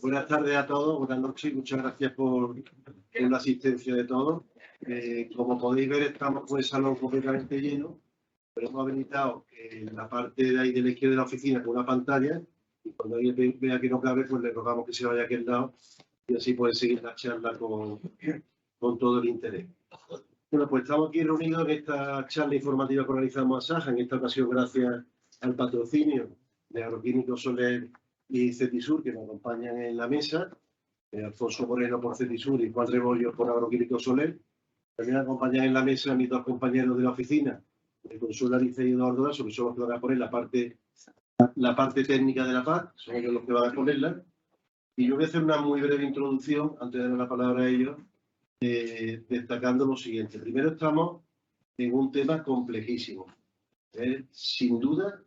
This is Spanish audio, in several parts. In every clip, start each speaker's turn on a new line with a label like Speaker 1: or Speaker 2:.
Speaker 1: Buenas tardes a todos, buenas noches, muchas gracias por la asistencia de todos. Como podéis ver, estamos con el salón completamente lleno, pero hemos habilitado la parte de ahí de la izquierda de la oficina con una pantalla, y cuando alguien vea que no cabe, pues le rogamos que se vaya a aquel lado y así puede seguir la charla con todo el interés. Bueno, pues estamos aquí reunidos en esta charla informativa que organizamos a Saja, en esta ocasión gracias al patrocinio de Agroquímicos Soler y Cetisur, que nos acompañan en la mesa, Alfonso Moreno por Cetisur y Juan Rebollo por Agroquímicos Soler. También acompañan en la mesa mis dos compañeros de la oficina, el Consuelo Alice y Eduardo Lasso, que son los que van a poner la parte técnica de la PAC, son ellos los que van a ponerla. Y yo voy a hacer una muy breve introducción, antes de dar la palabra a ellos, destacando lo siguiente. Primero, estamos en un tema complejísimo. Sin duda,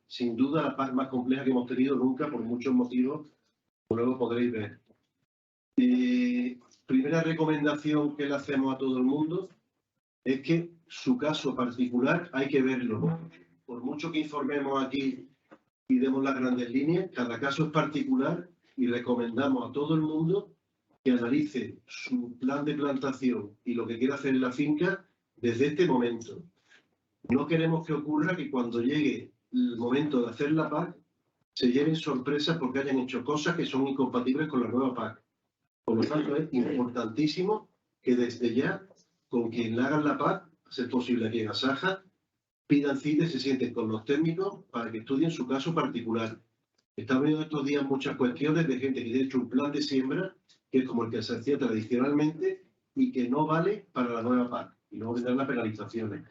Speaker 1: la PAC más compleja que hemos tenido nunca, por muchos motivos, como luego podréis ver. Primera recomendación que le hacemos a todo el mundo es que su caso particular hay que verlo. Por mucho que informemos aquí y demos las grandes líneas, cada caso es particular y recomendamos a todo el mundo que analice su plan de plantación y lo que quiera hacer en la finca desde este momento. No queremos que ocurra que cuando llegue el momento de hacer la PAC se lleven sorpresas porque hayan hecho cosas que son incompatibles con la nueva PAC. Por lo tanto, es importantísimo que desde ya, con quien le hagan la PAC, a ser posible aquí en Asaja, pidan cita y se sienten con los técnicos para que estudien su caso particular. Estamos viendo estos días muchas cuestiones de gente que tiene hecho un plan de siembra, que es como el que se hacía tradicionalmente y que no vale para la nueva PAC. Y luego vendrán las penalizaciones.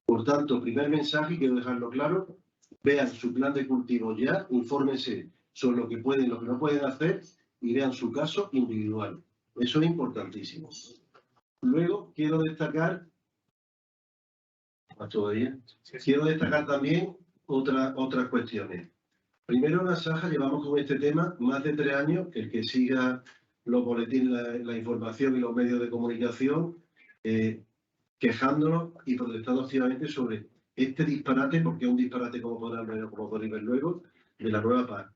Speaker 1: Por tanto, primer mensaje, quiero dejarlo claro, vean su plan de cultivo ya, infórmense sobre lo que pueden y lo que no pueden hacer y vean su caso individual. Eso es importantísimo. Luego, quiero destacar también otras cuestiones. Primero, en Asaja llevamos con este tema más de 3 años, que el que siga los boletines, la información y los medios de comunicación, quejándonos y protestando activamente sobre este disparate, porque es un disparate, como podréis ver luego, de la nueva PAC.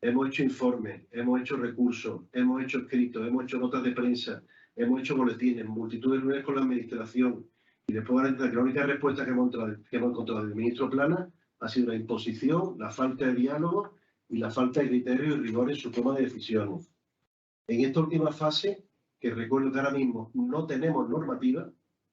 Speaker 1: Hemos hecho informes, hemos hecho recursos, hemos hecho escritos, hemos hecho notas de prensa, hemos hecho boletines, multitud de reuniones con la administración, y después van a entrar que la única respuesta que hemos encontrado del ministro Plana ha sido la imposición, la falta de diálogo y la falta de criterio y rigor en su toma de decisiones. En esta última fase, que recuerdo que ahora mismo no tenemos normativa,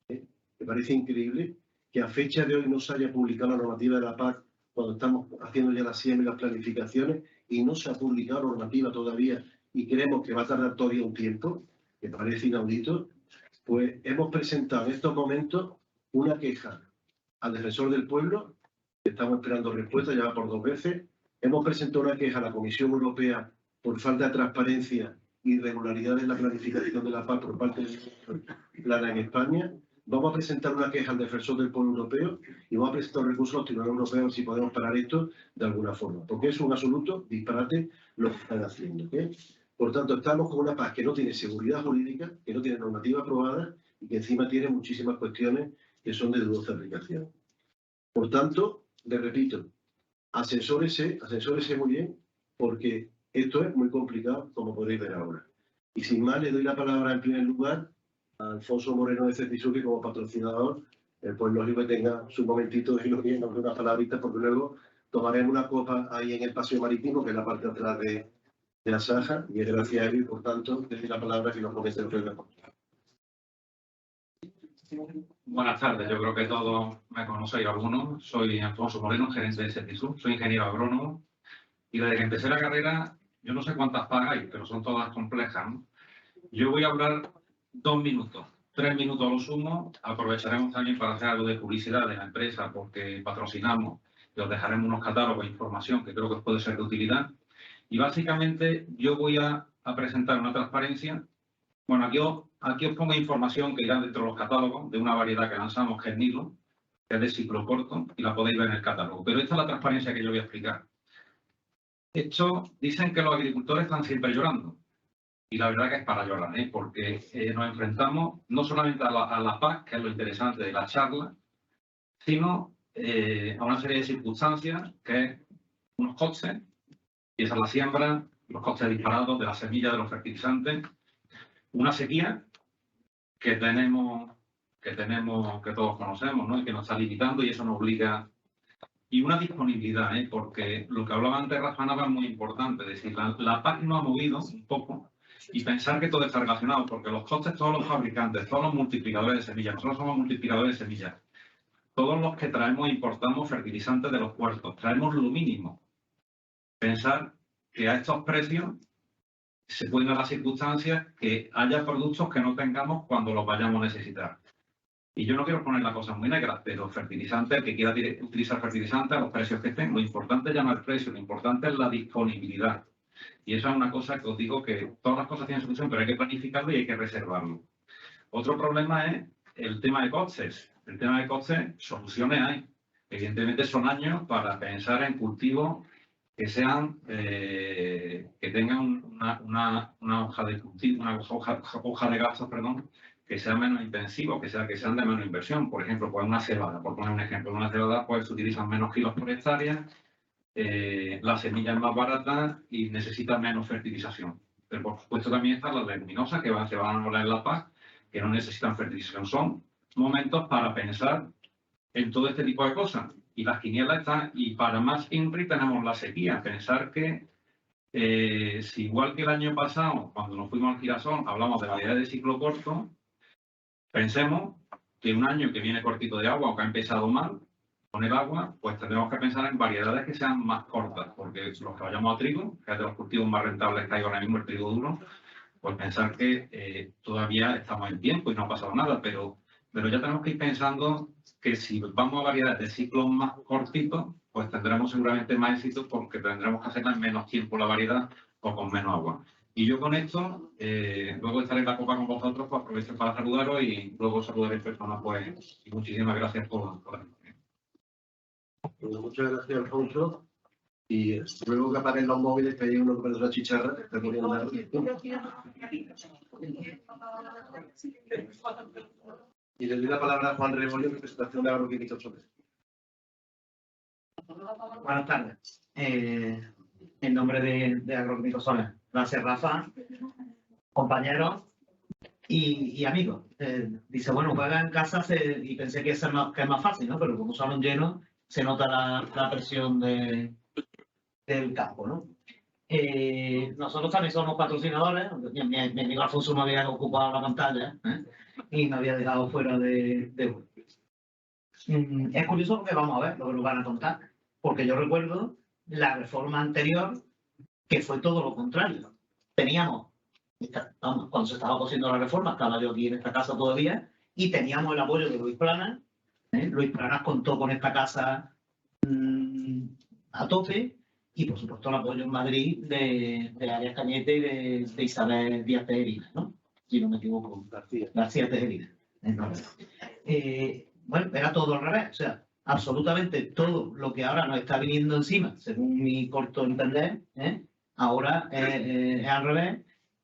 Speaker 1: me parece increíble que a fecha de hoy no se haya publicado la normativa de la PAC cuando estamos haciendo ya la siembra y las planificaciones y no se ha publicado normativa todavía y creemos que va a tardar todavía un tiempo, que parece inaudito, pues hemos presentado en estos momentos una queja al defensor del pueblo, que estamos esperando respuesta ya por 2 veces, hemos presentado una queja a la Comisión Europea por falta de transparencia y irregularidades en la planificación de la PAC por parte de Plana en España. Vamos a presentar una queja al defensor del pueblo europeo y vamos a presentar un recurso al Tribunal Europeo si podemos parar esto de alguna forma, porque es un absoluto disparate lo que están haciendo. Por tanto, estamos con una PAC que no tiene seguridad jurídica, que no tiene normativa aprobada y que encima tiene muchísimas cuestiones que son de dudosa aplicación. Por tanto, les repito, asesórese muy bien, porque esto es muy complicado, como podéis ver ahora. Y sin más, le doy la palabra en primer lugar a Alfonso Moreno de Cetisur, que como patrocinador, pues lógico que tenga su momentito de lo bien, unas palabritas, porque luego tomaremos una copa ahí en el paseo marítimo, que es la parte de atrás de la Saja, y es gracias a él, y por tanto, le doy la palabra que nos comente el programa.
Speaker 2: Buenas tardes, yo creo que todos me conocéis algunos. Soy Alfonso Moreno, gerente de Cetisur, soy ingeniero agrónomo y desde que empecé la carrera, yo no sé cuántas pagáis, pero son todas complejas, ¿no? Yo voy a hablar 2 minutos, 3 minutos a lo sumo. Aprovecharemos también para hacer algo de publicidad de la empresa porque patrocinamos y os dejaremos unos catálogos de información que creo que os puede ser de utilidad. Y básicamente yo voy a presentar una transparencia. Bueno, aquí os pongo información que irá dentro de los catálogos de una variedad que lanzamos, que es Nilo, que es de ciclo corto, y la podéis ver en el catálogo. Pero esta es la transparencia que yo voy a explicar. Esto, dicen que los agricultores están siempre llorando. Y la verdad que es para llorar, porque nos enfrentamos no solamente a la PAC, que es lo interesante de la charla, sino a una serie de circunstancias que es unos costes, y esa es la siembra, los costes disparados de la semilla, de los fertilizantes, una sequía que todos conocemos, ¿no? Y que nos está limitando y eso nos obliga. Y una disponibilidad, porque lo que hablaba antes Rafa Nava es muy importante, es decir, la PAC nos ha movido un poco y pensar que todo está relacionado, porque los costes, todos los fabricantes, todos los multiplicadores de semillas, nosotros somos multiplicadores de semillas, todos los que traemos e importamos fertilizantes de los puertos, traemos lo mínimo. Pensar que a estos precios se pueden dar las circunstancias que haya productos que no tengamos cuando los vayamos a necesitar. Y yo no quiero poner las cosas muy negras, pero fertilizantes, el que quiera utilizar fertilizantes, a los precios que estén, lo importante ya no es el precio, lo importante es la disponibilidad. Y esa es una cosa que os digo que todas las cosas tienen solución, pero hay que planificarlo y hay que reservarlo. Otro problema es el tema de costes. El tema de costes, soluciones hay. Evidentemente son años para pensar en cultivos que sean, que tengan una hoja de cultivo, una hoja de gastos, perdón, que sea menos intensivo, que sean de menos inversión. Por ejemplo, pues una cebada, por poner un ejemplo, una cebada pues se utilizan menos kilos por hectárea, la semilla es más barata y necesita menos fertilización. Pero por supuesto también están las leguminosas que se van a hablar en la PAC, que no necesitan fertilización. Son momentos para pensar en todo este tipo de cosas. Y las quinielas están, y para más INRI tenemos la sequía. Pensar que si igual que el año pasado, cuando nos fuimos al girasol, hablamos de variedades de ciclo corto, pensemos que un año que viene cortito de agua o que ha empezado mal con el agua, pues tendremos que pensar en variedades que sean más cortas, porque los que vayamos a trigo, que es de los cultivos más rentables que hay ahora mismo, el trigo duro, pues pensar que todavía estamos en tiempo y no ha pasado nada, pero ya tenemos que ir pensando que si vamos a variedades de ciclos más cortitos, pues tendremos seguramente más éxito porque tendremos que hacerla en menos tiempo la variedad o con menos agua. Y yo con esto, luego estaré en la copa con vosotros, pues aprovecho para saludaros y luego saludaré en persona, pues, y muchísimas gracias por
Speaker 1: Muchas gracias, Alfonso. Y luego que apaguen los móviles, que hay uno que parece una chicharra, que está poniendo la... Y le doy la palabra a Juan Rebolio, presentación de Agroquímicos Soler.
Speaker 3: Buenas tardes. En nombre de Agroquímicos Soler. Gracias, Rafa, compañeros y amigos. Dice, bueno, juega en casa y pensé que es más fácil, ¿no? Pero como salón lleno, se nota la presión del campo, ¿no? Nosotros también somos patrocinadores. Mi amigo Alfonso me había ocupado la pantalla y me había dejado fuera de es curioso porque vamos a ver lo que nos van a contar, porque yo recuerdo la reforma anterior que fue todo lo contrario. Teníamos, cuando se estaba cosiendo la reforma, estaba yo aquí en esta casa todavía, y teníamos el apoyo de Luis Planas. Luis Planas contó con esta casa a tope, y por supuesto el apoyo en Madrid de Arias Cañete y de Isabel Díaz Tejerina, ¿no? Si no me equivoco, García Tejerina. Bueno, era todo al revés, o sea, absolutamente todo lo que ahora nos está viniendo encima, según mi corto entender, ahora es al revés,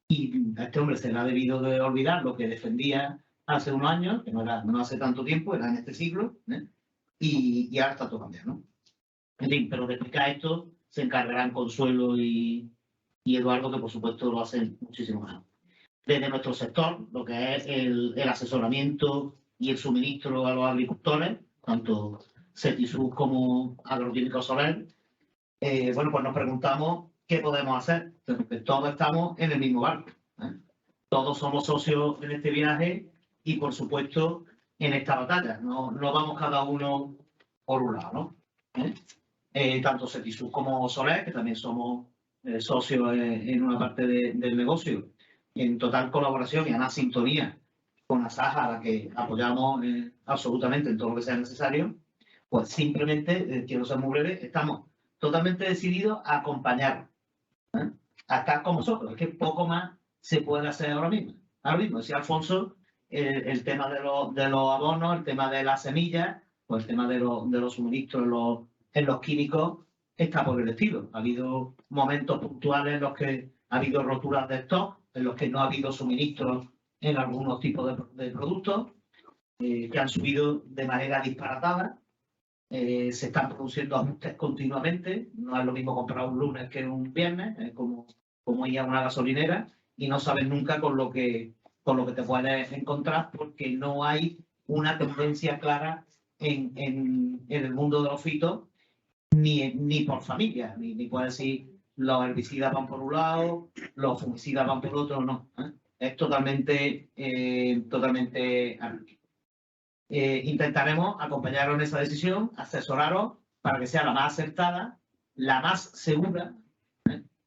Speaker 3: y a este hombre se le ha debido de olvidar lo que defendía hace unos años, que no hace tanto tiempo, era en este siglo, y ahora está todo cambiado, ¿no? En fin, pero de explicar esto se encargarán Consuelo y Eduardo, que por supuesto lo hacen muchísimo mejor. Desde nuestro sector, lo que es el asesoramiento y el suministro a los agricultores, tanto CETISUR como Agroquímicos Soler, bueno, pues nos preguntamos qué podemos hacer. Entonces, todos estamos en el mismo barco. Todos somos socios en este viaje y, por supuesto, en esta batalla. No vamos cada uno por un lado, ¿no? Tanto CETISUR como Soler, que también somos socios en una parte del negocio, en total colaboración y además sintonía con Asaja, a la que apoyamos absolutamente en todo lo que sea necesario, pues simplemente, quiero ser muy breve, estamos totalmente decididos a acompañar, a estar con vosotros. Es que poco más se puede hacer ahora mismo. Ahora mismo, decía Alfonso, el tema de los abonos, el tema de las semillas, pues el tema de los suministros en los químicos está por el estilo. Ha habido momentos puntuales en los que ha habido roturas de stock, en los que no ha habido suministros en algunos tipos de productos, que han subido de manera disparatada. se están produciendo ajustes continuamente. No es lo mismo comprar un lunes que un viernes, como ir a una gasolinera, y no sabes nunca con lo que te puedes encontrar, porque no hay una tendencia clara en el mundo de los fitos, ni por familia, ni puedes decir los herbicidas van por un lado, los fungicidas van por otro, no. Es totalmente anárquico. Intentaremos acompañaros en esa decisión, asesoraros para que sea la más acertada, la más segura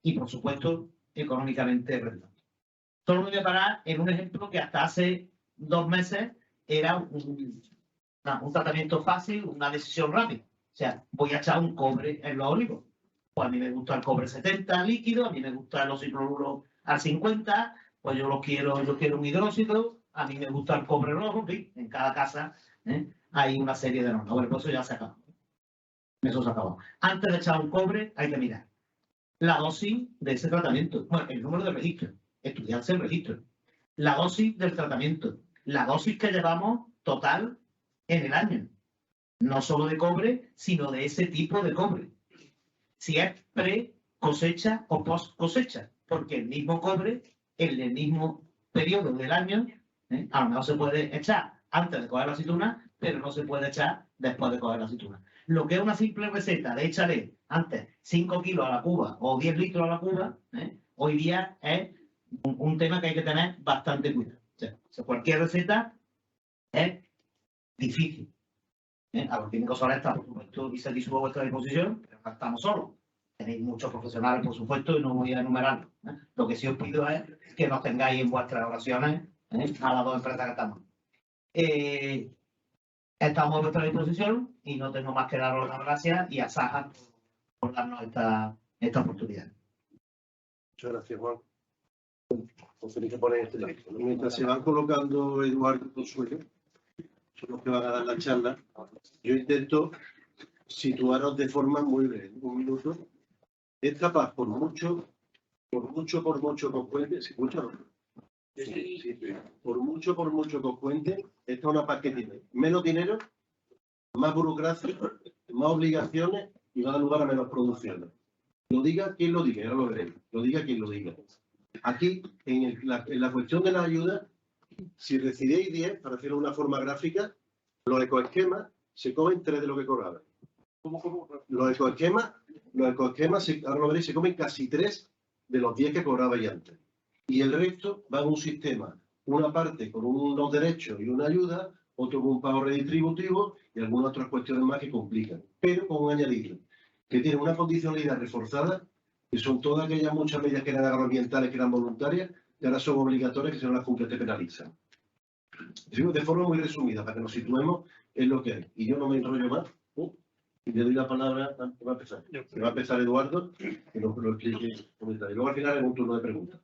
Speaker 3: y, por supuesto, económicamente rentable. Solo me voy a parar en un ejemplo que hasta hace 2 meses era un tratamiento fácil, una decisión rápida. O sea, voy a echar un cobre en los olivos. Pues a mí me gusta el cobre 70 líquido, a mí me gustan los hidroruros al 50, pues yo quiero un hidróxido, a mí me gusta el cobre rojo, en cada casa hay una serie de normas. Bueno, pues eso ya se acabó. Eso se acabó. Antes de echar un cobre hay que mirar la dosis de ese tratamiento, bueno, el número de registro, estudiarse el registro, la dosis del tratamiento, la dosis que llevamos total en el año, no solo de cobre, sino de ese tipo de cobre. Si es pre-cosecha o post-cosecha, porque el mismo cobre, en el mismo periodo del año, a lo mejor se puede echar antes de coger la aceituna, pero no se puede echar después de coger la aceituna. Lo que es una simple receta de échale antes 5 kilos a la cuba o 10 litros a la cuba, hoy día es un tema que hay que tener bastante cuidado. O sea, cualquier receta es difícil. A los químicos solares está, por supuesto, y se disuelve a vuestra disposición, pero no estamos solos. Tenéis muchos profesionales, por supuesto, y no voy a enumerarlos. Lo que sí os pido es que nos tengáis en vuestras oraciones a las 2 empresas que estamos. Estamos a vuestra disposición y no tengo más que daros las gracias y a Saja por darnos esta oportunidad.
Speaker 1: Muchas gracias, Juan. Pues tenéis que poner este lado. Mientras se van colocando Eduardo y Consuelo, son los que van a dar la charla, yo intento situaros de forma muy breve, 1 minuto. Es capaz, por mucho que os cuente, ¿se escucha? Sí. Por mucho que os cuente, esta es una paz que tiene menos dinero, más burocracia, más obligaciones y va a dar lugar a menos producciones. Lo diga quien lo diga, ya lo veréis. Lo diga quien lo diga. Aquí, en la cuestión de la ayuda, si recibéis 10, para hacerlo de una forma gráfica, los ecoesquemas se comen 3 de lo que cobraban. Los ecoesquemas, ahora lo veréis, se comen casi 3 de los 10 que cobrabais antes. Y el resto va en un sistema, una parte con unos derechos y una ayuda, otro con un pago redistributivo y algunas otras cuestiones más que complican. Pero con un añadido, que tiene una condicionalidad reforzada, que son todas aquellas muchas medidas que eran agroambientales, que eran voluntarias, y ahora son obligatorias, que si no las cumple te penalizan. De forma muy resumida, para que nos situemos en lo que hay. Y yo no me enrollo más. Y le doy la palabra, va a empezar Eduardo, que nos lo explique el comentario. Y luego al final en un turno de preguntas.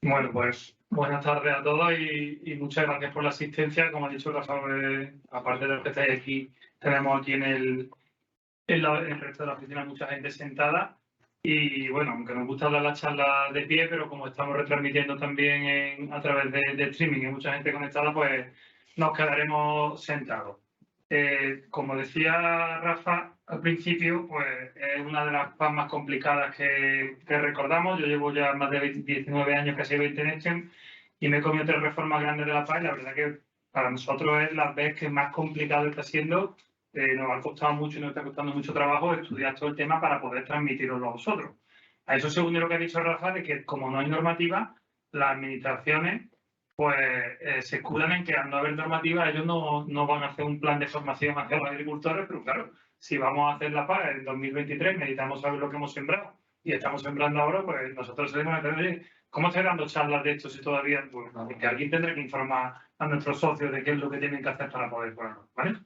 Speaker 4: Bueno, pues buenas tardes a todos y muchas gracias por la asistencia. Como ha dicho Rafael, aparte de los que estáis aquí, tenemos aquí en el resto de la oficina mucha gente sentada. Y bueno, aunque nos gusta hablar la charla de pie, pero como estamos retransmitiendo también a través de streaming y mucha gente conectada, pues nos quedaremos sentados. Como decía Rafa al principio, pues es una de las PAS más complicadas que recordamos. Yo llevo ya más de 19 años, casi 20 en este, y me he comido 3 reformas grandes de la PAS y la verdad que para nosotros es la vez que más complicado está siendo. Nos ha costado mucho y nos está costando mucho trabajo estudiar todo el tema para poder transmitiroslo a vosotros. A eso se une lo que ha dicho Rafa, de que como no hay normativa, las administraciones pues se escudan en que al no haber normativa ellos no van a hacer un plan de formación hacia los agricultores, pero claro, si vamos a hacer la PAC en 2023, necesitamos saber lo que hemos sembrado y estamos sembrando ahora, pues nosotros tenemos que decir, ¿cómo estáis dando charlas de esto si todavía? Pues, porque alguien tendrá que informar a nuestros socios de qué es lo que tienen que hacer para poder ponerlo, ¿vale?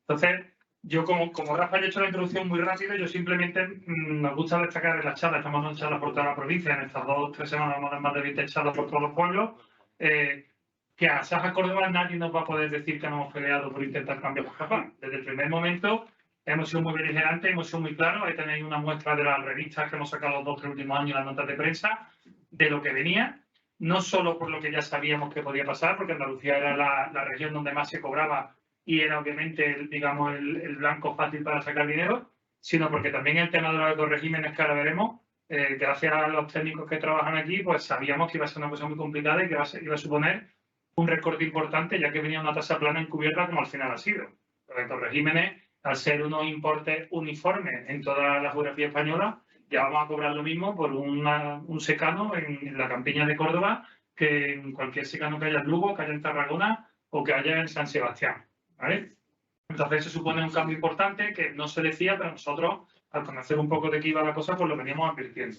Speaker 4: Entonces, yo como Rafa ha hecho la introducción muy rápida, yo simplemente nos gusta destacar en las charlas, estamos dando charlas por toda la provincia, en estas 2 o 3 semanas vamos a dar más de 20 charlas por todos los pueblos, que a Saja Córdoba nadie nos va a poder decir que no hemos peleado por intentar cambiar la PAC. Desde el primer momento hemos sido muy beligerantes, hemos sido muy claros, ahí tenéis una muestra de las revistas que hemos sacado los 2 o 3 últimos años, las notas de prensa, de lo que venía. no solo por lo que ya sabíamos que podía pasar, porque Andalucía era la región donde más se cobraba y era obviamente, digamos, el blanco fácil para sacar dinero, sino porque también el tema de los ecoregímenes que ahora veremos, gracias a los técnicos que trabajan aquí, pues sabíamos que iba a ser una cosa muy complicada y que iba a suponer un recorte importante, ya que venía una tasa plana encubierta como al final ha sido. Los ecoregímenes, al ser unos importes uniformes en toda la geografía española, ya vamos a cobrar lo mismo por un secano en la campiña de Córdoba que en cualquier secano que haya en Lugo, que haya en Tarragona o que haya en San Sebastián, ¿vale? Entonces eso supone un cambio importante que no se decía, pero nosotros, al conocer un poco de qué iba la cosa, pues lo veníamos advirtiendo.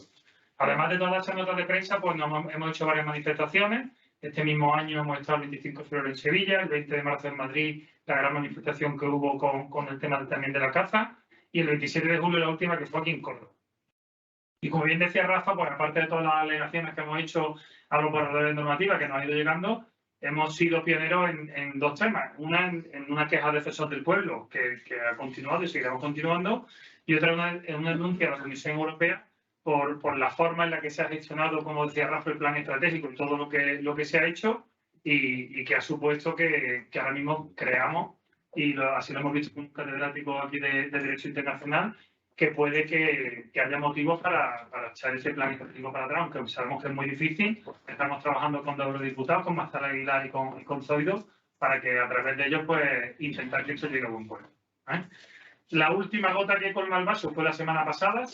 Speaker 4: Además de todas esas notas de prensa, pues hemos hecho varias manifestaciones. Este mismo año hemos estado el 25 de febrero en Sevilla, el 20 de marzo en Madrid, la gran manifestación que hubo con el tema también de la caza, y el 27 de julio la última que fue aquí en Córdoba. Y como bien decía Rafa, pues aparte de todas las alegaciones que hemos hecho a los borradores de normativa que nos han ido llegando, hemos sido pioneros en dos temas. Una en una queja de defensor del pueblo que ha continuado y seguiremos continuando, y otra en una denuncia a la Comisión Europea por la forma en la que se ha gestionado, como decía Rafa, el plan estratégico y todo lo que se ha hecho y que ha supuesto que ahora mismo creamos, y así lo hemos visto con un catedrático aquí de Derecho Internacional, que puede que haya motivos para echar ese plan estratégico para atrás, aunque sabemos que es muy difícil. Estamos trabajando con los eurodiputados, con Mazal Aguilar y con Zoido, para que a través de ellos pues intentar que esto llegue a buen puerto. La última gota que colma el vaso fue la semana pasada.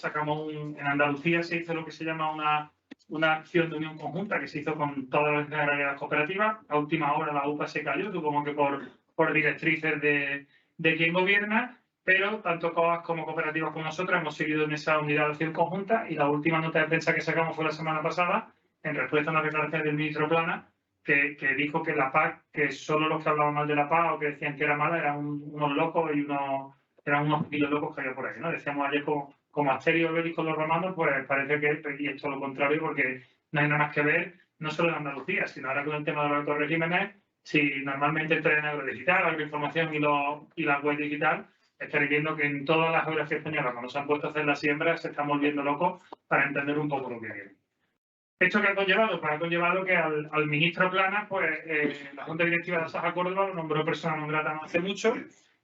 Speaker 4: En Andalucía se hizo lo que se llama una acción de unión conjunta que se hizo con todas las cooperativas. A última hora la UPA se cayó, supongo que por directrices de quien gobierna, pero tanto COAS como cooperativas como nosotros hemos seguido en esa unidad de acción conjunta, y la última nota de prensa que sacamos fue la semana pasada, en respuesta a una declaración del ministro Plana, que dijo que la PAC, que solo los que hablaban mal de la PAC o que decían que era mala eran unos locos y eran unos poquillos locos que había por ahí, ¿no? Decíamos ayer como Asterio Obelix con los romanos, pues parece que y esto es lo contrario, porque no hay nada más que ver, no solo en Andalucía, sino ahora con el tema de los ecoregímenes. Si normalmente entra en Agrodigital, Agroinformación y la web digital, estaréis viendo que en todas las geografías españolas, cuando se han puesto a hacer las siembras, se están volviendo locos para entender un poco lo que viene. ¿Esto qué ha conllevado? Pues ha conllevado que al ministro Plana, pues la Junta Directiva de Asaja Córdoba lo nombró persona non grata no hace mucho.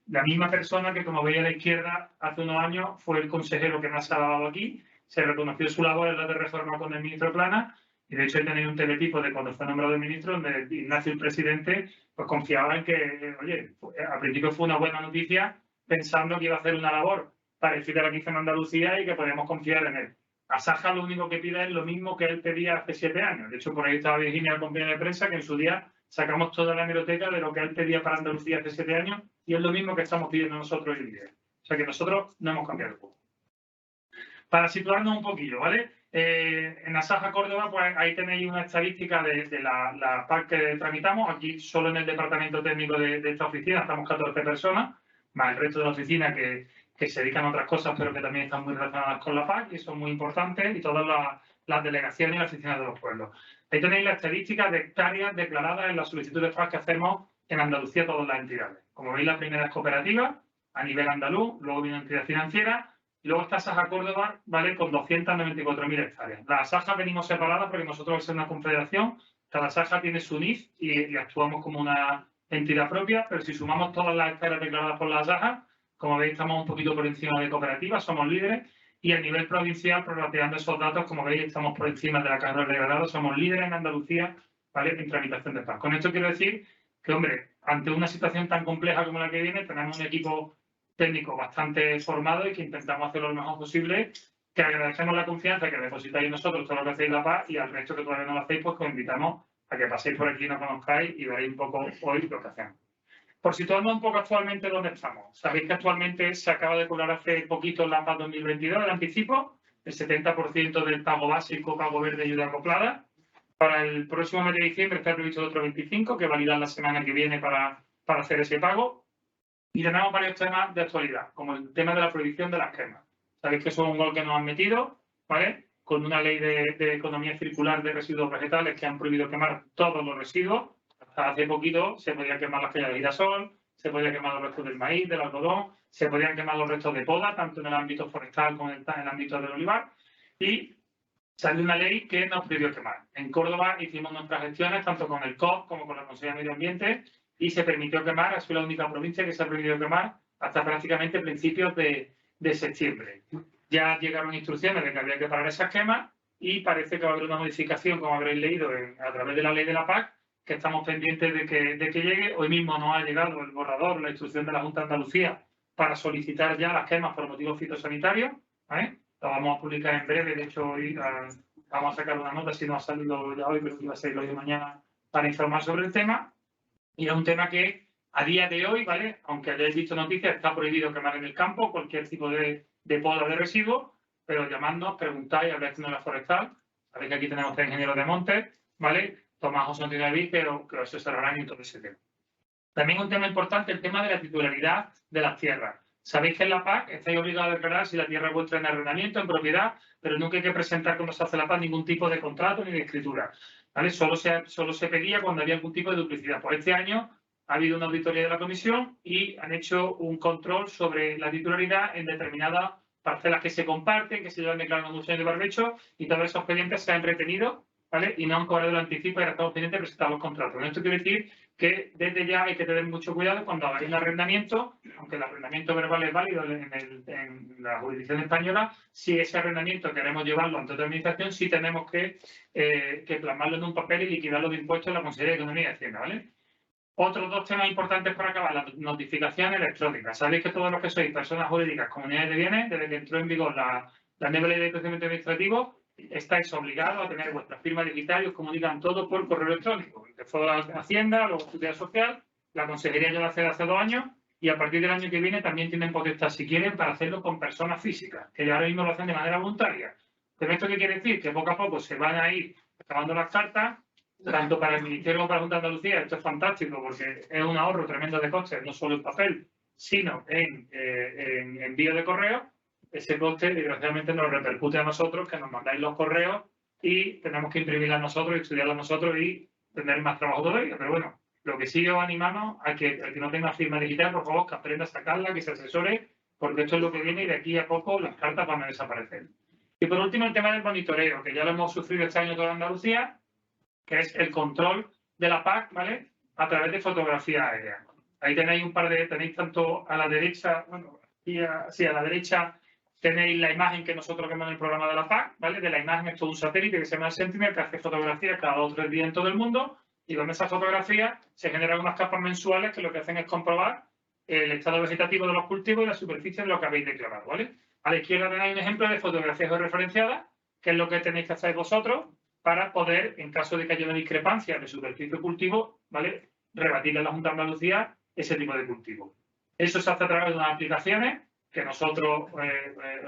Speaker 4: La misma persona que, como veía a la izquierda, hace unos años fue el consejero que más se ha dado aquí. Se reconoció su labor en la de reforma con el ministro Plana. Y de hecho, he tenido un teletipo de cuando fue nombrado el ministro, donde Ignacio, el presidente, pues confiaba en que, oye, al principio fue una buena noticia, pensando que iba a hacer una labor parecida a la que hizo en Andalucía y que podíamos confiar en él. Asaja lo único que pide es lo mismo que él pedía hace 7 años. De hecho, por ahí estaba Virginia, el compañero de prensa, que en su día sacamos toda la hemeroteca de lo que él pedía para Andalucía hace 7 años, y es lo mismo que estamos pidiendo nosotros hoy en día. O sea que nosotros no hemos cambiado el juego. Para situarnos un poquillo, ¿vale? En Asaja Córdoba, pues ahí tenéis una estadística de la PAC que tramitamos. Aquí solo en el departamento técnico de esta oficina estamos 14 personas, más el resto de la oficina que se dedican a otras cosas, pero que también están muy relacionadas con la PAC y son muy importantes, y todas las delegaciones y las oficinas de los pueblos. Ahí tenéis la estadística de hectáreas declaradas en las solicitudes PAC que hacemos en Andalucía todas las entidades. Como veis, la primera es cooperativa a nivel andaluz, luego viene entidad financiera, y luego está Asaja Córdoba, ¿vale?, con 294.000 hectáreas. Las Asajas venimos separadas porque nosotros, al ser una confederación, cada Asaja tiene su NIF y actuamos como una entidad propia, pero si sumamos todas las hectáreas declaradas por las Asajas, como veis, estamos un poquito por encima de cooperativas, somos líderes, y a nivel provincial, prorrateando esos datos, como veis, estamos por encima de la carrera de Granada, somos líderes en Andalucía, ¿vale?, en tramitación de PAC. Con esto quiero decir que, hombre, ante una situación tan compleja como la que viene, tenemos un equipo técnico bastante formado y que intentamos hacerlo lo mejor posible, que agradecemos la confianza que depositáis en nosotros, todo lo que hacéis la PAC, y al resto que todavía no lo hacéis, pues os invitamos a que paséis por aquí y nos conozcáis y veréis un poco hoy lo que hacemos. Por situarnos un poco actualmente dónde estamos. Sabéis que actualmente se acaba de cobrar hace poquito la PAC 2022, el anticipo, el 70% del pago básico, pago verde y ayuda acoplada. Para el próximo mes de diciembre está previsto otro 25, que validan la semana que viene para hacer ese pago. Y tenemos varios temas de actualidad, como el tema de la prohibición de las quemas. Sabéis que eso es un gol que nos han metido, ¿vale?, con una ley de economía circular de residuos vegetales que han prohibido quemar todos los residuos. Hasta hace poquito se podían quemar las cañas de girasol, se podían quemar los restos del maíz, del algodón, se podían quemar los restos de poda, tanto en el ámbito forestal como en el ámbito del olivar. Y salió una ley que nos prohibió quemar. En Córdoba hicimos nuestras gestiones, tanto con el COP como con la Consejería de Medio Ambiente, y se permitió quemar. Ha sido la única provincia que se ha prohibido quemar hasta prácticamente principios de septiembre. Ya llegaron instrucciones de que había que parar esas quemas y parece que va a haber una modificación, como habréis leído, a través de la ley de la PAC, que estamos pendientes de que llegue. Hoy mismo nos ha llegado el borrador, la instrucción de la Junta de Andalucía para solicitar ya las quemas por motivos fitosanitarios. ¿Vale? Lo vamos a publicar en breve. De hecho, hoy vamos a sacar una nota, si no ha salido ya hoy, pero que va a salir hoy de mañana, para informar sobre el tema. Y es un tema que a día de hoy, ¿vale?, aunque hayáis visto noticias, está prohibido quemar en el campo cualquier tipo de poda de residuos, pero llamadnos, preguntáis, habláis con la forestal. Sabéis que aquí tenemos 3 ingenieros de montes, ¿vale? Tomás, José Antonio David, que os asesorarán en todo ese tema. También un tema importante, el tema de la titularidad de las tierras. Sabéis que en la PAC estáis obligados a declarar si la tierra es vuestra en arrendamiento, en propiedad, pero nunca hay que presentar cuando se hace la PAC ningún tipo de contrato ni de escritura, ¿vale? Solo se pedía cuando había algún tipo de duplicidad. Pues este año ha habido una auditoría de la comisión y han hecho un control sobre la titularidad en determinadas parcelas que se comparten, que se llevan declarando muchos años de barbecho, y todos esos pendientes se han retenido, ¿vale? Y no han cobrado el anticipo y ahora estamos pendientes de presentar los contratos. Esto quiere decir que desde ya hay que tener mucho cuidado cuando hagáis un arrendamiento, aunque el arrendamiento verbal es válido en la jurisdicción española. Si ese arrendamiento queremos llevarlo ante otra administración, sí tenemos que plasmarlo en un papel y liquidarlo de impuestos en la Consejería de Economía y Hacienda, ¿vale? Otros 2 temas importantes para acabar: la notificación electrónica. Sabéis que todos los que sois personas jurídicas, comunidades de bienes, desde que entró en vigor la nueva ley de procedimiento administrativo, estáis obligados a tener vuestra firma digital y os comunican todo por correo electrónico. De fue la Hacienda, luego Seguridad Social, la Consejería ya lo hace hace 2 años, y a partir del año que viene también tienen potestad, si quieren, para hacerlo con personas físicas, que ya ahora mismo lo hacen de manera voluntaria. ¿Pero esto qué quiere decir? Que poco a poco se van a ir acabando las cartas, tanto para el Ministerio como para la Junta de Andalucía. Esto es fantástico porque es un ahorro tremendo de costes, no solo en papel, sino en envío de correo. Ese coste, desgraciadamente, nos repercute a nosotros, que nos mandáis los correos y tenemos que imprimirlos nosotros y estudiarlos nosotros y tener más trabajo todavía. Pero bueno, lo que sí os animamos a que el que no tenga firma digital, por favor, que aprenda a sacarla, que se asesore, porque esto es lo que viene y de aquí a poco las cartas van a desaparecer. Y por último, el tema del monitoreo, que ya lo hemos sufrido este año toda Andalucía, que es el control de la PAC, ¿vale?, a través de fotografía aérea. Ahí tenéis tenéis tanto a la derecha, bueno, a la derecha tenéis la imagen que nosotros vemos en el programa de la PAC, ¿vale? De la imagen es todo un satélite que se llama el Sentinel, que hace fotografías cada 2 o 3 días en todo el mundo, y con esas fotografías se generan unas capas mensuales que lo que hacen es comprobar el estado vegetativo de los cultivos y la superficie de lo que habéis declarado, ¿vale? A la izquierda tenéis un ejemplo de fotografías georreferenciadas, que es lo que tenéis que hacer vosotros para poder, en caso de que haya una discrepancia de superficie de cultivo, ¿vale?, rebatirle a la Junta de Andalucía ese tipo de cultivo. Eso se hace a través de unas aplicaciones que nosotros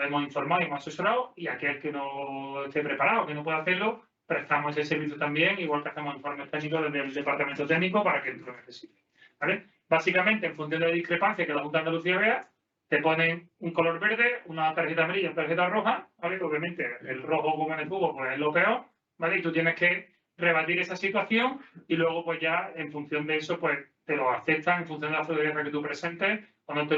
Speaker 4: hemos informado y hemos asesorado, y aquel que no esté preparado, que no pueda hacerlo, prestamos ese servicio también, igual que hacemos informes técnicos desde el departamento técnico para que lo necesite, ¿vale? Básicamente, en función de la discrepancia que la Junta de Andalucía vea, te ponen un color verde, una tarjeta amarilla, una tarjeta roja, ¿vale? Obviamente, el rojo, como en el cubo, pues es lo peor, ¿vale? Y tú tienes que rebatir esa situación y luego, pues ya, en función de eso, pues te lo aceptan en función de la fotografía que tú presentes o no te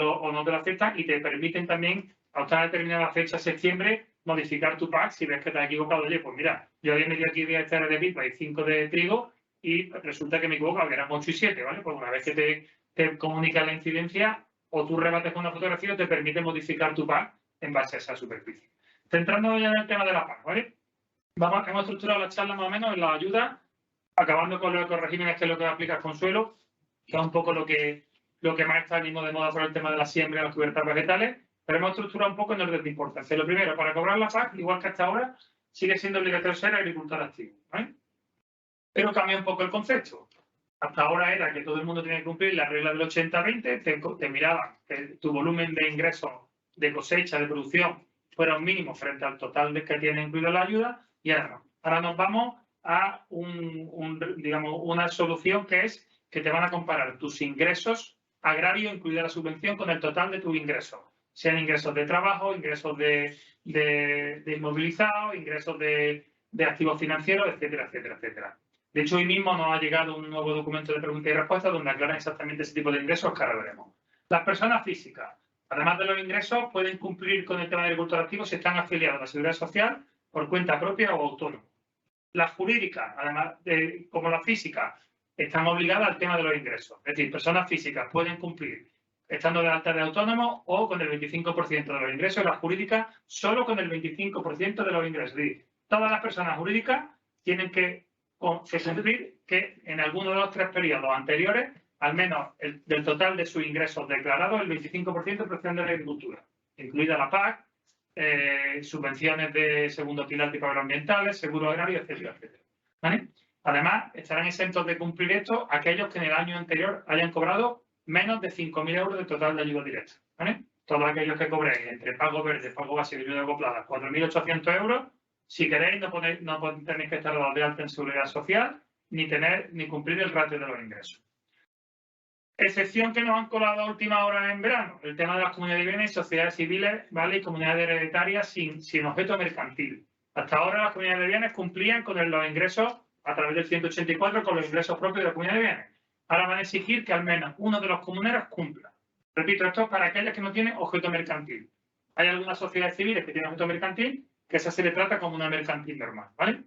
Speaker 4: lo aceptan, y te permiten también, a una determinada fecha, septiembre, modificar tu PAC si ves que te has equivocado. Oye, pues mira, yo había metido aquí 10 hectáreas de pipa y 5 de trigo y resulta que me equivoco, que eran 8 y 7, ¿vale? Pues una vez que te comunica la incidencia, o tú rebates con una fotografía o te permite modificar tu PAC en base a esa superficie. Centrándonos ya en el tema de la PAC, ¿vale? Hemos estructurado la charla más o menos en la ayuda, acabando con los ecoregímenes, que es lo que aplica el Consuelo, que es un poco lo que más está mismo de moda por el tema de la siembra y las cubiertas vegetales, pero hemos estructurado un poco en orden de importancia. Lo primero, para cobrar la PAC, igual que hasta ahora, sigue siendo obligatorio ser agricultor activo, ¿vale? Pero cambia un poco el concepto. Hasta ahora era que todo el mundo tenía que cumplir la regla del 80-20, te miraban que tu volumen de ingresos de cosecha, de producción, fuera un mínimo frente al total de que tiene incluida la ayuda, y ahora no. Ahora nos vamos a una solución, que es que te van a comparar tus ingresos agrarios, incluida la subvención, con el total de tus ingresos. Sean ingresos de trabajo, ingresos de inmovilizados, ingresos de activos financieros, etcétera, etcétera, etcétera. De hecho, hoy mismo nos ha llegado un nuevo documento de preguntas y respuestas donde aclaran exactamente ese tipo de ingresos que ahora veremos. Las personas físicas, además de los ingresos, pueden cumplir con el tema de agricultor activo si están afiliados a la Seguridad Social, por cuenta propia o autónomo. Las jurídicas, además como la física, están obligadas al tema de los ingresos. Es decir, personas físicas pueden cumplir estando de alta de autónomo o con el 25% de los ingresos, las jurídicas solo con el 25% de los ingresos. Es decir, todas las personas jurídicas tienen que cumplir que en alguno de los 3 periodos anteriores, al menos del total de sus ingresos declarados, el 25% procede de la agricultura, incluida la PAC, subvenciones de segundo pilar tipo agroambientales, seguro agrario, etcétera, etcétera. ¿Vale? Además, estarán exentos de cumplir esto aquellos que en el año anterior hayan cobrado menos de 5.000 euros de total de ayuda directa. ¿Vale? Todos aquellos que cobréis entre pago verde, pago básico y ayuda acoplada 4.800 euros, si queréis no tenéis que estar dados de alta en seguridad social ni cumplir el ratio de los ingresos. Excepción que nos han colado a última hora en verano, el tema de las comunidades de bienes, sociedades civiles, ¿vale? Y comunidades hereditarias sin objeto mercantil. Hasta ahora las comunidades de bienes cumplían con los ingresos a través del 184 con los ingresos propios de la comunidad de bienes. Ahora van a exigir que al menos uno de los comuneros cumpla. Repito, esto es para aquellas que no tienen objeto mercantil. Hay algunas sociedades civiles que tienen objeto mercantil, que esa se le trata como una mercantil normal, ¿vale?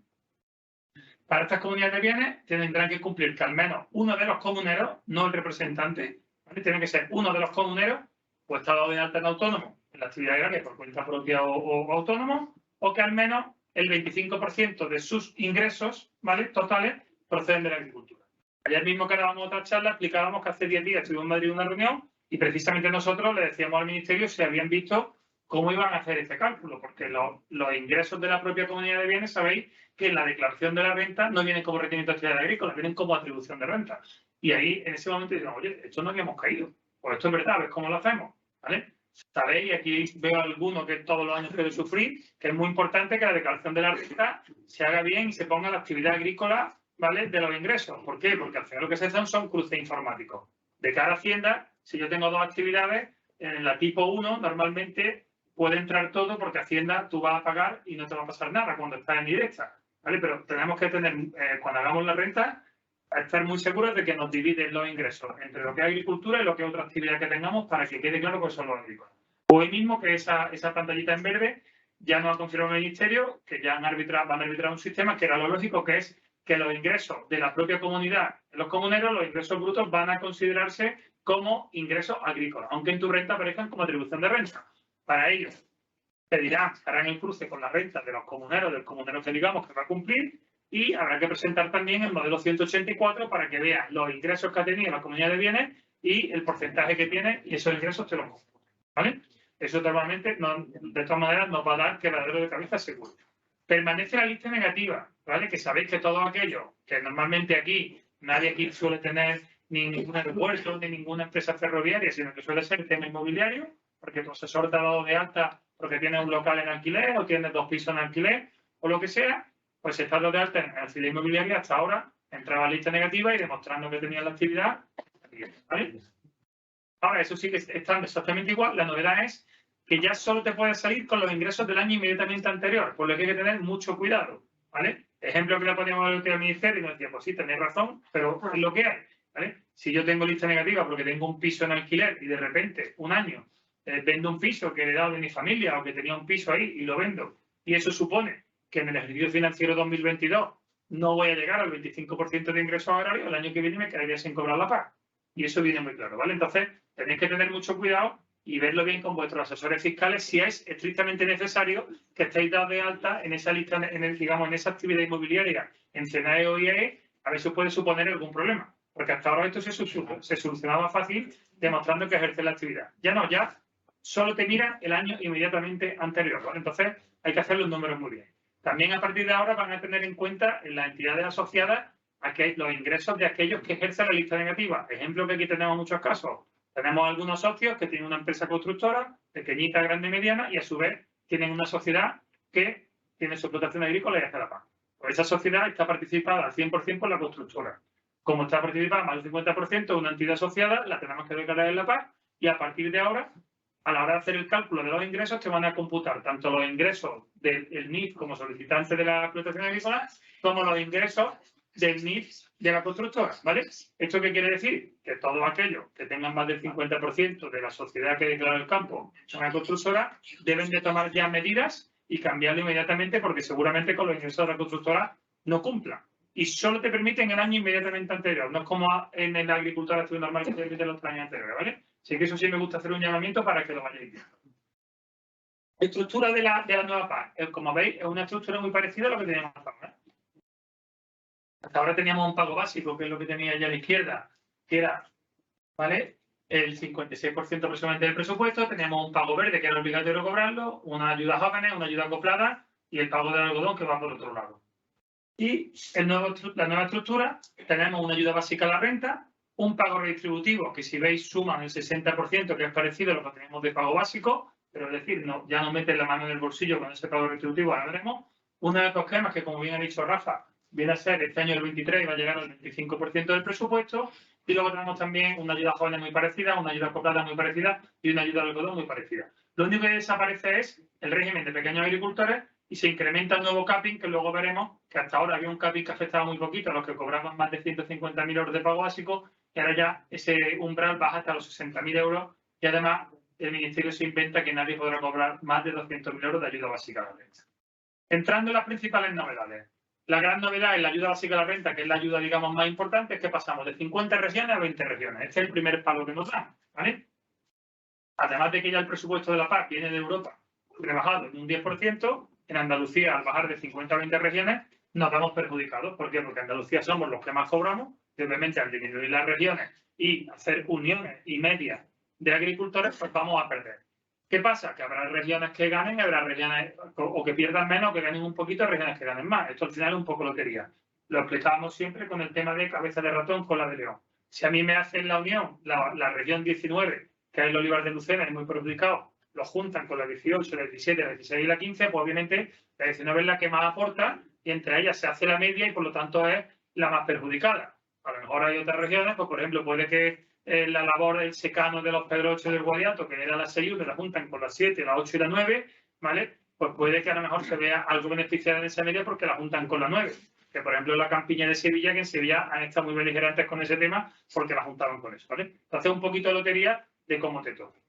Speaker 4: Para estas comunidades de bienes tendrán que cumplir que al menos uno de los comuneros, no el representante, ¿vale? Tiene que ser uno de los comuneros, o está dado de alta en autónomo en la actividad agraria por cuenta propia o autónomo, o que al menos el 25% de sus ingresos, ¿vale? Totales proceden de la agricultura. Ayer mismo que dábamos otra charla, explicábamos que hace 10 días estuvimos en Madrid en una reunión y precisamente nosotros le decíamos al Ministerio si habían visto cómo iban a hacer este cálculo, porque los ingresos de la propia comunidad de bienes, sabéis que en la declaración de la renta no vienen como rendimiento de actividad agrícola, vienen como atribución de renta. Y ahí, en ese momento, decimos, oye, esto no habíamos caído. Pues esto es verdad, ¿ves cómo lo hacemos? ¿Vale? Sabéis, y aquí veo alguno que todos los años puede sufrir, que es muy importante que la declaración de la renta se haga bien y se ponga la actividad agrícola, ¿vale? De los ingresos. ¿Por qué? Porque al final lo que se hacen son cruces informáticos. De cara a Hacienda, si yo tengo 2 actividades, en la tipo 1 normalmente puede entrar todo porque Hacienda tú vas a pagar y no te va a pasar nada cuando estás en directa, ¿vale? Pero tenemos que tener, cuando hagamos la renta, a estar muy seguros de que nos dividen los ingresos entre lo que es agricultura y lo que es otra actividad que tengamos para que quede claro que son los agrícolas. Hoy mismo que esa pantallita en verde ya nos ha confirmado el Ministerio que ya van a arbitrar un sistema que era lo lógico, que es que los ingresos de la propia comunidad, los comuneros, los ingresos brutos van a considerarse como ingresos agrícolas, aunque en tu renta aparezcan como atribución de renta. Para ellos, harán el cruce con la renta de los comuneros, del comunero que digamos que va a cumplir, y habrá que presentar también el modelo 184 para que vean los ingresos que ha tenido la comunidad de bienes y el porcentaje que tiene, y esos ingresos te los computan, ¿vale? Eso normalmente, de todas maneras, nos va a dar quebradero de cabeza seguro. Permanece la lista negativa, ¿vale? Que sabéis que todo aquello que normalmente nadie aquí suele tener ni ningún aeropuerto, ni ninguna empresa ferroviaria, sino que suele ser el tema inmobiliario, porque tu asesor te ha dado de alta porque tienes un local en alquiler o tienes 2 pisos en alquiler o lo que sea, pues estás dado de alta en alquiler inmobiliario hasta ahora, entraba a lista negativa y demostrando que tenías la actividad, ¿vale? Ahora, eso sigue estando exactamente igual. La novedad es que ya solo te puedes salir con los ingresos del año inmediatamente anterior, por lo que hay que tener mucho cuidado, ¿vale? Ejemplo que le poníamos al Ministerio y nos decía, pues sí, tenéis razón, pero es lo que hay, ¿vale? Si yo tengo lista negativa porque tengo un piso en alquiler y de repente, un año, vendo un piso que he heredado de mi familia o que tenía un piso ahí y lo vendo, y eso supone que en el ejercicio financiero 2022 no voy a llegar al 25% de ingresos agrarios, el año que viene me quedaría sin cobrar la PAC. Y eso viene muy claro, ¿vale? Entonces, tenéis que tener mucho cuidado y verlo bien con vuestros asesores fiscales si es estrictamente necesario que estéis dados de alta en esa lista, digamos, en esa actividad inmobiliaria, en CENAE o IAE, a ver si puede suponer algún problema. Porque hasta ahora esto se solucionaba fácil demostrando que ejerce la actividad. Ya solo te miran el año inmediatamente anterior, ¿vale? Entonces, hay que hacer los números muy bien. También a partir de ahora van a tener en cuenta en las entidades asociadas los ingresos de aquellos que ejercen la lista negativa. Ejemplo que aquí tenemos muchos casos. Tenemos algunos socios que tienen una empresa constructora, pequeñita, grande y mediana, y a su vez tienen una sociedad que tiene su explotación agrícola y hace la PAC. Pues esa sociedad está participada al 100% por la constructora. Como está participada más del 50% de una entidad asociada, la tenemos que declarar en la PAC y a partir de ahora, a la hora de hacer el cálculo de los ingresos, te van a computar tanto los ingresos del NIF como solicitante de la explotación agrícola, como los ingresos del NIF de la constructora, ¿vale? ¿Esto qué quiere decir? Que todos aquellos que tengan más del 50% de la sociedad que declara el campo, una constructora, deben de tomar ya medidas y cambiarlo inmediatamente porque seguramente con los ingresos de la constructora no cumplan. Y solo te permiten el año inmediatamente anterior. No es como en la agricultura de estudio normal que te permiten los 3 años anteriores, ¿vale? Así que eso sí me gusta hacer un llamamiento para que lo vayáis viendo. Estructura de la nueva PAC. Como veis, es una estructura muy parecida a lo que teníamos hasta ahora. Hasta ahora teníamos un pago básico, que es lo que tenía ya a la izquierda, que era, ¿vale?, el 56% aproximadamente del presupuesto. Teníamos un pago verde, que era obligatorio cobrarlo, una ayuda a jóvenes, una ayuda acoplada y el pago del algodón, que va por otro lado. Y la nueva estructura, tenemos una ayuda básica a la renta, un pago redistributivo, que si veis suman el 60%, que es parecido a lo que tenemos de pago básico, pero es decir, no, ya no meten la mano en el bolsillo con ese pago redistributivo, ahora veremos. Uno de estos esquemas que, como bien ha dicho Rafa, viene a ser este año el 23 y va a llegar al 25% del presupuesto. Y luego tenemos también una ayuda a jóvenes muy parecida, una ayuda acoplada muy parecida y una ayuda al algodón muy parecida. Lo único que desaparece es el régimen de pequeños agricultores y se incrementa el nuevo capping, que luego veremos que hasta ahora había un capping que afectaba muy poquito a los que cobraban más de 150.000 euros de pago básico, y ahora ya ese umbral baja hasta los 60.000 euros y además el Ministerio se inventa que nadie podrá cobrar más de 200.000 euros de ayuda básica a la renta. Entrando en las principales novedades. La gran novedad es la ayuda básica a la renta, que es la ayuda, digamos, más importante, es que pasamos de 50 regiones a 20 regiones. Este es el primer palo que nos dan, ¿vale? Además de que ya el presupuesto de la PAC viene de Europa rebajado en un 10%, en Andalucía, al bajar de 50 a 20 regiones, nos vamos perjudicados. ¿Por qué? Porque Andalucía somos los que más cobramos, y obviamente al disminuir las regiones y hacer uniones y medias de agricultores, pues vamos a perder. ¿Qué pasa? Que habrá regiones que ganen, habrá regiones o que pierdan menos, o que ganen un poquito, regiones que ganen más. Esto al final es un poco lotería. Lo explicábamos siempre con el tema de cabeza de ratón con la de león. Si a mí me hacen la unión, la región 19, que es el olivar de Lucena, es muy perjudicado, lo juntan con la 18, la 17, la 16 y la 15, pues obviamente la 19 es la que más aporta y entre ellas se hace la media y por lo tanto es la más perjudicada. A lo mejor hay otras regiones, pues por ejemplo puede que la labor del secano de los Pedroches del Guadiato, que era la 6, que la juntan con la 7, la 8 y la 9, ¿vale? Pues puede que a lo mejor se vea algo beneficiada en esa media porque la juntan con la 9. Que por ejemplo la campiña de Sevilla, que en Sevilla han estado muy beligerantes con ese tema porque la juntaban con eso, ¿vale? Entonces un poquito de lotería de cómo te toca.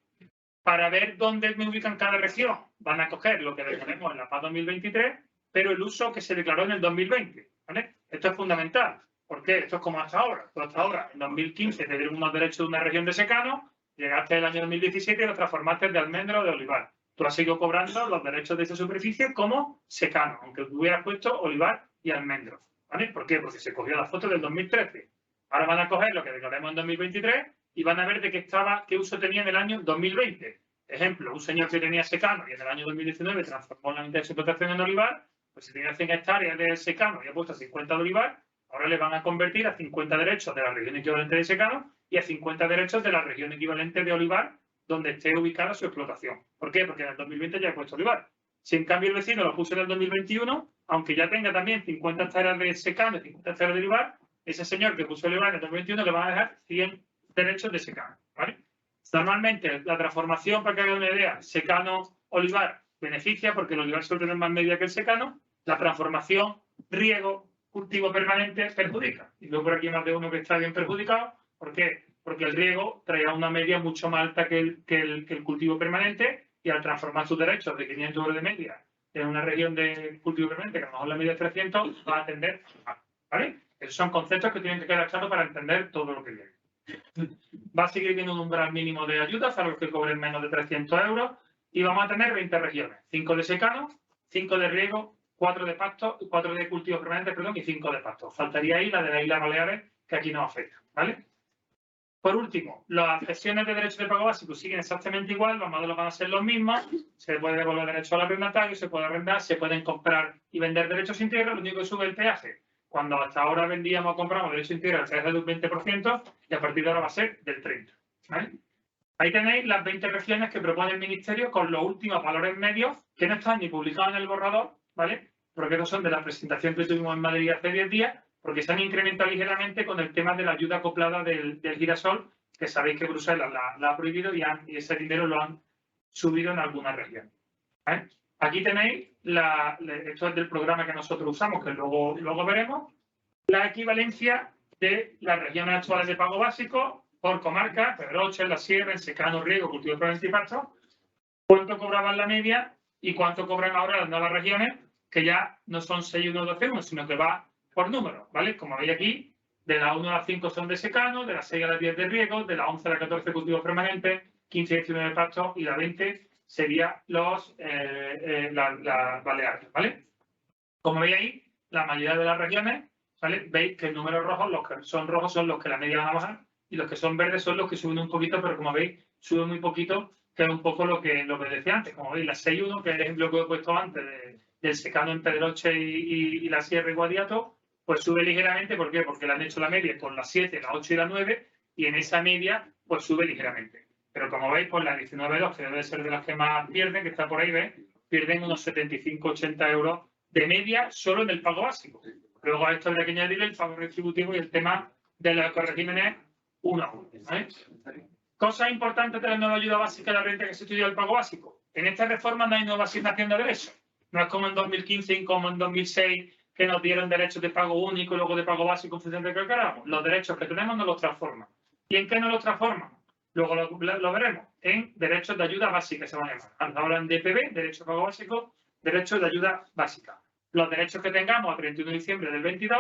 Speaker 4: Para ver dónde me ubican cada región, van a coger lo que declaremos en la PAC 2023, pero el uso que se declaró en el 2020, ¿vale? Esto es fundamental. ¿Por qué? Esto es como hasta ahora. Tú hasta ahora, en 2015, te dieron unos derechos de una región de secano, llegaste el año 2017 y lo transformaste de almendro o de olivar. Tú has seguido cobrando los derechos de esa superficie como secano, aunque tú hubieras puesto olivar y almendro, ¿vale? ¿Por qué? Porque se cogió la foto del 2013. Ahora van a coger lo que declaremos en 2023 y van a ver de qué uso tenía en el año 2020. Ejemplo, un señor que tenía secano y en el año 2019 transformó la mitad de su explotación en olivar, pues si tenía 100 hectáreas de secano y ha puesto 50 de olivar, ahora le van a convertir a 50 derechos de la región equivalente de secano y a 50 derechos de la región equivalente de olivar donde esté ubicada su explotación. ¿Por qué? Porque en el 2020 ya ha puesto olivar. Si en cambio el vecino lo puso en el 2021, aunque ya tenga también 50 hectáreas de secano y 50 hectáreas de olivar, ese señor que puso olivar en el 2021 le van a dejar 100 derechos de secano, ¿vale? Normalmente la transformación, para que hagan una idea, secano-olivar beneficia porque el olivar suele tener más media que el secano, la transformación, riego, cultivo permanente perjudica. Y luego por aquí hay más de uno que está bien perjudicado. ¿Por qué? Porque el riego traía una media mucho más alta que el cultivo permanente y al transformar sus derechos de 500 euros de media en una región de cultivo permanente, que a lo mejor la media es 300, va a atender, ¿vale? Esos son conceptos que tienen que quedar claros para entender todo lo que viene. Va a seguir viendo un umbral mínimo de ayudas a los que cobren menos de 300 euros y vamos a tener 20 regiones, 5 de secano, 5 de riego, 4 de pasto, 4 de cultivos permanentes, perdón, y 5 de pasto. Faltaría ahí la de las Islas Baleares, que aquí nos afecta, ¿vale? Por último, las gestiones de derechos de pago básico siguen exactamente igual, los modelos van a ser los mismos, se puede devolver derecho al arrendatario, se puede arrendar, se pueden comprar y vender derechos sin tierra, lo único que sube el peaje. Cuando hasta ahora vendíamos o compramos derechos sin tierra, el peaje es del 20% y a partir de ahora va a ser del 30%, ¿vale? Ahí tenéis las 20 regiones que propone el Ministerio con los últimos valores medios que no están ni publicados en el borrador, ¿vale? Porque estos son de la presentación que tuvimos en Madrid hace 10 días, porque se han incrementado ligeramente con el tema de la ayuda acoplada del girasol, que sabéis que Bruselas la ha prohibido y ese dinero lo han subido en algunas regiones, ¿vale? Aquí tenéis, esto es del programa que nosotros usamos, que luego veremos, la equivalencia de las regiones actuales de pago básico por comarca, Pedroche, La Sierra, en secano, riego, cultivo permanente y pasto, cuánto cobraban la media y cuánto cobran ahora las nuevas regiones, que ya no son 6-1, 12-1, sino que va por números, ¿vale? Como veis aquí, de las 1 a las 5 son de secano, de las 6 a las 10 de riego, de las 11 a las 14 cultivos permanentes, 15 y 19 de pasto y la 20 sería las baleares, ¿vale? Como veis ahí, la mayoría de las regiones, ¿vale? Veis que el número rojo, los que son rojos son los que la media van a bajar y los que son verdes son los que suben un poquito, pero como veis, suben muy poquito, que es un poco lo que decía antes. Como veis, la 6-1, que es el ejemplo que he puesto antes del secano en Pedroche y la Sierra y Guadiato, pues sube ligeramente. ¿Por qué? Porque le han hecho la media con las 7, las 8 y las 9 y en esa media pues sube ligeramente. Pero como veis, pues la 19.2, que debe ser de las que más pierden, que está por ahí, ¿ves? Pierden unos 75-80 euros de media solo en el pago básico. Luego a esto habría que añadir el pago retributivo y el tema de los ecoregímenes 1 a 1. ¿Vale? Cosas importantes de la nueva ayuda básica de la renta que se estudia el pago básico. En esta reforma no hay nueva asignación de derechos. No es como en 2015 y como en 2006 que nos dieron derechos de pago único y luego de pago básico en función de qué queramos. Los derechos que tenemos no los transforman. ¿Y en qué no los transforman? Luego lo veremos. En derechos de ayuda básica se van a llamar. Ahora en DPB, derecho de pago básico, derechos de ayuda básica. Los derechos que tengamos a 31 de diciembre del 22,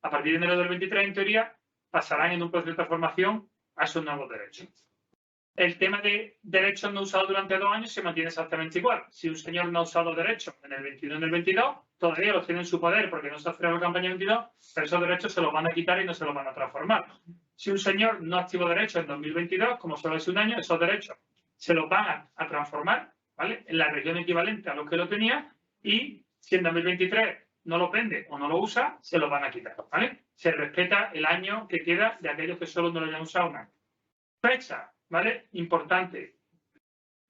Speaker 4: a partir de enero del 23, en teoría, pasarán en un proceso de transformación a esos nuevos derechos. El tema de derechos no usados durante 2 años se mantiene exactamente igual. Si un señor no ha usado derechos en el 21 y en el 22, todavía los tiene en su poder porque no se ha cerrado la campaña 22, pero esos derechos se los van a quitar y no se los van a transformar. Si un señor no activó derechos en 2022, como solo es un año, esos derechos se los van a transformar, ¿vale? En la región equivalente a los que lo tenía, y si en 2023 no lo vende o no lo usa, se los van a quitar, ¿vale? Se respeta el año que queda de aquellos que solo no lo hayan usado un año. Fecha, ¿vale? Importante.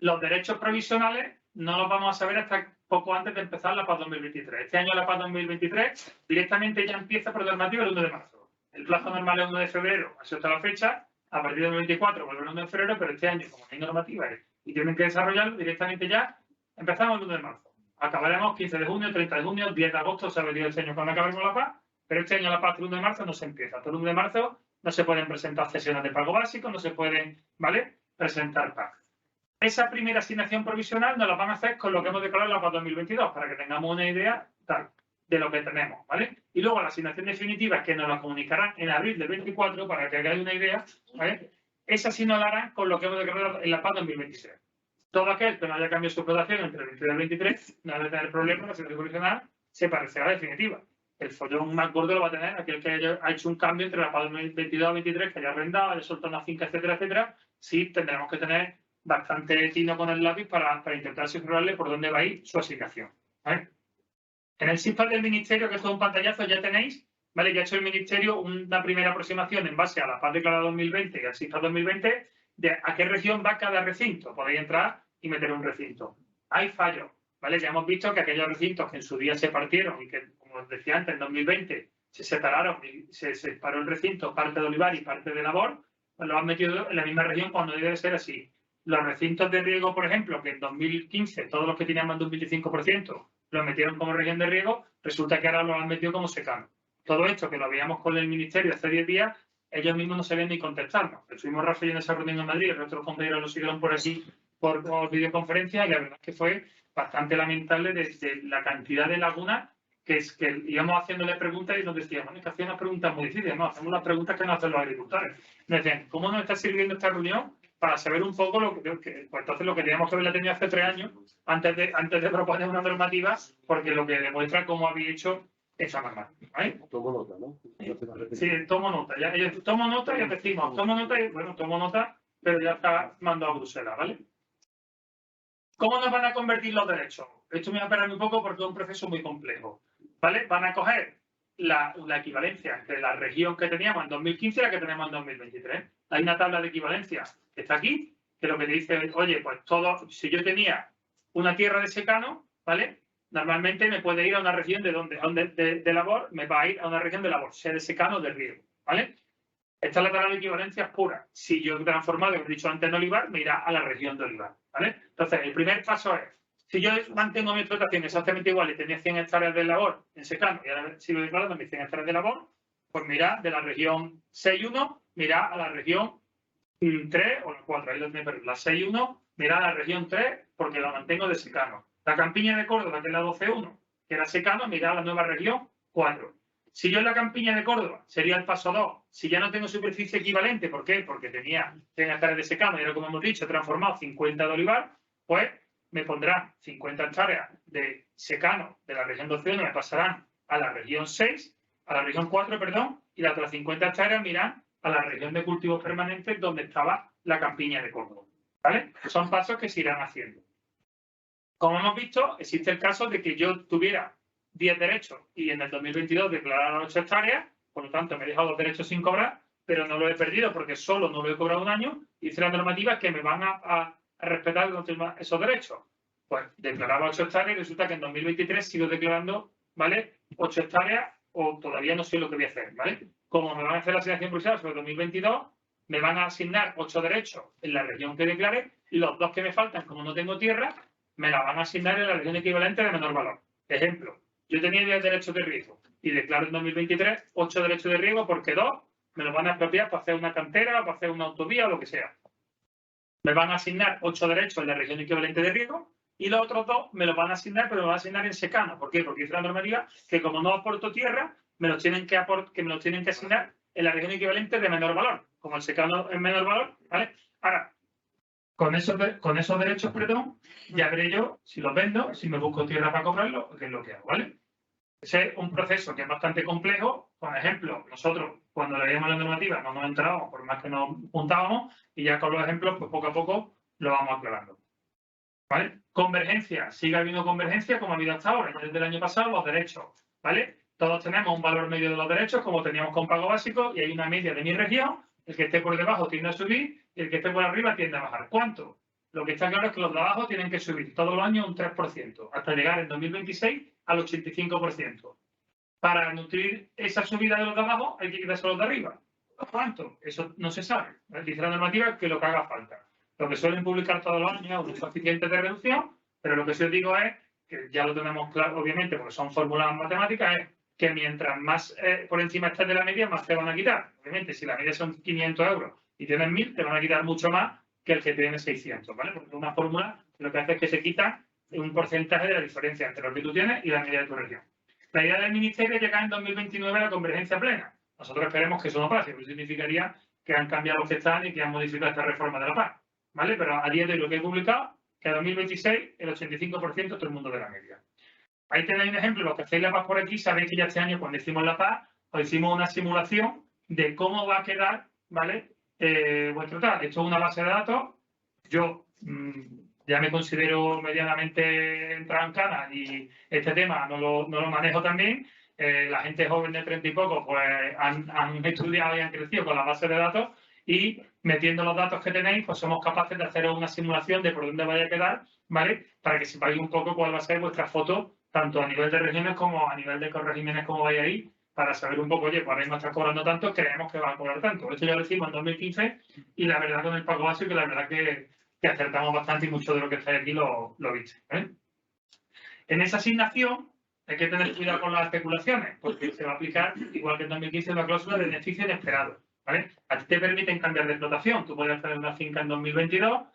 Speaker 4: Los derechos provisionales no los vamos a saber hasta poco antes de empezar la PAC 2023. Este año la PAC 2023 directamente ya empieza por normativa el 1 de marzo. El plazo normal es 1 de febrero, así hasta la fecha. A partir del 24 volverá el 1 de febrero, pero este año, como no hay normativa y tienen que desarrollarlo directamente ya, empezamos el 1 de marzo. Acabaremos 15 de junio, 30 de junio, 10 de agosto, se ha venido este año cuando acabaremos la PAC, pero este año la PAC el 1 de marzo no se empieza. Hasta el 1 de marzo no se pueden presentar cesiones de pago básico, no se pueden, ¿vale?, presentar PAC. Esa primera asignación provisional nos la van a hacer con lo que hemos declarado en la PAC 2022, para que tengamos una idea tal de lo que tenemos, ¿vale? Y luego la asignación definitiva, que nos la comunicarán en abril del 24, para que hagáis una idea, ¿vale? Esa sí nos la harán con lo que hemos declarado en la PAC 2023. Todo aquel que no haya cambiado su explotación entre el 22 y el 23 no debe tener problemas, la asignación provisional se parecerá a la definitiva. El follón más gordo lo va a tener aquel que haya hecho un cambio entre la PAC 2022 y 23, que haya arrendado, haya soltado una finca, etcétera, etcétera. Sí tendremos que tener bastante tino con el lápiz para intentar cifrarle por dónde va a ir su asignación, ¿vale? En el SISPAL del Ministerio, que esto es un pantallazo, ya tenéis, ¿vale? Ya ha hecho el Ministerio una primera aproximación en base a la PAC declarada 2020 y al SISPAL 2020 de a qué región va cada recinto. Podéis entrar y meter un recinto. Hay fallos, ¿vale? Ya hemos visto que aquellos recintos que en su día se partieron y que, como os decía antes, en 2020 se separaron y se separó el recinto, parte de olivar y parte de labor, pues lo han metido en la misma región cuando debe ser así. Los recintos de riego, por ejemplo, que en 2015 todos los que tenían más de un 25% los metieron como región de riego, resulta que ahora los han metido como secano. Todo esto que lo veíamos con el Ministerio hace 10 días, ellos mismos no sabían ni contestarnos. Estuvimos Rafael en esa reunión en Madrid, el resto de los compañeros lo siguieron por aquí por videoconferencia, y la verdad es que fue bastante lamentable de la cantidad de lagunas que íbamos haciéndole preguntas y nos decían, bueno, es que hacían unas preguntas muy difíciles, no, hacemos las preguntas que nos hacen los agricultores. Nos decían, ¿cómo nos está sirviendo esta reunión para saber un poco pues entonces lo que teníamos que haberla tenido hace 3 años antes de proponer una normativa, porque lo que demuestra cómo había hecho esa norma, ¿vale?
Speaker 1: Tomo nota, ¿no?
Speaker 4: Sí, tomo nota. Tomo nota y ya decimos, tomo nota, pero ya está mandado a Bruselas, ¿vale? ¿Cómo nos van a convertir los derechos? Esto me va a esperar un poco porque es un proceso muy complejo, ¿vale? Van a coger la equivalencia entre la región que teníamos en 2015 y la que tenemos en 2023. Hay una tabla de equivalencia que está aquí, que lo que te dice, oye, pues si yo tenía una tierra de secano, ¿vale? Normalmente me puede ir a una región de labor, me va a ir a una región de labor, sea de secano o de riego, ¿vale? Esta es la tabla de equivalencias pura. Si yo he transformado, como he dicho antes, en olivar, me irá a la región de olivar, ¿vale? Entonces, el primer paso es, si yo mantengo mi explotación exactamente igual y tenía 100 hectáreas de labor en secano y ahora sigo declarando mis 100 hectáreas de labor, pues me irá de la región 6.1, me irá a la región 3 o la 4, ahí lo tenéis, pero la 6.1 me irá a la región 3 porque la mantengo de secano. La campiña de Córdoba, que es la 12.1, que era secano, me irá a la nueva región 4. Si yo en la campiña de Córdoba sería el paso 2, si ya no tengo superficie equivalente, ¿por qué? Porque tenía 100 hectáreas de secano y ahora, como hemos dicho, he transformado 50 de olivar, pues me pondrán 50 hectáreas de secano de la región 12.1, me pasarán a la región 6, a la región 4, perdón, y las otras 50 hectáreas me irán a la región de cultivos permanentes donde estaba la campiña de Córdoba. ¿Vale? Son pasos que se irán haciendo. Como hemos visto, existe el caso de que yo tuviera 10 derechos y en el 2022 declarara 8 hectáreas, por lo tanto me he dejado los derechos sin cobrar, pero no lo he perdido porque solo no lo he cobrado un año y hice las normativas que me van a respetar esos derechos. Pues declaraba 8 hectáreas y resulta que en 2023 sigo declarando, ¿vale? 8 hectáreas o todavía no sé lo que voy a hacer, ¿vale? Como me van a hacer la asignación bruxelas sobre 2022, me van a asignar 8 derechos en la región que declare y los 2 que me faltan, como no tengo tierra, me la van a asignar en la región equivalente de menor valor. Ejemplo, yo tenía 10 derechos de riego y declaro en 2023 8 derechos de riego porque 2 me los van a expropiar para hacer una cantera, para hacer una autovía o lo que sea. Me van a asignar 8 derechos en la región equivalente de riego y los otros 2 me los van a asignar, pero me van a asignar en secano. ¿Por qué? Porque dice la normativa que como no aporto tierra, me los tienen que asignar en la región equivalente de menor valor. Como el secano es menor valor, ¿vale? Ahora, con esos derechos, perdón, ya veré yo si los vendo, si me busco tierra para cobrarlo, qué es lo que hago, ¿vale? Ese es un proceso que es bastante complejo. Por ejemplo, nosotros cuando leíamos la normativa no nos enterábamos, por más que nos juntábamos, y ya con los ejemplos, pues poco a poco lo vamos aclarando. ¿Vale? Convergencia. Sigue habiendo convergencia como ha habido hasta ahora. Desde el año pasado, los derechos, ¿vale? Todos tenemos un valor medio de los derechos, como teníamos con pago básico, y hay una media de mi región. El que esté por debajo tiende a subir y el que esté por arriba tiende a bajar. ¿Cuánto? Lo que está claro es que los de abajo tienen que subir todos los años un 3%, hasta llegar en 2026 al 85%. Para nutrir esa subida de los de abajo hay que quitarse los de arriba. ¿Cuánto? Eso no se sabe. Dice la normativa que lo que haga falta. Lo que suelen publicar todos los años es un coeficiente de reducción, pero lo que sí os digo es, que ya lo tenemos claro, obviamente, porque son fórmulas matemáticas, es que mientras más por encima estés de la media, más te van a quitar. Obviamente, si la media son 500 euros y tienes 1.000, te van a quitar mucho más que el que tiene 600, ¿vale? Porque una fórmula lo que hace es que se quita un porcentaje de la diferencia entre lo que tú tienes y la media de tu región. La idea del Ministerio es llegar en 2029 a la convergencia plena. Nosotros esperemos que eso no pase, porque significaría que han cambiado los que están y que han modificado esta reforma de la PAC, ¿vale? Pero a día de hoy lo que he publicado, que en 2026 el 85% todo el mundo de la media. Ahí tenéis un ejemplo, los que hacéis la PAC por aquí, sabéis que ya este año cuando hicimos la PAC, os hicimos una simulación de cómo va a quedar, ¿vale? Vuestro tal. Esto es una base de datos. Yo ya me considero medianamente entrado en cana y este tema no lo manejo tan bien. La gente joven de 30 y poco pues han estudiado y han crecido con la base de datos y metiendo los datos que tenéis pues somos capaces de hacer una simulación de por dónde vaya a quedar, ¿vale? Para que sepáis un poco cuál va a ser vuestra foto tanto a nivel de regiones como a nivel de corregímenes como vais ahí, para saber un poco, oye, pues ahora mismo está cobrando tanto, creemos que va a cobrar tanto. Esto ya lo hicimos en 2015 y la verdad con el pago básico, la verdad que acertamos bastante y mucho de lo que estáis aquí lo viste. En esa asignación hay que tener cuidado con las especulaciones, porque se va a aplicar, igual que en 2015, la cláusula de beneficio inesperado. ¿Vale? A ti te permiten cambiar de explotación. Tú puedes tener una finca en 2022,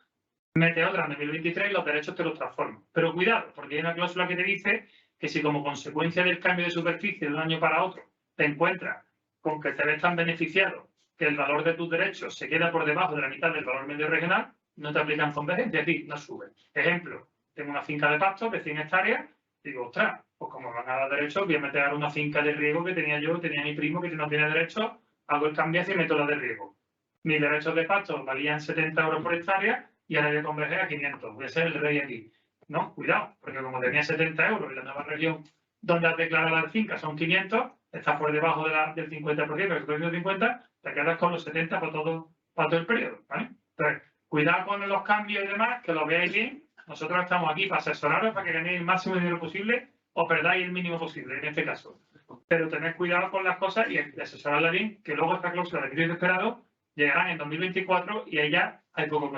Speaker 4: mete otra en 2023 y los derechos te los transforman. Pero cuidado, porque hay una cláusula que te dice que si como consecuencia del cambio de superficie de un año para otro te encuentras con que te ves tan beneficiado que el valor de tus derechos se queda por debajo de la mitad del valor medio regional, no te aplican convergencia, aquí no sube. Ejemplo, tengo una finca de pasto de 100 hectáreas, digo, ostras, pues como van a dar derechos, voy a meter ahora una finca de riego que tenía yo, tenía mi primo que no tiene derechos, hago el cambio y meto la de riego. Mis derechos de pasto valían 70 euros por hectárea y ahora voy a converger a 500. Voy a ser el rey aquí. No, cuidado, porque como tenía 70 euros y la nueva región donde has declarado la finca son 500, estás por debajo del 50%, del 50%, te quedas con los 70 para todo el periodo. ¿Vale? Entonces, cuidado con los cambios y demás, que lo veáis bien. Nosotros estamos aquí para asesoraros, para que ganéis el máximo dinero posible o perdáis el mínimo posible, en este caso. Pero tened cuidado con las cosas y asesorarla bien, que luego esta cláusula de crédito esperado llegarán en 2024 y ahí ya hay poco que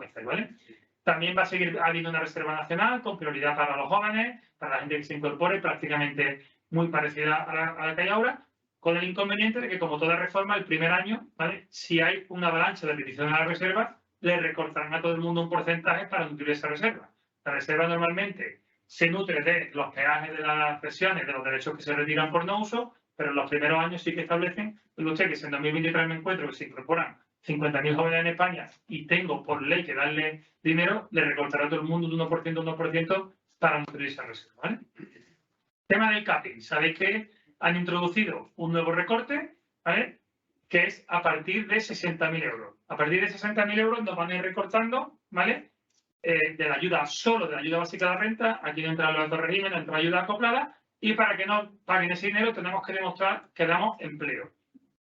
Speaker 4: hacer, ¿vale? También va a seguir habiendo una reserva nacional con prioridad para los jóvenes, para la gente que se incorpore, prácticamente muy parecida a la que hay ahora, con el inconveniente de que, como toda reforma, el primer año, ¿vale? Si hay una avalancha de peticiones a la reserva, le recortarán a todo el mundo un porcentaje para nutrir esa reserva. La reserva normalmente se nutre de los peajes de las pensiones, de los derechos que se retiran por no uso, pero en los primeros años sí que establecen, usted, que si en 2023 me encuentro que se incorporan 50.000 jóvenes en España y tengo por ley que darle dinero, le recortará a todo el mundo de 1% para nutrir esa reserva, ¿vale? Tema del capping. Sabéis que han introducido un nuevo recorte, ¿vale?, que es a partir de 60.000 euros. A partir de 60.000 euros nos van a ir recortando, ¿vale?, de la ayuda, solo de la ayuda básica de la renta. Aquí no entra los altos regímenes, no entra la ayuda acoplada, y para que no paguen ese dinero tenemos que demostrar que damos empleo.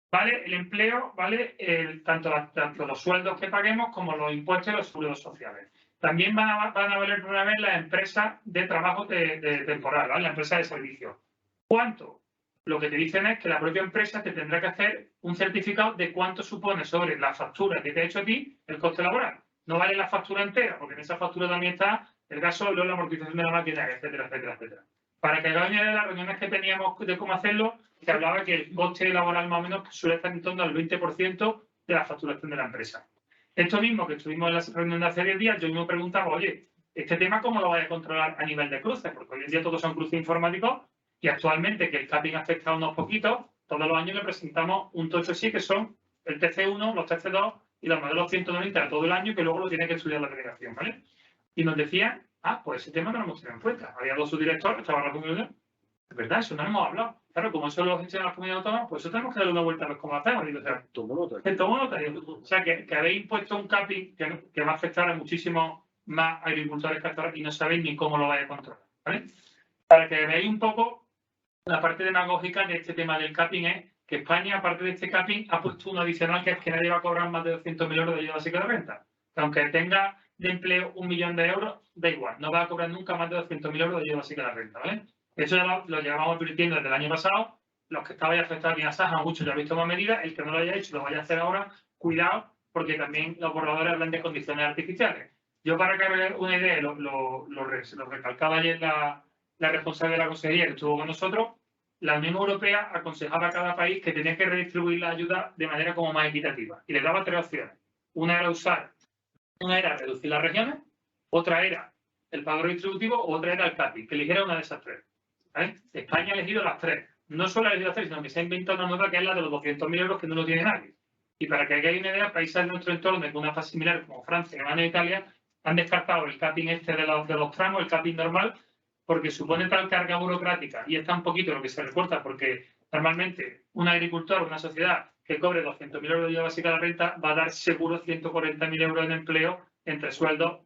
Speaker 4: ¿Vale? El empleo, ¿vale?, tanto los sueldos que paguemos como los impuestos y los seguros sociales. También van a valer por una vez las empresas de trabajo temporal, ¿vale?, la empresa de servicios. ¿Cuánto? Lo que te dicen es que la propia empresa te tendrá que hacer un certificado de cuánto supone sobre la factura que te ha hecho a ti el coste laboral. No vale la factura entera, porque en esa factura también está el gasoil, la amortización de la máquina, etcétera, etcétera, etcétera. Para que hagáis una idea de las reuniones que teníamos de cómo hacerlo, que hablaba que el coste laboral más o menos suele estar en torno al 20% de la facturación de la empresa. Esto mismo que estuvimos en la reunión de hace 10 días, yo me preguntaba, oye, ¿este tema cómo lo vais a controlar a nivel de cruces? Porque hoy en día todos son cruces informáticos y actualmente que el capping afecta a unos poquitos, todos los años le presentamos un tocho así que son el TC1, los TC2 y los modelos 190 de todo el año que luego lo tiene que estudiar la delegación, ¿vale? Y nos decían, pues ese tema no lo hemos tenido en cuenta. Había dos subdirectores, estaba la reunión. Es verdad, eso no hemos hablado. Claro, como eso lo gestionan las comunidades autónomas, pues eso tenemos que darle una vuelta a ver cómo lo hacemos. Digo, o sea, tomo nota. O sea, que habéis impuesto un capping que va a afectar a muchísimos más agricultores que hasta ahora y no sabéis ni cómo lo vais a controlar, ¿vale? Para que veáis un poco la parte demagógica de este tema del capping es que España, aparte de este capping, ha puesto uno adicional que es que nadie va a cobrar más de 200.000 euros de ayuda básica de renta. Aunque tenga de empleo 1 millón de euros, da igual, no va a cobrar nunca más de 200.000 euros de ayuda básica de renta, ¿vale? Eso ya lo llevamos advirtiendo desde el año pasado. Los que estabais afectados en Asaja, muchos ya habéis tomado medidas. El que no lo haya hecho, lo vaya a hacer ahora. Cuidado, porque también los borradores hablan de condiciones artificiales. Yo, para que haga una idea, lo recalcaba ayer la responsable de la consejería que estuvo con nosotros. La Unión Europea aconsejaba a cada país que tenía que redistribuir la ayuda de manera como más equitativa. Y le daba 3 opciones. Una era reducir las regiones, otra era el pago redistributivo, otra era el capping, que eligiera una de esas 3. ¿Vale? España ha elegido las 3. No solo ha elegido las 3, sino que se ha inventado una nueva que es la de los 200.000 euros que no lo tiene nadie. Y para que hagáis una idea, países de nuestro entorno con una fase similar como Francia, Alemania e Italia han descartado el capping de los tramos, el capping normal, porque supone tal carga burocrática y es tan poquito lo que se recorta, porque normalmente un agricultor, una sociedad que cobre 200.000 euros de ayuda básica de la renta va a dar seguro 140.000 euros en empleo entre sueldos,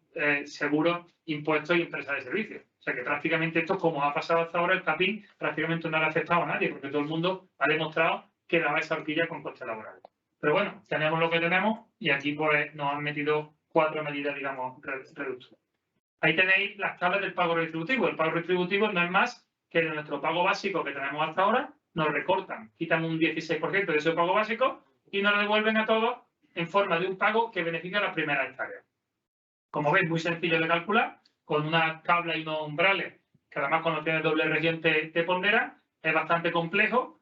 Speaker 4: seguros, impuestos y empresas de servicios. O sea que prácticamente esto, como ha pasado hasta ahora, el capping prácticamente no le ha afectado a nadie, porque todo el mundo ha demostrado que daba esa horquilla con costes laborales. Pero bueno, tenemos lo que tenemos y aquí pues nos han metido 4 medidas, digamos, reductoras. Ahí tenéis las tablas del pago retributivo. El pago retributivo no es más que de nuestro pago básico que tenemos hasta ahora, nos recortan, quitan un 16% de ese pago básico y nos lo devuelven a todos en forma de un pago que beneficia a las primeras hectáreas. Como veis, muy sencillo de calcular, con una tabla y unos umbrales, que además cuando tienes doble región te pondera. Es bastante complejo,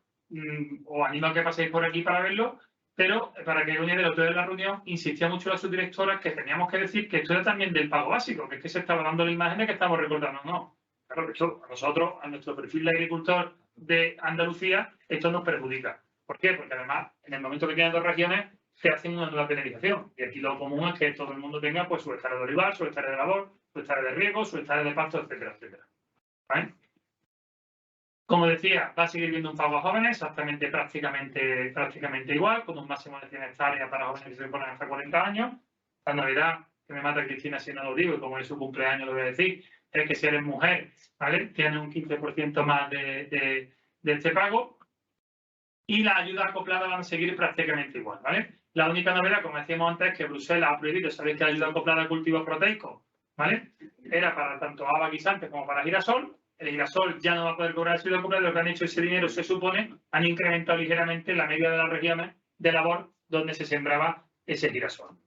Speaker 4: os animo a que paséis por aquí para verlo, pero para que una idea de lo que de la reunión, insistía mucho la subdirectora que teníamos que decir que esto era también del pago básico, que es que se estaba dando la imagen de que estamos recortando. No, claro que esto a nosotros, a nuestro perfil de agricultor de Andalucía, esto nos perjudica. ¿Por qué? Porque además, en el momento que tienen 2 regiones, se hacen una nueva penalización. Y aquí lo común es que todo el mundo tenga pues su hectárea de olivar, su hectárea de labor, su hectárea de riego, su hectárea de pasto, etcétera, etcétera. ¿Vale? Como decía, va a seguir viendo un pago a jóvenes, exactamente prácticamente igual, con un máximo de 100 hectáreas para jóvenes que se ponen hasta 40 años. La novedad, que me mata Cristina si no lo digo, y como es su cumpleaños lo voy a decir, es que si eres mujer, ¿vale?, tiene un 15% más de este pago. Y las ayudas acopladas van a seguir prácticamente igual, ¿vale? La única novedad, como decíamos antes, es que Bruselas ha prohibido, sabéis que la ayuda acoplada a cultivos proteicos, ¿vale?, era para tanto haba guisante como para girasol. El girasol ya no va a poder cobrar ayuda acoplada. Lo que han hecho ese dinero, se supone, han incrementado ligeramente la media de las regiones de labor donde se sembraba ese girasol.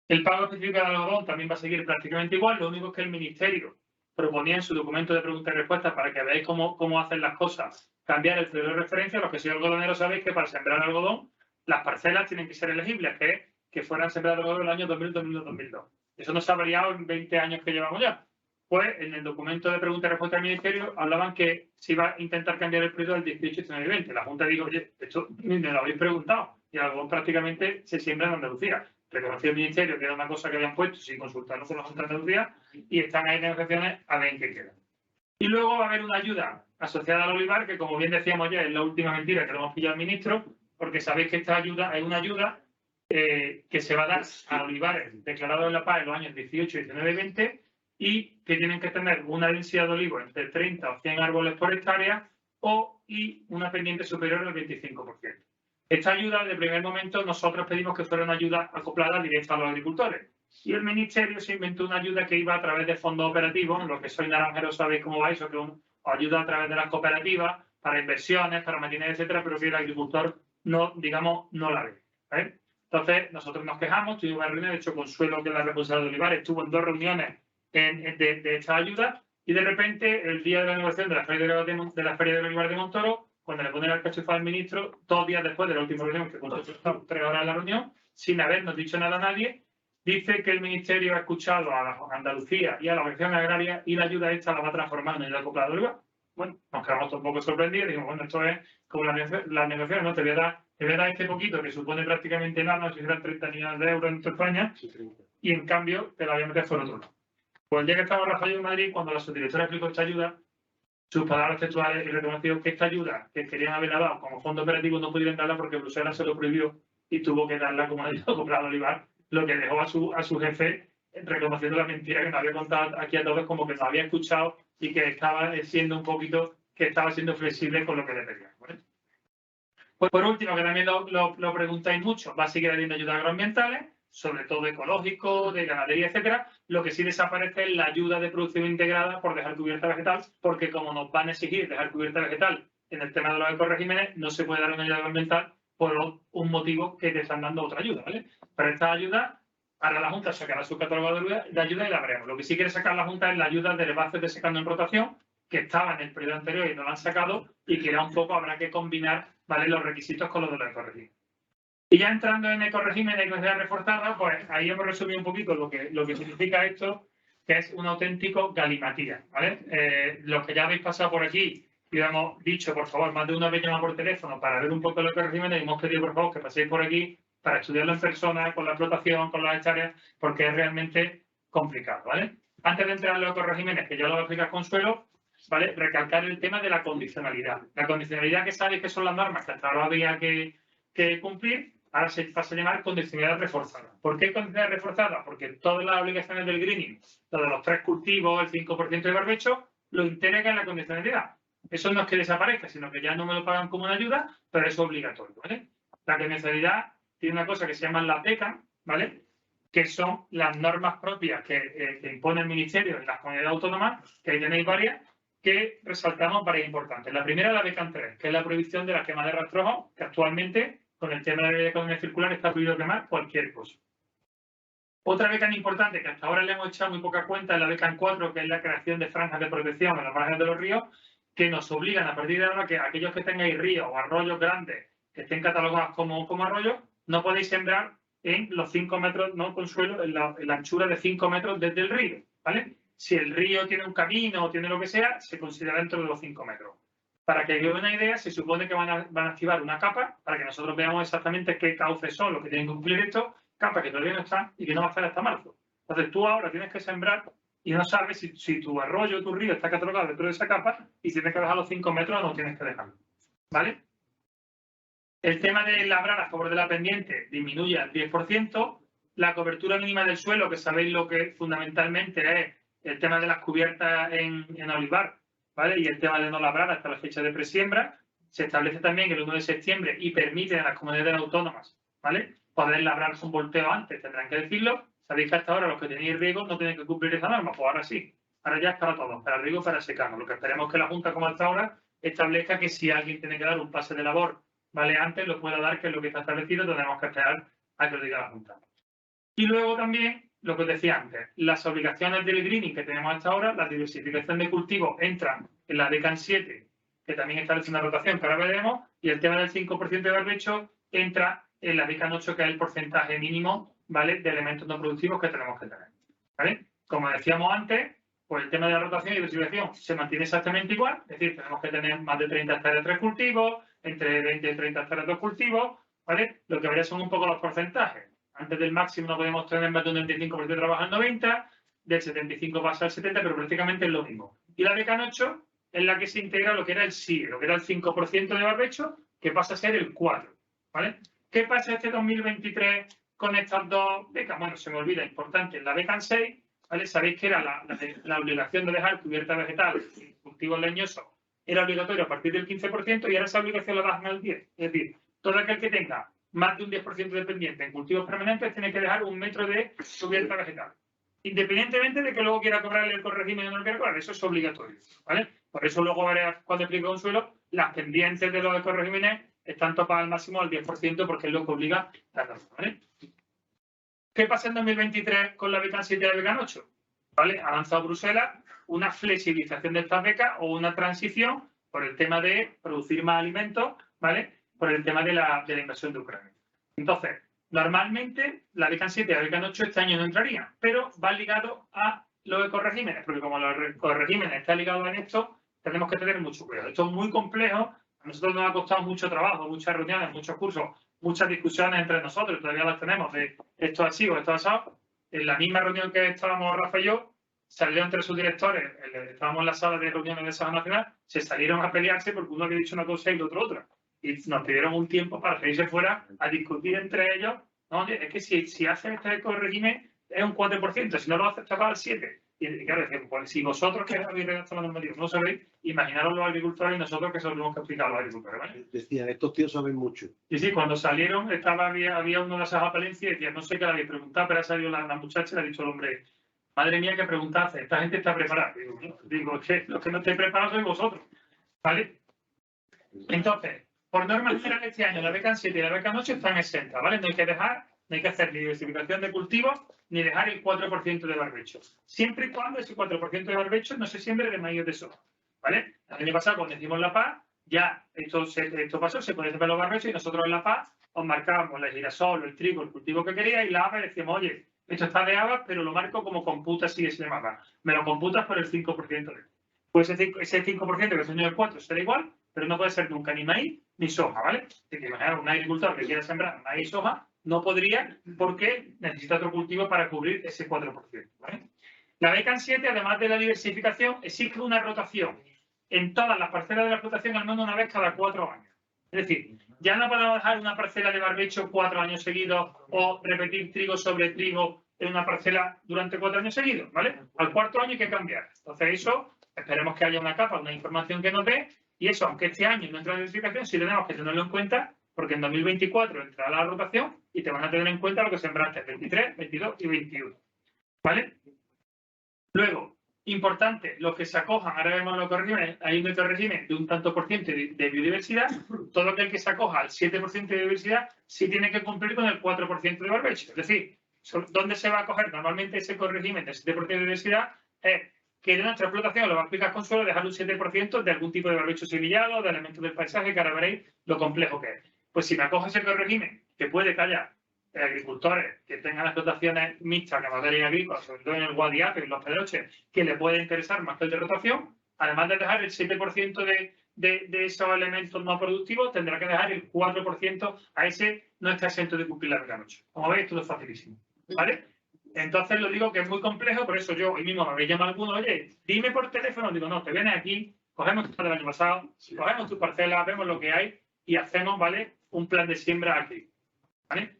Speaker 4: El pago específico del algodón también va a seguir prácticamente igual. Lo único es que el Ministerio proponía en su documento de preguntas y respuestas, para que veáis cómo hacen las cosas, cambiar el periodo de referencia. Los que sois algodoneros sabéis que para sembrar algodón las parcelas tienen que ser elegibles, que fueran sembradas algodón en el año 2000, 2002. Eso no se ha variado en 20 años que llevamos ya. pues en el documento de pregunta y respuesta del Ministerio hablaban que se iba a intentar cambiar el periodo al 18, 19 y 20. La Junta dijo, oye, esto ni me lo habéis preguntado. Y algo prácticamente se siembra en Andalucía. Reconoció el Ministerio que era una cosa que habían puesto sin consultarlo con la Junta de Andalucía y están ahí en negociaciones a ver en qué queda. Y luego va a haber una ayuda asociada al olivar, que como bien decíamos ya, es la última mentira que le hemos pillado al ministro, porque sabéis que esta ayuda es una ayuda que se va a dar a olivares declarados en la PAE en los años 18, 19 y 20 y que tienen que tener una densidad de olivos entre 30 o 100 árboles por hectárea y una pendiente superior al 25%. Esta ayuda, de primer momento, nosotros pedimos que fuera una ayuda acoplada directa a los agricultores. Y el Ministerio se inventó una ayuda que iba a través de fondos operativos. Los que sois naranjeros sabéis cómo va eso, que os ayuda a través de las cooperativas para inversiones, para maquinaria, etcétera, pero que el agricultor no, digamos, no la ve. ¿Vale? Entonces, nosotros nos quejamos, tuvimos una reunión, de hecho, Consuelo, que es la responsable de olivares, estuvo en 2 reuniones de esta ayuda, y de repente, el día de la negociación de la Feria del Olivar de Montoro, cuando le ponen el cachufá al ministro, 2 días después de la última reunión, que Consuelo estaba 3 horas en la reunión, sin habernos dicho nada a nadie, dice que el Ministerio ha escuchado a Andalucía y a la Organización Agraria y la ayuda esta la va a transformar en ayuda acoplada de olivar. Bueno, nos quedamos un poco sorprendidos y dijimos, bueno, esto es como las negociaciones, ¿no? Te voy a dar este poquito que supone prácticamente nada, no sé si eran 30 millones de euros en toda España, y en cambio te la voy a meter por otro lado. Pues el día que estaba Rafael en Madrid, cuando la subdirectora explicó esta ayuda, sus palabras textuales y reconoció que esta ayuda que querían haberla dado como fondo operativo no pudieron darla porque Bruselas se lo prohibió y tuvo que darla como ayuda acoplada de olivar, lo que dejó a su jefe reconociendo la mentira que nos había contado aquí a todos, como que nos había escuchado y que estaba siendo un poquito, que estaba siendo flexible con lo que le pedían. ¿Vale? Pues por último, que también lo preguntáis mucho, va a seguir habiendo ayudas agroambientales, sobre todo ecológico, de ganadería, etcétera. Lo que sí desaparece es la ayuda de producción integrada por dejar cubierta vegetal, porque como nos van a exigir dejar cubierta vegetal en el tema de los ecoregímenes, no se puede dar una ayuda agroambiental por un motivo que te están dando otra ayuda, ¿vale? Pero esta ayuda, ahora la Junta sacará su catálogo de ayuda y la veremos. Lo que sí quiere sacar la Junta es la ayuda de rebases de secano en rotación, que estaba en el periodo anterior y no la han sacado, y que era un poco, habrá que combinar, ¿vale?, los requisitos con los de los ecoregímenes. Y ya entrando en ecoregímenes de economía reforzada, pues ahí hemos resumido un poquito lo que significa esto, que es un auténtico galimatías, ¿vale? Los que ya habéis pasado por aquí y hemos dicho, por favor, más de una vez llama por teléfono para ver un poco los ecoregímenes, y hemos pedido, por favor, que paséis por aquí para estudiarlo en persona, con la explotación, con las hectáreas, porque es realmente complicado, ¿vale? Antes de entrar en los ecoregímenes, que ya lo va a explicar Consuelo, ¿vale?, recalcar el tema de la condicionalidad. La condicionalidad, que sabéis que son las normas que hasta ahora había que cumplir, ahora se pasa a llamar condicionalidad reforzada. ¿Por qué condicionalidad reforzada? Porque todas las obligaciones del greening, lo de los 3 cultivos, el 5% de barbecho, lo integra en la condicionalidad. Eso no es que desaparezca, sino que ya no me lo pagan como una ayuda, pero es obligatorio, ¿vale? La condicionalidad tiene una cosa que se llama la PECA, ¿vale?, que son las normas propias que impone el Ministerio y las comunidades autónomas, que ahí tenéis varias, que resaltamos varias importantes. La primera es la BECAN 3, que es la prohibición de la quema de rastrojos, que actualmente, con el tema de la economía circular, está prohibido quemar cualquier cosa. Otra BECAN importante, que hasta ahora le hemos echado muy poca cuenta, es la BECAN 4, que es la creación de franjas de protección en los márgenes de los ríos, que nos obligan a partir de ahora que aquellos que tengáis ríos o arroyos grandes que estén catalogados como arroyos, no podéis sembrar en los 5 metros, no, Consuelo, en la anchura de 5 metros desde el río, ¿vale? Si el río tiene un camino o tiene lo que sea, se considera dentro de los 5 metros. Para que os una idea, se supone que van a activar una capa para que nosotros veamos exactamente qué cauces son los que tienen que cumplir esto, capas que todavía no están y que no va a estar hasta marzo. Entonces tú ahora tienes que sembrar y no sabes si tu arroyo o tu río está catalogado dentro de esa capa, y si tienes que dejar los 5 metros o no tienes que dejarlo, ¿vale? El tema de labrar a favor de la pendiente disminuye al 10%. La cobertura mínima del suelo, que sabéis lo que fundamentalmente es el tema de las cubiertas en olivar, ¿vale?, y el tema de no labrar hasta la fecha de presiembra, se establece también el 1 de septiembre y permite a las comunidades autónomas, ¿vale?, poder labrar un volteo antes, tendrán que decirlo. Sabéis que hasta ahora los que tenéis riego no tienen que cumplir esa norma, pues ahora sí. Ahora ya es para todos, para riego y para secano. Lo que esperemos que la Junta, como hasta ahora, establezca que si alguien tiene que dar un pase de labor, ¿vale?, antes lo pueda dar, que es lo que está establecido, tenemos que esperar a que lo diga la Junta. Y luego también, lo que os decía antes, las obligaciones del greening que tenemos hasta ahora, la diversificación de cultivos entran en la DECAN 7, que también establece una rotación que ahora veremos, y el tema del 5% de barbecho entra en la DECAN 8, que es el porcentaje mínimo, ¿vale?, de elementos no productivos que tenemos que tener, ¿vale? Como decíamos antes, pues el tema de la rotación y diversificación se mantiene exactamente igual, es decir, tenemos que tener más de 30 hectáreas de 3 cultivos, entre 20 y 30 hectáreas de 2 cultivos, ¿vale? Lo que varía son un poco los porcentajes. Antes del máximo no podemos tener más de un 25% de trabajo al 90%, del 75 pasa al 70%, pero prácticamente es lo mismo. Y la beca 8 es la que se integra lo que era el SIE, lo que era el 5% de barbecho, que pasa a ser el 4%, ¿vale? ¿Qué pasa este 2023 con estas dos becas? Bueno, se me olvida, importante, la beca 6, ¿vale? Sabéis que era la obligación de dejar cubierta vegetal y cultivos leñosos, era obligatorio a partir del 15% y ahora esa obligación la bajan al 10%. Es decir, todo aquel que tenga más de un 10% de pendiente en cultivos permanentes tiene que dejar 1 metro de cubierta vegetal. Independientemente de que luego quiera cobrarle el corregime o no lo quiera cobrar, eso es obligatorio, ¿vale? Por eso luego cuando explico un suelo, las pendientes de los ecoregímenes están topadas al máximo al 10% porque es lo que obliga la norma, ¿vale? ¿Qué pasa en 2023 con la beca 7 y la beca 8? ¿Vale? Ha lanzado Bruselas una flexibilización de estas becas o una transición por el tema de producir más alimentos, ¿vale? Por el tema de la invasión de Ucrania. Entonces, normalmente la beca 7 y la beca 8 este año no entrarían, pero va ligado a los ecoregímenes, porque como los ecoregímenes están ligados en esto, tenemos que tener mucho cuidado. Esto es muy complejo, a nosotros nos ha costado mucho trabajo, muchas reuniones, muchos cursos, muchas discusiones entre nosotros, todavía las tenemos de esto así o esto así. En la misma reunión que estábamos Rafa y yo, salieron entre sus directores, estábamos en la sala de reuniones de Sala Nacional, se salieron a pelearse porque uno había dicho una cosa y el otro otra. Y nos pidieron un tiempo para salirse fuera a discutir entre ellos. No, es que si haces este ecorégimen es un 4%, si no lo haces te paga el 7%. Y claro, decimos, pues, si vosotros que habéis redactado la normativa no sabéis, imaginaros los agricultores y nosotros que sabemos que explicar a los agricultores, ¿vale?
Speaker 1: Decían, estos tíos saben mucho.
Speaker 4: Y sí, cuando salieron, había uno de esas apalencias y decía, no sé qué le habéis preguntado, pero ha salido la muchacha y le ha dicho al hombre, madre mía, ¿qué preguntaste? Esta gente está preparada. Digo, es que los que no estáis preparados sois vosotros, ¿vale? Entonces, por norma general este año la beca 7 y la beca 8 están exentas, ¿vale? No hay que hacer ni diversificación de cultivos ni dejar el 4% de barbecho. Siempre y cuando ese 4% de barbecho no se siembre de maíz de soja, ¿vale? El año pasado cuando hicimos la PAC, ya esto pasó, se puede sembrar los barbechos y nosotros en la PAC os marcábamos el girasol, el trigo, el cultivo que quería y la habas y decíamos, oye, esto está de habas, pero lo marco como computa, así que se llamaba. Me lo computas por el 5% de. Pues ese 5% que es el año del 4 será igual, pero no puede ser nunca ni maíz ni soja, ¿vale? Si te imaginas un agricultor que quiera sembrar maíz y soja, no podría porque necesita otro cultivo para cubrir ese 4%, ¿vale? La beca 7, además de la diversificación, exige una rotación en todas las parcelas de la explotación al menos una vez cada 4 años. Es decir, ya no podemos dejar una parcela de barbecho 4 años seguidos o repetir trigo sobre trigo en una parcela durante 4 años seguidos, ¿vale? Al 4.º año hay que cambiar. Entonces eso, esperemos que haya una capa, una información que nos dé, y eso, aunque este año no entra en diversificación, sí tenemos que tenerlo en cuenta, porque en 2024 entrará la rotación y te van a tener en cuenta lo que sembraste en 23, 22 y 21, ¿vale? Luego, importante, los que se acojan, ahora vemos los ecoregímenes, hay un ecorégimen de un tanto por ciento de biodiversidad, todo aquel que se acoja al 7% de biodiversidad sí tiene que cumplir con el 4% de barbecho. Es decir, ¿dónde se va a coger normalmente ese ecorégimen del 7% de biodiversidad? Es que de nuestra explotación, lo va a explicar Consuelo, dejar un 7% de algún tipo de barbecho semillado, de elementos del paisaje, que ahora veréis lo complejo que es. Pues si me acojo ese ecorégimen, que puede que haya agricultores que tengan explotaciones mixtas, ganadería y agrícola, sobre todo en el Guadiape y en los Pedroches, que le puede interesar más que el de rotación, además de dejar el 7% de esos elementos no productivos, tendrá que dejar el 4% a ese no está exento de cumplir la beca 8. Como veis, todo es facilísimo, ¿vale? Entonces lo digo que es muy complejo, por eso yo hoy mismo me habéis llamado alguno, oye, dime por teléfono, digo, no, te vienes aquí, cogemos tu del año pasado, cogemos tu parcela, vemos lo que hay y hacemos, ¿vale? Un plan de siembra aquí, ¿vale?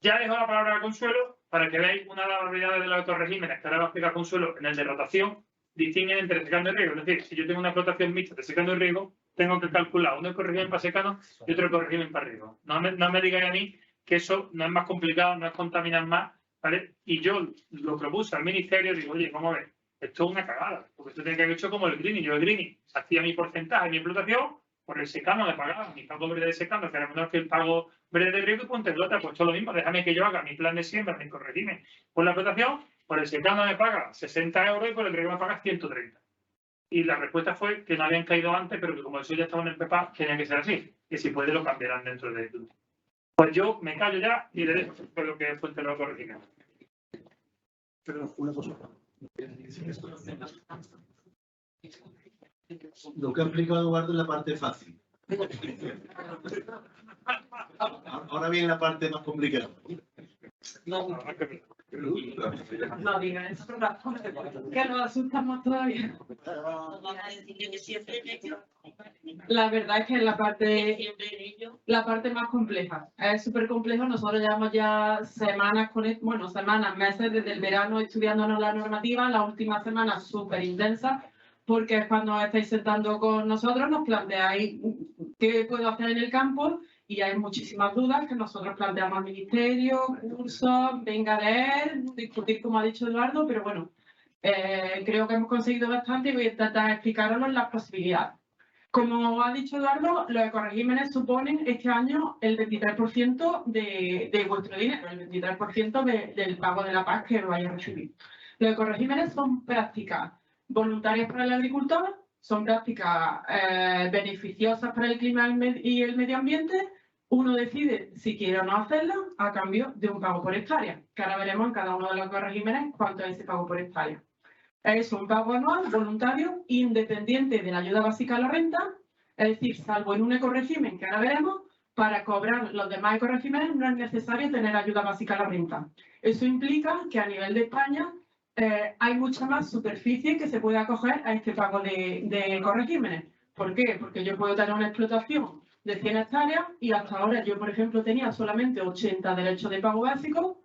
Speaker 4: Ya dejo la palabra a Consuelo para que veáis una de las habilidades de los ecoregímenes que ahora va a explicar Consuelo en el de rotación, distinguen entre secano y riego. Es decir, si yo tengo una explotación mixta de secano y riego, tengo que calcular un ecorégimen para secano y otro ecorégimen para riego. No me digáis a mí que eso no es más complicado, no es contaminar más, ¿vale? Y yo lo propuse al ministerio, digo, oye, ¿cómo ves? Esto es una cagada, porque esto tiene que haber hecho como el greening. Yo el greening hacía mi porcentaje, mi explotación, por el secano me pagaba mi pago verde de secano, que era menor que el pago verde de riego, y ponte pelota, pues todo lo mismo, déjame que yo haga mi plan de siembra, mi corregime por la explotación, por el secano me paga 60 euros y por el riego me paga 130. Y la respuesta fue que no habían caído antes, pero que como eso ya estaba en el PEPA, tenía que ser así, que si puede lo cambiarán dentro de YouTube. Pues yo me callo ya y le dejo por lo que fue el corregime.
Speaker 1: Pero una cosa, Lo que ha explicado Eduardo es la parte fácil. Ahora viene la parte más complicada.
Speaker 5: No digan eso, que nos asustamos todavía. La verdad es que la parte más compleja. Es súper complejo. Nosotros llevamos ya semanas, meses desde el verano estudiándonos la normativa. La última semana súper intensa, porque es cuando estáis sentando con nosotros, nos planteáis qué puedo hacer en el campo. Y hay muchísimas dudas que nosotros planteamos al ministerio, cursos, venga a leer, discutir como ha dicho Eduardo, pero bueno, creo que hemos conseguido bastante y voy a intentar explicaros las posibilidades. Como ha dicho Eduardo, los ecoregímenes suponen este año el 23% de vuestro dinero, el 23% del pago de la PAC que vais a recibir. Los ecoregímenes son prácticas voluntarias para el agricultor, son prácticas beneficiosas para el clima y el medio ambiente. Uno decide si quiere o no hacerlo a cambio de un pago por hectárea, que ahora veremos en cada uno de los regímenes cuánto es ese pago por hectárea. Es un pago anual voluntario independiente de la ayuda básica a la renta, es decir, salvo en un ecoregimen que ahora veremos, para cobrar los demás ecoregímenes no es necesario tener ayuda básica a la renta. Eso implica que a nivel de España hay mucha más superficie que se puede acoger a este pago de ecoregímenes. ¿Por qué? Porque yo puedo tener una explotación de 100 hectáreas y hasta ahora yo, por ejemplo, tenía solamente 80 derechos de pago básico,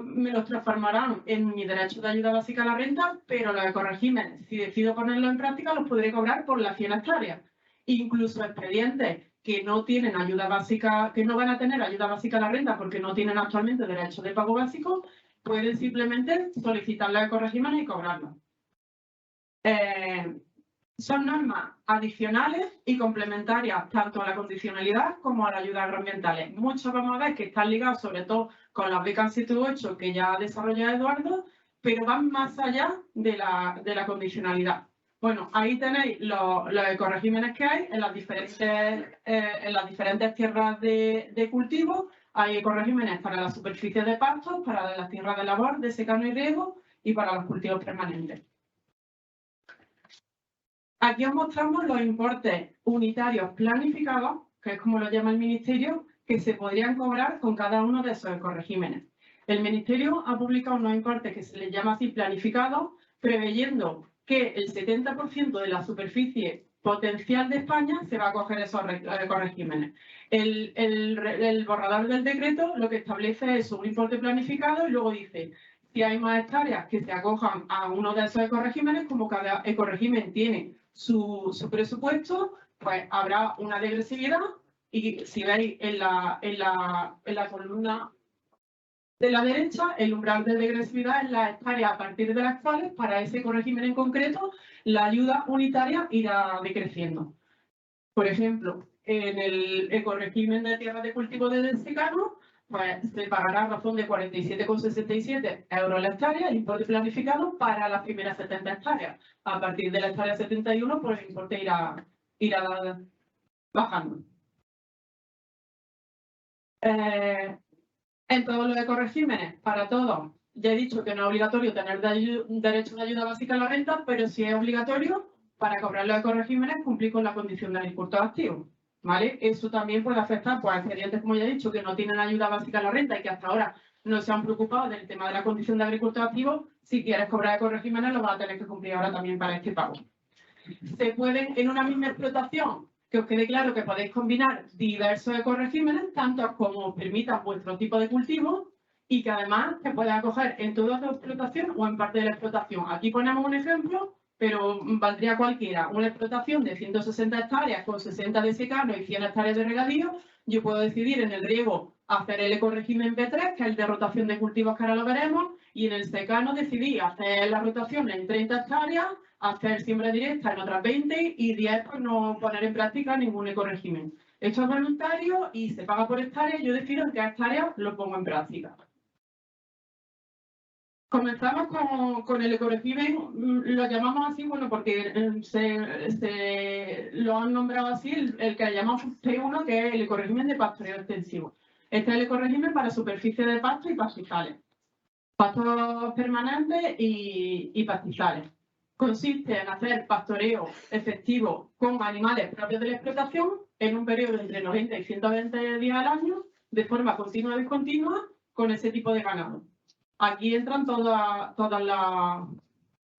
Speaker 5: me los transformarán en mi derecho de ayuda básica a la renta, pero los ecoregímenes, si decido ponerlo en práctica, los podré cobrar por las 100 hectáreas. Incluso expedientes que no tienen ayuda básica, que no van a tener ayuda básica a la renta porque no tienen actualmente derecho de pago básico, pueden simplemente solicitar los ecoregímenes y cobrarlos. Son normas adicionales y complementarias tanto a la condicionalidad como a las ayudas agroambientales. Muchos vamos a ver que están ligados sobre todo con las becas 7 u 8 que ya ha desarrollado Eduardo, pero van más allá de la condicionalidad. Bueno, ahí tenéis los ecoregímenes que hay en las diferentes tierras de cultivo. Hay ecoregímenes para las superficies de pastos, para las tierras de labor, de secano y riego y para los cultivos permanentes. Aquí os mostramos los importes unitarios planificados, que es como lo llama el Ministerio, que se podrían cobrar con cada uno de esos ecoregímenes. El Ministerio ha publicado unos importes que se les llama así planificados, preveyendo que el 70% de la superficie potencial de España se va a coger esos ecoregímenes. El borrador del decreto lo que establece es un importe planificado y luego dice: si hay más hectáreas que se acojan a uno de esos ecoregímenes, como cada ecoregimen tiene su presupuesto, pues habrá una degresividad y si veis en la columna de la derecha, el umbral de degresividad es la hectárea a partir de las cuales para ese ecoregimen en concreto la ayuda unitaria irá decreciendo. Por ejemplo, en el ecoregimen de tierra de cultivo de secano, pues se pagará a razón de 47,67 euros la hectárea, el importe planificado para las primeras 70 hectáreas. A partir de la hectárea 71, pues el importe irá bajando. En todos los ecoregímenes, para todos, ya he dicho que no es obligatorio tener derecho de ayuda básica a la renta, pero sí es obligatorio para cobrar los ecoregímenes cumplir con la condición de agricultor activo. ¿Vale? Eso también puede afectar pues, a expedientes, como ya he dicho, que no tienen ayuda básica a la renta y que hasta ahora no se han preocupado del tema de la condición de agricultor activo. Si quieres cobrar ecoregímenes, lo van a tener que cumplir ahora también para este pago. Se pueden, en una misma explotación, que os quede claro que podéis combinar diversos ecoregímenes, tantos como os permitan vuestro tipo de cultivo y que además se puede acoger en toda la explotación o en parte de la explotación. Aquí ponemos un ejemplo, pero valdría cualquiera. Una explotación de 160 hectáreas con 60 de secano y 100 hectáreas de regadío. Yo puedo decidir en el riego hacer el ecorégimen B3, que es el de rotación de cultivos, que ahora lo veremos, y en el secano decidí hacer la rotación en 30 hectáreas, hacer siembra directa en otras 20 y 10 pues no poner en práctica ningún ecorégimen. Esto es voluntario y se paga por hectárea. Yo decido en qué hectárea lo pongo en práctica. Comenzamos con el ecorégimen, lo llamamos así, bueno, porque lo han nombrado así, el que llamamos P1, que es el ecorégimen de pastoreo extensivo. Este es el ecorégimen para superficie de pasto y pastizales. pastos permanentes y pastizales. Consiste en hacer pastoreo efectivo con animales propios de la explotación en un periodo entre 90 y 120 días al año, de forma continua y discontinua, con ese tipo de ganado. Aquí entran todas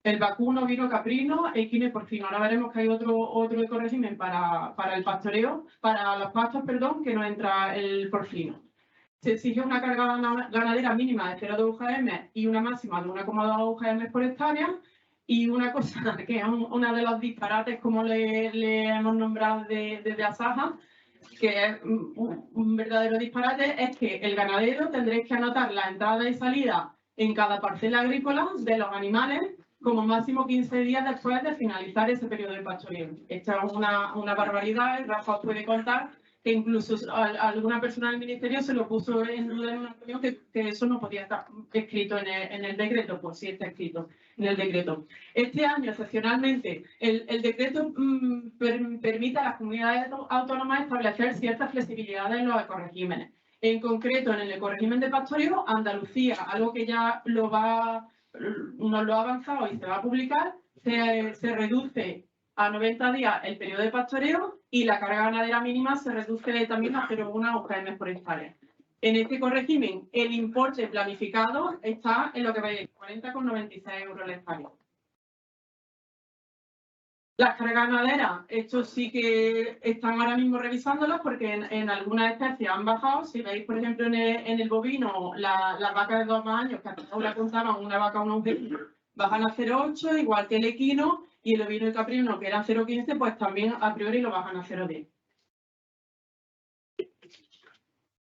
Speaker 5: el vacuno, vino, caprino, equino y porcino. Ahora veremos que hay otro ecorégimen para el pastoreo, para los pastos, perdón, que no entra el porcino. Se exige una carga ganadera mínima de 0,2 UGM y una máxima de 1,2 UGM por hectárea. Y una cosa que es una de los disparates, como le hemos nombrado desde Asaja, que es un verdadero disparate, es que el ganadero tendréis que anotar la entrada y salida en cada parcela agrícola de los animales como máximo 15 días después de finalizar ese periodo de pastoreo. Esta es una barbaridad, y Rafa os puede contar que incluso alguna persona del ministerio se lo puso en duda en una reunión que eso no podía estar escrito en el decreto. Pues sí está escrito en el decreto. Este año, excepcionalmente, el decreto permite a las comunidades autónomas establecer ciertas flexibilidades en los ecoregímenes. En concreto, en el ecorégimen de pastoreo, Andalucía, algo que ya nos lo ha avanzado y se va a publicar, se reduce a 90 días el periodo de pastoreo y la carga ganadera mínima se reduce también a 0,1 UGM por hectárea. En este ecorégimen, el importe planificado está en lo que veis, 40,96 euros la hectárea. Las cargas ganaderas, esto sí que están ahora mismo revisándolas porque en algunas especies han bajado. Si veis, por ejemplo, en el bovino, las vacas de 2 años, que hasta ahora contaban una vaca unos 20, bajan a 0,8, igual que el equino, y el ovino y caprino, que eran 0,15, pues también a priori lo bajan a 0,10.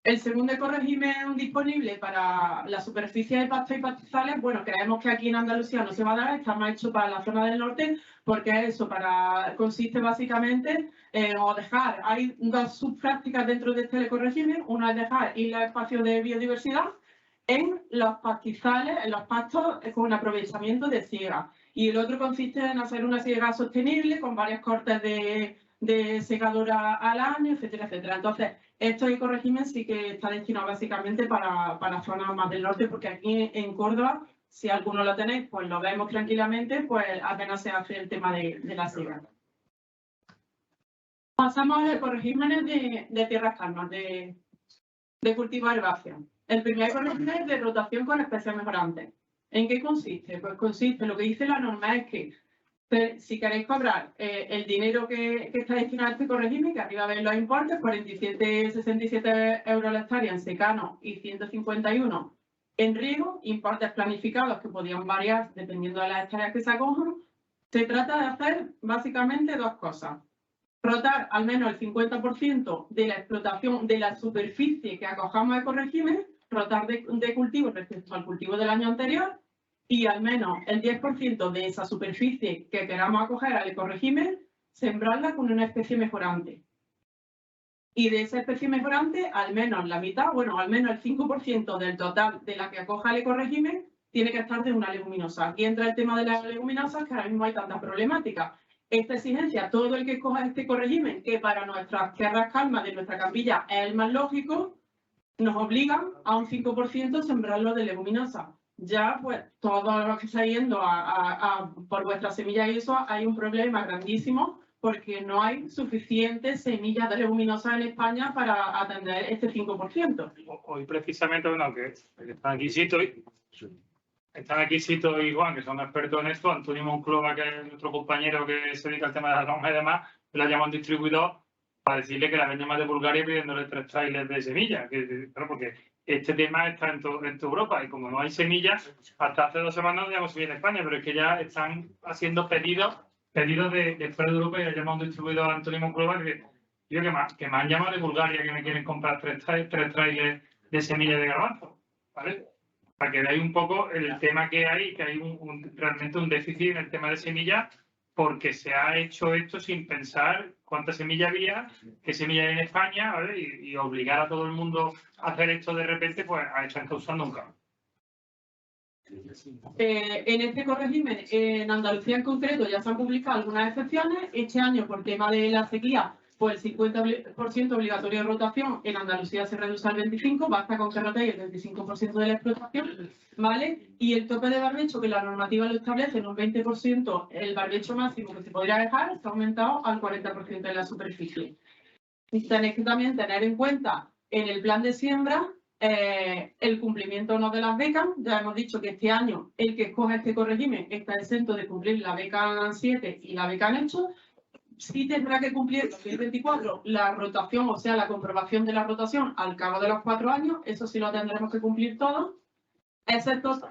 Speaker 5: El segundo ecorégimen disponible para la superficie de pastos y pastizales, bueno, creemos que aquí en Andalucía no se va a dar, está más hecho para la zona del norte, porque eso consiste básicamente en dejar, hay dos subprácticas dentro de este ecorégimen, una es dejar ir los espacios de biodiversidad en los pastizales, en los pastos con aprovechamiento de siega. Y el otro consiste en hacer una siega sostenible con varios cortes de segadora al año, etcétera, etcétera. Entonces, estos ecoregímenes sí que está destinado básicamente para zonas más del norte, porque aquí en Córdoba, si alguno lo tenéis, pues lo vemos tranquilamente, pues apenas se hace el tema de la siega. Pasamos a los ecoregímenes de tierras calmas, de cultivo herbáceo. El primer ecorégimen es de rotación con especies mejorantes. ¿En qué consiste? Pues consiste, lo que dice la norma es que si queréis cobrar el dinero que está destinado a este ecorégimen, que arriba veis los importes, 47,67 euros la hectárea en secano y 151 en riego, importes planificados que podían variar dependiendo de las hectáreas que se acojan. Se trata de hacer básicamente dos cosas. Rotar al menos el 50% de la explotación de la superficie que acojamos a ecorégimen, rotar de cultivo respecto al cultivo del año anterior, y al menos el 10% de esa superficie que queramos acoger al ecorégimen, sembrarla con una especie mejorante. Y de esa especie mejorante, al menos la mitad, bueno, al menos el 5% del total de la que acoja el ecorégimen, tiene que estar de una leguminosa. Aquí entra el tema de las leguminosas, que ahora mismo hay tanta problemática. Esta exigencia, todo el que coja este ecorégimen, que para nuestras tierras calmas de nuestra Campilla es el más lógico, nos obligan a un 5% sembrarlo de leguminosa. Ya, pues, todos los que está yendo por vuestras semillas y eso, hay un problema grandísimo porque no hay suficientes semillas de leguminosas en España para atender este 5%.
Speaker 4: Hoy precisamente, bueno, que están aquí Sito y Juan, que son expertos en esto. Antonio Monclova, que es nuestro compañero que se dedica al tema de las lonjas y demás, le ha llamado a un distribuidor para decirle que la venden más de Bulgaria pidiéndole 3 trailers de semillas. Claro, porque este tema está en toda Europa y como no hay semillas, hasta hace 2 semanas no habíamos subido en España, pero es que ya están haciendo pedidos de fuera de Europa y ha llamado a un distribuidor, Antonio Monclova, que me han llamado de Bulgaria que me quieren comprar 3 trailers de semillas de garbanzo, ¿vale? Para que veáis un poco el tema que hay realmente un déficit en el tema de semillas, porque se ha hecho esto sin pensar cuántas semillas había, qué semillas hay en España, ¿vale? Y obligar a todo el mundo a hacer esto de repente, pues están causando un caos.
Speaker 5: En este ecorégimen, en Andalucía en concreto, ya se han publicado algunas excepciones. Este año, por tema de la sequía, pues el 50% obligatorio de rotación en Andalucía se reduce al 25%, basta con que rotéis el 25% de la explotación, ¿vale? Y el tope de barbecho, que la normativa lo establece en un 20%, el barbecho máximo que se podría dejar, está aumentado al 40% de la superficie. Y tenéis que también tener en cuenta en el plan de siembra el cumplimiento o no de las becas. Ya hemos dicho que este año el que escoja este corregimen está exento de cumplir la beca 7 y la beca hecho. Sí tendrá que cumplir en 2024 la rotación, o sea, la comprobación de la rotación al cabo de los 4 años. Eso sí lo tendremos que cumplir todos. Exentos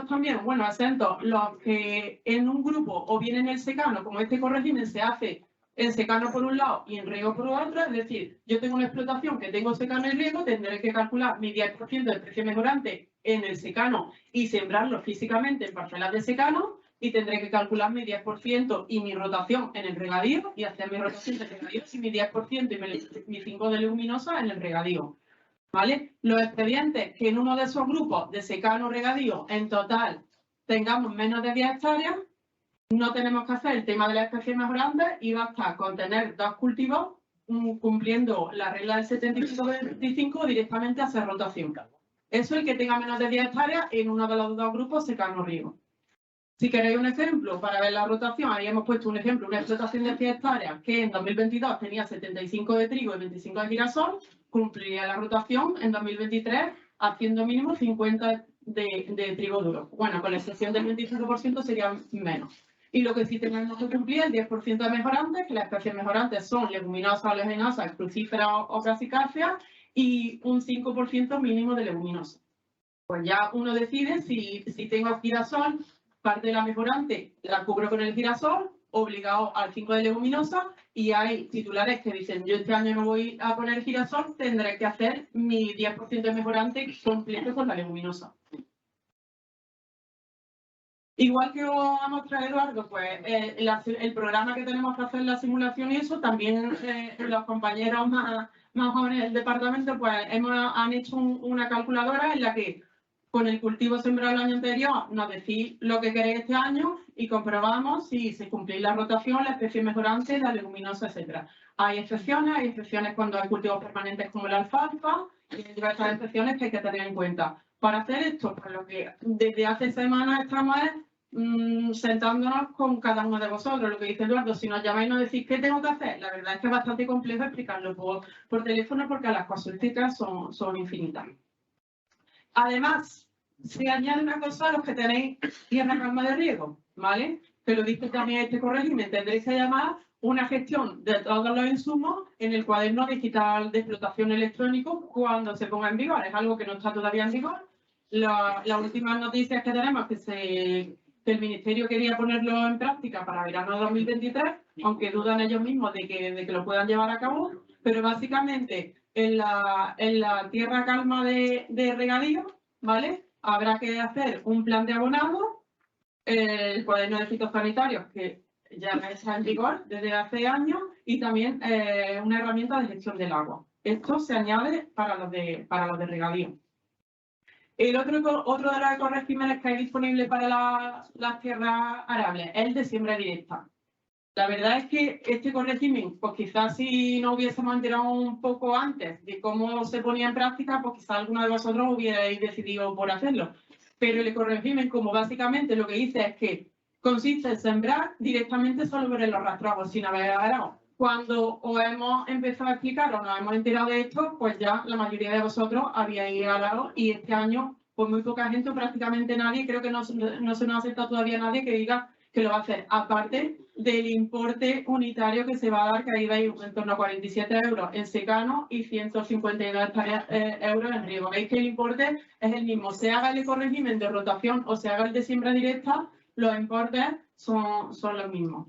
Speaker 5: también, bueno, exentos los que en un grupo o bien en el secano, como este corregimen se hace en secano por un lado y en riego por otro, es decir, yo tengo una explotación que tengo secano y riego, tendré que calcular mi 10% del precio mejorante en el secano y sembrarlo físicamente en parcelas de secano, y tendré que calcular mi 10% y mi rotación en el regadío y hacer mi rotación de regadío y mi 10% y mi 5 de leguminosa en el regadío. ¿Vale? Los expedientes que en uno de esos grupos de secano regadío en total tengamos menos de 10 hectáreas, no tenemos que hacer el tema de las especies mejorantes y basta con tener 2 cultivos cumpliendo la regla del 75-25 directamente a hacer rotación. Eso es el que tenga menos de 10 hectáreas en uno de los 2 grupos secano-riego. Si queréis un ejemplo para ver la rotación, ahí hemos puesto un ejemplo, una explotación de 100 hectáreas que en 2022 tenía 75 de trigo y 25 de girasol, cumpliría la rotación en 2023 haciendo mínimo 50 de trigo duro. Bueno, con la excepción del 25% sería menos. Y lo que sí tenemos que cumplir es el 10% de mejorantes, que las especies mejorantes son leguminosas, oleaginosas, crucíferas o brasicáceas, y un 5% mínimo de leguminosas. Pues ya uno decide si tengo girasol, parte de la mejorante la cubro con el girasol, obligado al 5 de leguminosa, y hay titulares que dicen, yo este año no voy a poner girasol, tendré que hacer mi 10% de mejorante completo con la leguminosa. Igual que os ha mostrado Eduardo, pues el programa que tenemos que hacer la simulación y eso, también los compañeros más jóvenes del departamento pues han hecho una calculadora en la que con el cultivo sembrado el año anterior nos decís lo que queréis este año y comprobamos si se cumplís la rotación, la especie mejorante, la leguminosa, etc. Hay excepciones cuando hay cultivos permanentes como la alfalfa, y hay diversas excepciones que hay que tener en cuenta. Para hacer esto, pues lo que desde hace semanas estamos sentándonos con cada uno de vosotros. Lo que dice Eduardo, si nos llamáis y nos decís qué tengo que hacer, la verdad es que es bastante complejo explicarlo por teléfono porque las casuísticas son infinitas. Además, se añade una cosa a los que tenéis tierra calma de riego, ¿vale? Que lo dice también este corregimen, tendréis que llamar una gestión de todos los insumos en el cuaderno digital de explotación electrónico cuando se ponga en vigor. Es algo que no está todavía en vigor. Las últimas noticias que tenemos es que el Ministerio quería ponerlo en práctica para verano de 2023, aunque dudan ellos mismos de que lo puedan llevar a cabo, pero básicamente en la tierra calma de regadío, ¿vale? Habrá que hacer un plan de abonado, el cuaderno de fitosanitarios que ya está en vigor desde hace años, y también una herramienta de gestión del agua. Esto se añade para los de regadío. El otro de los ecoregímenes que hay disponible para las tierras arables es el de siembra directa. La verdad es que este corregimen, pues quizás si no hubiésemos enterado un poco antes de cómo se ponía en práctica, pues quizás alguno de vosotros hubierais decidido por hacerlo. Pero el ecoregímen, como básicamente lo que dice es que consiste en sembrar directamente sobre los rastrojos, sin haber arado. Cuando os hemos empezado a explicar o nos hemos enterado de esto, pues ya la mayoría de vosotros habíais arado, y este año, pues muy poca gente, prácticamente nadie, creo que no se nos ha aceptado todavía nadie que diga que lo va a hacer, aparte del importe unitario que se va a dar, que ahí veis en torno a 47 euros en secano y 152 euros en riego. Veis que el importe es el mismo, se haga el ecorégimen de rotación o se haga el de siembra directa, los importes son los mismos.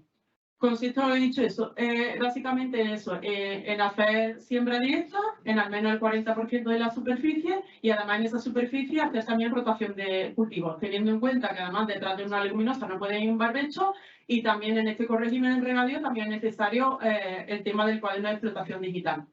Speaker 5: Consiste, lo he dicho, eso, básicamente en eso, en hacer siembra directa en al menos el 40% de la superficie, y además en esa superficie hacer también rotación de cultivos, teniendo en cuenta que además detrás de una leguminosa no puede ir un barbecho, y también en este corregimen en regadío también es necesario el tema del cuaderno de explotación digital.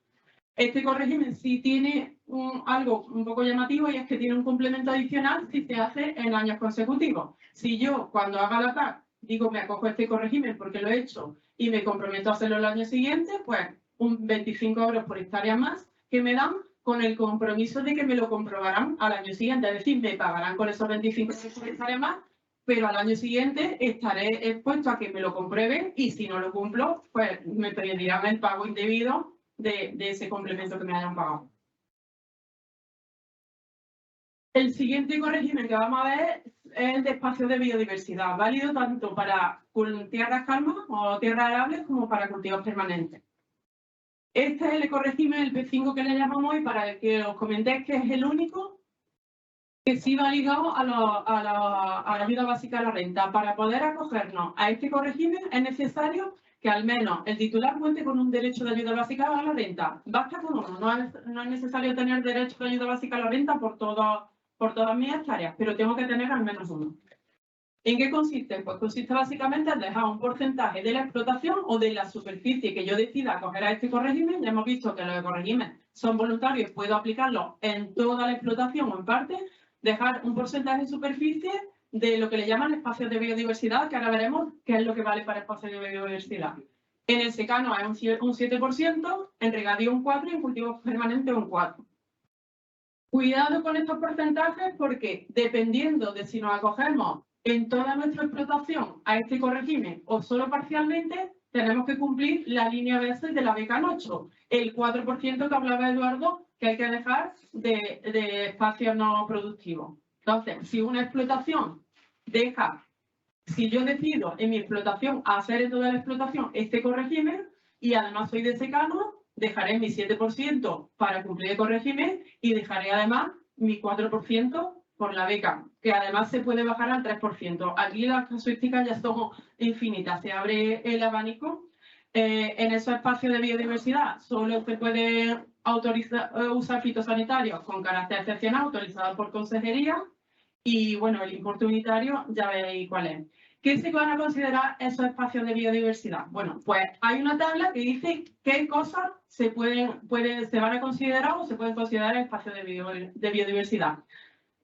Speaker 5: Este corregimen sí tiene algo un poco llamativo, y es que tiene un complemento adicional si se hace en años consecutivos. Si yo cuando haga la TAC digo me acojo a este corregimen porque lo he hecho y me comprometo a hacerlo el año siguiente, pues un 25 euros por hectárea más que me dan con el compromiso de que me lo comprobarán al año siguiente. Es decir, me pagarán con esos 25 euros por hectárea más, pero al año siguiente estaré expuesto a que me lo comprueben y si no lo cumplo, pues me pedirán el pago indebido de ese complemento que me hayan pagado. El siguiente ecorégimen que vamos a ver es el de espacios de biodiversidad, válido tanto para tierras calmas o tierras arables como para cultivos permanentes. Este es el ecorégimen, el P5 que le llamamos, y para el que os comenté que es el único que sí va ligado a la ayuda básica a la renta. Para poder acogernos a este ecorégimen es necesario que al menos el titular cuente con un derecho de ayuda básica a la renta. Basta con uno, no es necesario tener derecho de ayuda básica a la renta por todas mis hectáreas, pero tengo que tener al menos uno. ¿En qué consiste? Pues consiste básicamente en dejar un porcentaje de la explotación o de la superficie que yo decida acoger a este ecorégimen. Ya hemos visto que los ecoregímenes son voluntarios y puedo aplicarlos en toda la explotación o en parte. Dejar un porcentaje de superficie de lo que le llaman espacios de biodiversidad, que ahora veremos qué es lo que vale para espacios de biodiversidad. En el secano es un 7%, en regadío un 4% y en cultivos permanentes un 4%. Cuidado con estos porcentajes porque dependiendo de si nos acogemos en toda nuestra explotación a este ecorégimen o solo parcialmente, tenemos que cumplir la línea B6 de la beca 8, el 4% que hablaba Eduardo, que hay que dejar de espacios no productivos. Entonces, si una explotación deja, si yo decido en mi explotación hacer en toda la explotación este ecorégimen y además soy de secano, dejaré mi 7% para cumplir el ecorégimen y dejaré además mi 4% por la beca, que además se puede bajar al 3%. Aquí las casuísticas ya son infinitas, se abre el abanico. En esos espacios de biodiversidad solo se puede usar fitosanitarios con carácter excepcional autorizados por consejería y bueno, el importe unitario ya veis cuál es. ¿Qué se van a considerar esos espacios de biodiversidad? Bueno, pues hay una tabla que dice qué cosas se van a considerar o se pueden considerar espacios de biodiversidad.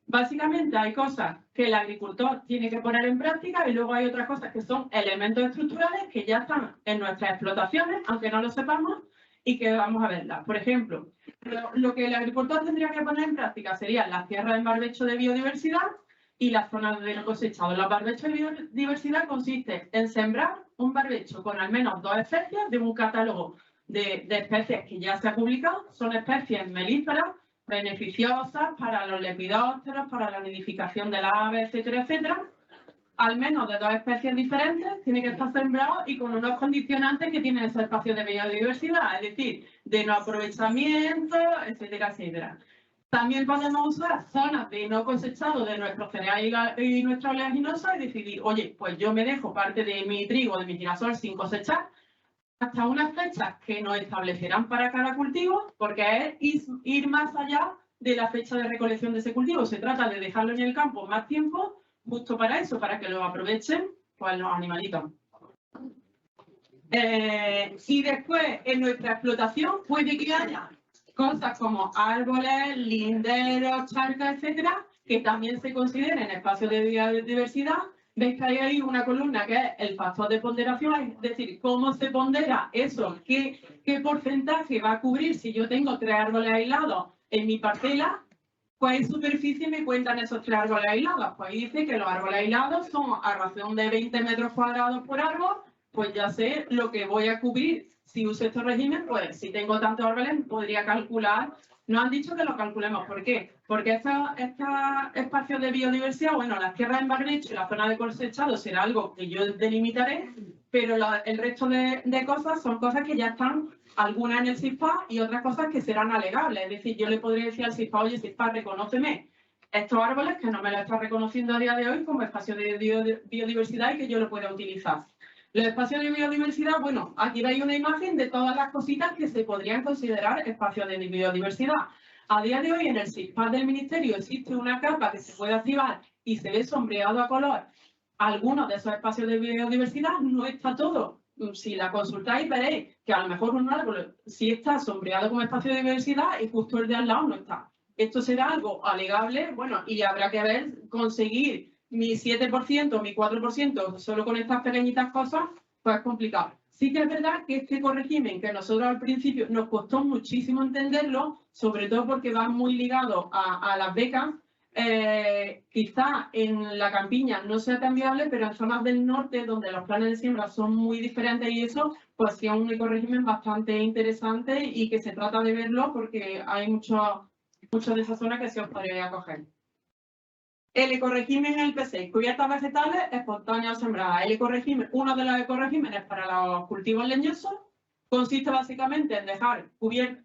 Speaker 5: Básicamente hay cosas que el agricultor tiene que poner en práctica y luego hay otras cosas que son elementos estructurales que ya están en nuestras explotaciones, aunque no lo sepamos, y que vamos a verlas. Por ejemplo, lo que el agricultor tendría que poner en práctica serían las tierras en barbecho de biodiversidad y las zonas de no cosechado. Los barbechos de biodiversidad consiste en sembrar un barbecho con al menos 2 especies de un catálogo de especies que ya se ha publicado. Son especies melíferas, beneficiosas para los lepidópteros, para la nidificación de las aves, etcétera, etcétera. Al menos de 2 especies diferentes, tiene que estar sembrado y con unos condicionantes que tienen esos espacios de biodiversidad, es decir, de no aprovechamiento, etcétera, etcétera. También podemos usar zonas de no cosechado de nuestros cereales y nuestra oleaginosa y decidir, oye, pues yo me dejo parte de mi trigo, de mi girasol sin cosechar, hasta unas fechas que nos establecerán para cada cultivo, porque es ir más allá de la fecha de recolección de ese cultivo. Se trata de dejarlo en el campo más tiempo, justo para eso, para que lo aprovechen pues, los animalitos. Y después, en nuestra explotación, puede que haya cosas como árboles, linderos, charcas, etcétera, que también se consideren espacios de biodiversidad. Veis que hay ahí una columna que es el factor de ponderación, es decir, cómo se pondera eso, qué porcentaje va a cubrir si yo tengo 3 árboles aislados en mi parcela, cuál superficie me cuentan esos 3 árboles aislados. Pues ahí dice que los árboles aislados son a razón de 20 metros cuadrados por árbol, pues ya sé lo que voy a cubrir. Si uso este régimen, pues si tengo tantos árboles, podría calcular. Nos han dicho que lo calculemos. ¿Por qué? Porque estos espacios de biodiversidad, bueno, las tierras en barbecho y la zona de cosechado será algo que yo delimitaré, pero el resto de cosas son cosas que ya están, algunas en el CISPA y otras cosas que serán alegables. Es decir, yo le podría decir al CISPA, oye, CISPA, reconóceme estos árboles que no me lo está reconociendo a día de hoy como espacio de biodiversidad y que yo lo pueda utilizar. Los espacios de biodiversidad, bueno, aquí veis una imagen de todas las cositas que se podrían considerar espacios de biodiversidad. A día de hoy en el CISPAD del Ministerio existe una capa que se puede activar y se ve sombreado a color. Algunos de esos espacios de biodiversidad, no está todo. Si la consultáis veréis que a lo mejor un árbol sí está sombreado como espacio de biodiversidad y justo el de al lado no está. Esto será algo alegable, bueno, y habrá que ver, conseguir mi 7%, mi 4%, solo con estas pequeñitas cosas, pues es complicado. Sí que es verdad que este ecorégimen, que nosotros al principio nos costó muchísimo entenderlo, sobre todo porque va muy ligado a las becas, quizá en la campiña no sea tan viable, pero en zonas del norte, donde los planes de siembra son muy diferentes y eso, pues sí es un ecorégimen bastante interesante y que se trata de verlo porque hay mucho de esa zona que se os podría acoger. El ecorégimen en el P6, cubiertas vegetales espontáneas sembradas. El ecorégimen, uno de los ecoregímenes para los cultivos leñosos, consiste básicamente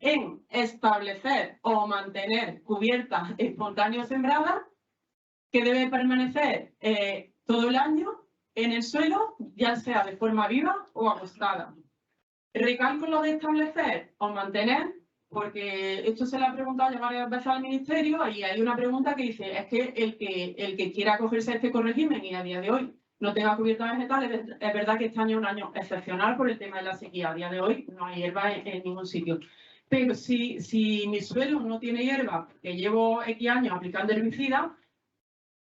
Speaker 5: en establecer o mantener cubiertas espontáneas sembradas que deben permanecer todo el año en el suelo, ya sea de forma viva o acostada. Recalco lo de establecer o mantener, porque esto se le ha preguntado ya varias veces al Ministerio y hay una pregunta que dice, es que el que quiera acogerse a este ecorégimen y a día de hoy no tenga cubiertas vegetales, es verdad que este año es un año excepcional por el tema de la sequía. A día de hoy no hay hierba en ningún sitio. Pero si mi suelo no tiene hierba, que llevo X años aplicando herbicida,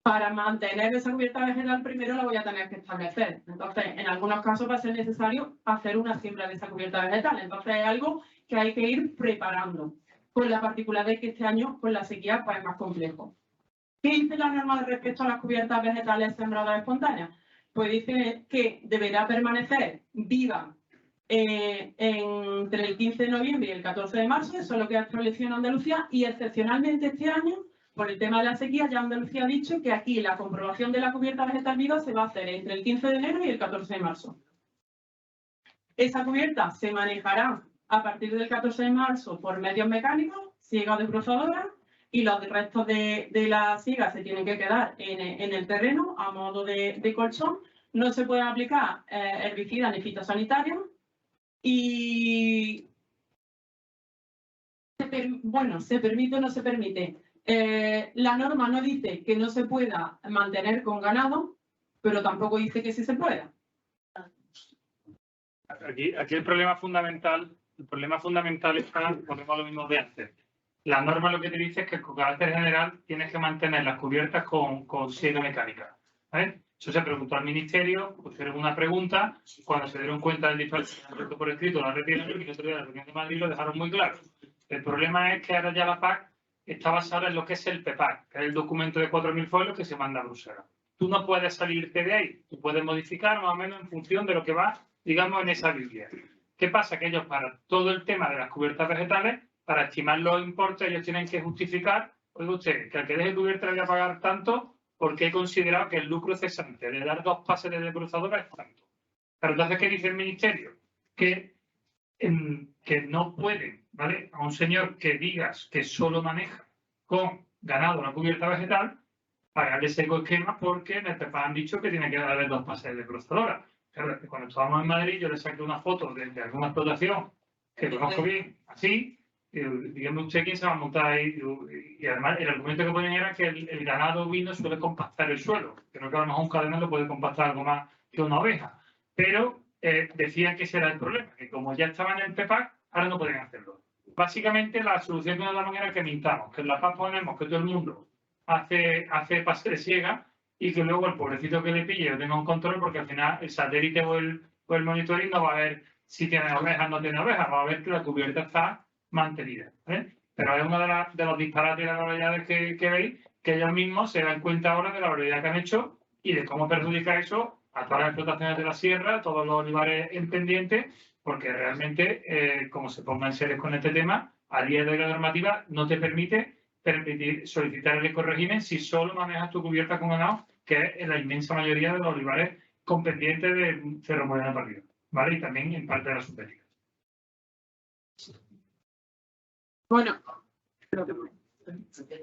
Speaker 5: para mantener esa cubierta vegetal primero la voy a tener que establecer. Entonces, en algunos casos va a ser necesario hacer una siembra de esa cubierta vegetal. Entonces, es algo que hay que ir preparando. Con la particularidad de que este año, con la sequía, pues es más complejo. ¿Qué dice la norma respecto a las cubiertas vegetales sembradas espontáneas? Pues dice que deberá permanecer viva entre el 15 de noviembre y el 14 de marzo, eso es lo que ha establecido en Andalucía, y excepcionalmente este año, por el tema de la sequía, ya Andalucía ha dicho que aquí la comprobación de la cubierta vegetal viva se va a hacer entre el 15 de enero y el 14 de marzo. Esa cubierta se manejará a partir del 14 de marzo por medios mecánicos, siega desbrozadora, y los restos de la siega se tienen que quedar en el terreno a modo de colchón. No se pueden aplicar herbicidas ni fitosanitarios. Y bueno, se permite o no se permite. La norma no dice que no se pueda mantener con ganado, pero tampoco dice que sí se pueda.
Speaker 4: Aquí el problema fundamental está, ponemos lo mismo de antes. La norma lo que te dice es que con carácter general tienes que mantener las cubiertas con siega mecánica. ¿Vale? Eso se preguntó al Ministerio, pusieron una pregunta, cuando se dieron cuenta del disparate por escrito, la retiraron y el otro día la reunión de Madrid lo dejaron muy claro. El problema es que ahora ya la PAC está basada en lo que es el PEPAC, que es el documento de 4.000 folios que se manda a Bruselas. Tú no puedes salirte de ahí, tú puedes modificar más o menos en función de lo que va, digamos, en esa Biblia. ¿Qué pasa? Que ellos, para todo el tema de las cubiertas vegetales, para estimar los importes, ellos tienen que justificar, oiga usted, que al que deje cubierta le voy a pagar tanto porque he considerado que el lucro cesante de dar 2 pases de desbrozadora es tanto. Pero entonces, ¿qué dice el Ministerio? Que no puede, ¿vale? A un señor que digas que solo maneja con ganado una cubierta vegetal, pagarle ese esquema porque en el PEPA han dicho que tiene que darle 2 pases de desbrozadora. Claro, cuando estábamos en Madrid, yo le saqué una foto de alguna explotación que conozco bien, así, dígame usted quién se va a montar ahí. Y además, el argumento que ponen era que el ganado ovino suele compactar el suelo. Creo que a lo mejor un cadena lo puede compactar algo más que una oveja. Pero decían que ese era el problema, que como ya estaban en el PEPAC, ahora no pueden hacerlo. Básicamente, la solución que nos damos era que mintamos, que en la PAC ponemos que todo el mundo hace pase de siega y que luego el pobrecito que le pille lo tenga un control, porque al final el satélite o el monitoring no va a ver si tiene ovejas o no tiene ovejas, va a ver que la cubierta está mantenida. Pero es uno de los disparates y las barbaridades que veis, que ellos mismos se dan cuenta ahora de la barbaridad que han hecho y de cómo perjudica eso a todas las explotaciones de la sierra, a todos los olivares en pendiente, porque realmente, como se pongan serios con este tema, a día de hoy la normativa no te permite solicitar el ecorégimen si solo manejas tu cubierta con ganado, que es en la inmensa mayoría de los olivares con pendiente de Cerro Moreno para arriba, ¿vale? Y también en parte de la subética.
Speaker 5: Bueno,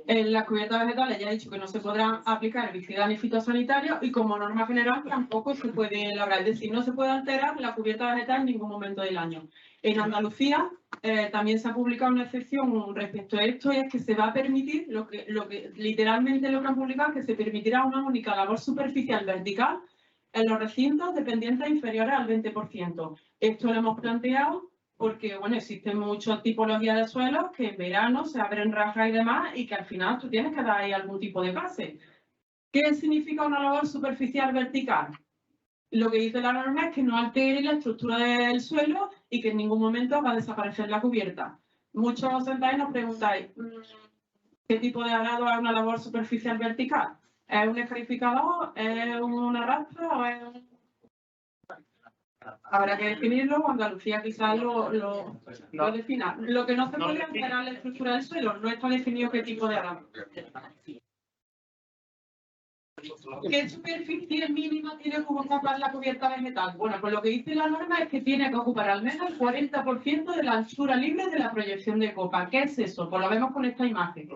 Speaker 5: en las cubiertas vegetales ya he dicho que no se podrán aplicar herbicidas ni fitosanitarios y como norma general tampoco se puede elaborar, es decir, no se puede alterar la cubierta vegetal en ningún momento del año. En Andalucía también se ha publicado una excepción respecto a esto y es que se va a permitir, literalmente lo que han publicado es que se permitirá una única labor superficial vertical en los recintos de pendientes inferiores al 20%. Esto lo hemos planteado porque, bueno, existen muchas tipologías de suelos que en verano se abren rajas y demás y que al final tú tienes que dar ahí algún tipo de pase. ¿Qué significa una labor superficial vertical? Lo que dice la norma es que no altere la estructura del suelo y que en ningún momento va a desaparecer la cubierta. Muchos os sentáis y nos preguntáis, ¿qué tipo de arado es una labor superficial vertical? ¿Es un escarificador? ¿Es una rastra? ¿O es un...? Habrá que definirlo, Andalucía quizás lo defina. Lo que no se puede alterar la estructura del suelo, no está definido qué tipo de arado. ¿Qué superficie mínima tiene que ocupar la cubierta vegetal? Bueno, pues lo que dice la norma es que tiene que ocupar al menos el 40% de la anchura libre de la proyección de copa. ¿Qué es eso? Pues lo vemos con esta imagen.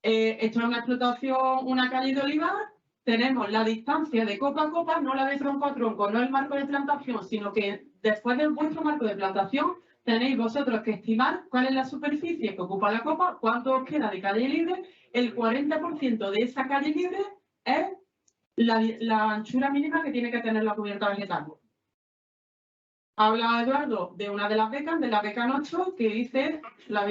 Speaker 5: Esto es una explotación, una calle de olivar. Tenemos la distancia de copa a copa, no la de tronco a tronco, no el marco de plantación, sino que después de vuestro marco de plantación tenéis vosotros que estimar cuál es la superficie que ocupa la copa, cuánto os queda de calle libre. El 40% de esa calle libre es la anchura mínima que tiene que tener la cubierta vegetal. Habla Eduardo de una de las becas, de la beca 8, que dice, la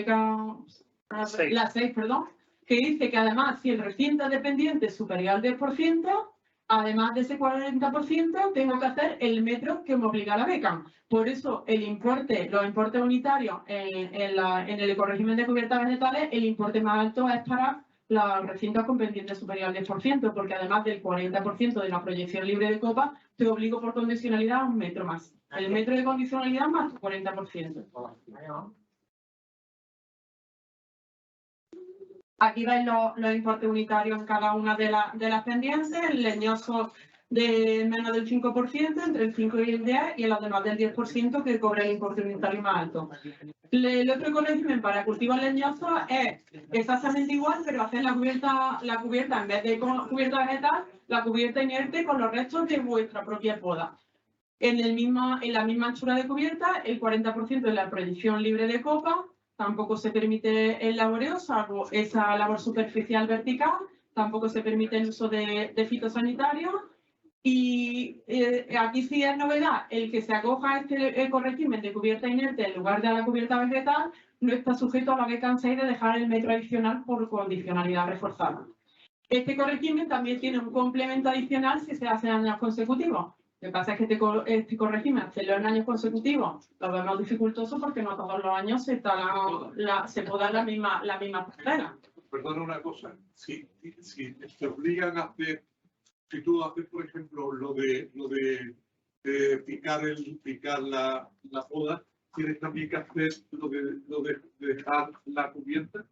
Speaker 5: 6, perdón, que dice que además si el recinto es dependiente superior al 10%, además de ese 40%, tengo que hacer el metro que me obliga la beca. Por eso los importes unitarios en el ecorrégimen de cubiertas vegetales, el importe más alto es para los recintos con pendiente superior al 10%, porque además del 40% de la proyección libre de copa, te obligo por condicionalidad a un metro más. El metro de condicionalidad más tu 40%. Aquí veis los importes unitarios en cada una de las pendientes, el leñoso de menos del 5%, entre el 5 y el 10, y los demás del 10% que cobra el importe unitario más alto. El otro ecorrégimen para cultivos leñosos es exactamente igual, pero hacer la cubierta en vez de cubierta vegetal, la cubierta inerte con los restos de vuestra propia poda. En la misma anchura de cubierta, el 40% de la proyección libre de copa. Tampoco se permite el laboreo, salvo esa labor superficial vertical. Tampoco se permite el uso de fitosanitarios. Y aquí sí es novedad, el que se acoja a este ecorrégimen de cubierta inerte en lugar de a la cubierta vegetal no está sujeto a la beca 6 de dejar el metro adicional por condicionalidad reforzada. Este ecorrégimen también tiene un complemento adicional si se hace en años consecutivos. Lo que pasa es que este ecorrégimen, hacerlo en años consecutivos, lo vemos dificultoso porque no todos los años se poda la misma parcela.
Speaker 6: Perdona una cosa, si te obligan a hacer, si tú haces, por ejemplo, lo de picar la poda, tienes también que hacer lo de dejar la cubierta.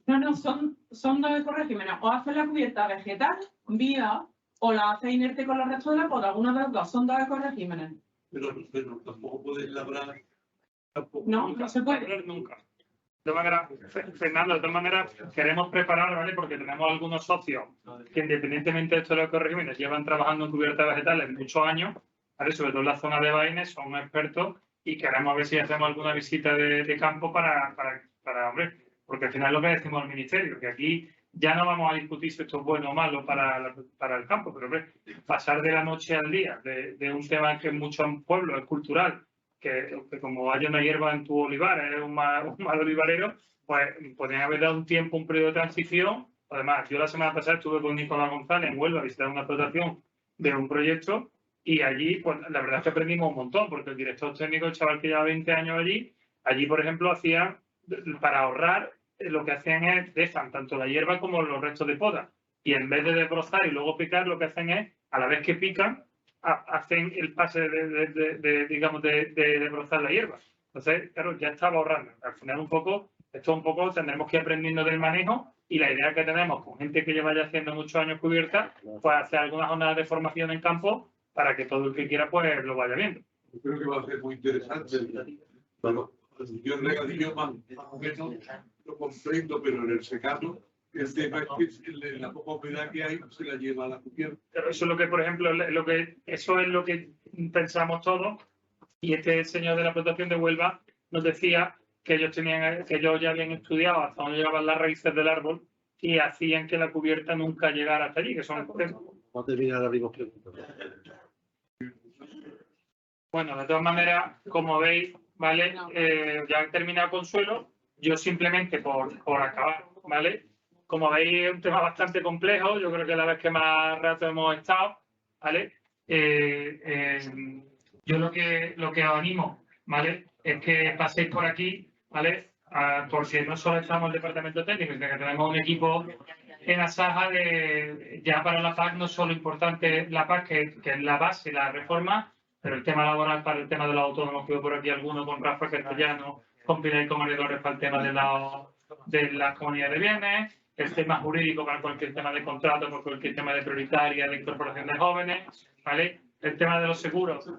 Speaker 5: No, son dos ecorregímenes. O haces la cubierta vegetal, viva, o la haces inerte con los restos de la poda. Alguna de las dos, son dos ecorregímenes.
Speaker 6: Pero tampoco puedes labrar.
Speaker 5: No se puede.
Speaker 4: Nunca. De manera, Fernando, de todas maneras, queremos preparar, ¿vale? Porque tenemos algunos socios que, independientemente de estos ecorregímenes, llevan trabajando en cubiertas vegetales muchos años, ¿vale? Sobre todo en la zona de Baines, son expertos y queremos ver si hacemos alguna visita de campo para hombre, porque al final es lo que decimos al Ministerio, que aquí ya no vamos a discutir si esto es bueno o malo para el campo, pero hombre, pasar de la noche al día de un tema que en muchos pueblos es cultural, que como haya una hierba en tu olivar, eres un mal olivarero, pues podrían haber dado un tiempo, un periodo de transición. Además, yo la semana pasada estuve con Nicolás González en Huelva a visitar una explotación de un proyecto y allí, pues la verdad es que aprendimos un montón, porque el director técnico, el chaval que lleva 20 años allí, por ejemplo, hacían, para ahorrar, lo que hacían es, dejan tanto la hierba como los restos de poda. Y en vez de desbrozar y luego picar, lo que hacen es, a la vez que pican, hacen el pase de desbrozar la hierba. Entonces, claro, ya estaba ahorrando. Al final tendremos que ir aprendiendo del manejo y la idea que tenemos con gente que lleva ya haciendo muchos años cubierta, pues hacer algunas jornadas de formación en campo para que todo el que quiera pues lo vaya viendo.
Speaker 6: Yo creo que va a ser muy interesante. Bueno, yo en regadío más o menos lo comprendo, pero en el secano el tema es que la poca humedad que hay se la lleva a la cubierta.
Speaker 4: Pero eso es lo que, por ejemplo, eso es lo que pensamos todos. Y este señor de la explotación de Huelva nos decía que ellos ya habían estudiado hasta dónde llegaban las raíces del árbol y hacían que la cubierta nunca llegara hasta allí, que son...
Speaker 1: Vamos a terminar, abrimos preguntas.
Speaker 4: Bueno, de todas maneras, como veis, ¿vale? Ya he terminado con suelo. Yo simplemente por acabar, ¿vale? Como veis, es un tema bastante complejo. Yo creo que es la vez que más rato hemos estado, ¿vale? yo lo que os animo, ¿vale? Es que paséis por aquí, ¿vale? Porque no solo estamos el departamento técnico, sino que tenemos un equipo en Asaja ya para la PAC, no solo importante la PAC, que es la base, la reforma, pero el tema laboral para el tema de los autónomos, que veo por aquí alguno con Rafa Castellano, con Pilar y con María para el tema de las comunidades de bienes, el tema jurídico para cualquier tema de contrato, por cualquier tema de prioritaria, de incorporación de jóvenes, ¿vale? El tema de los seguros,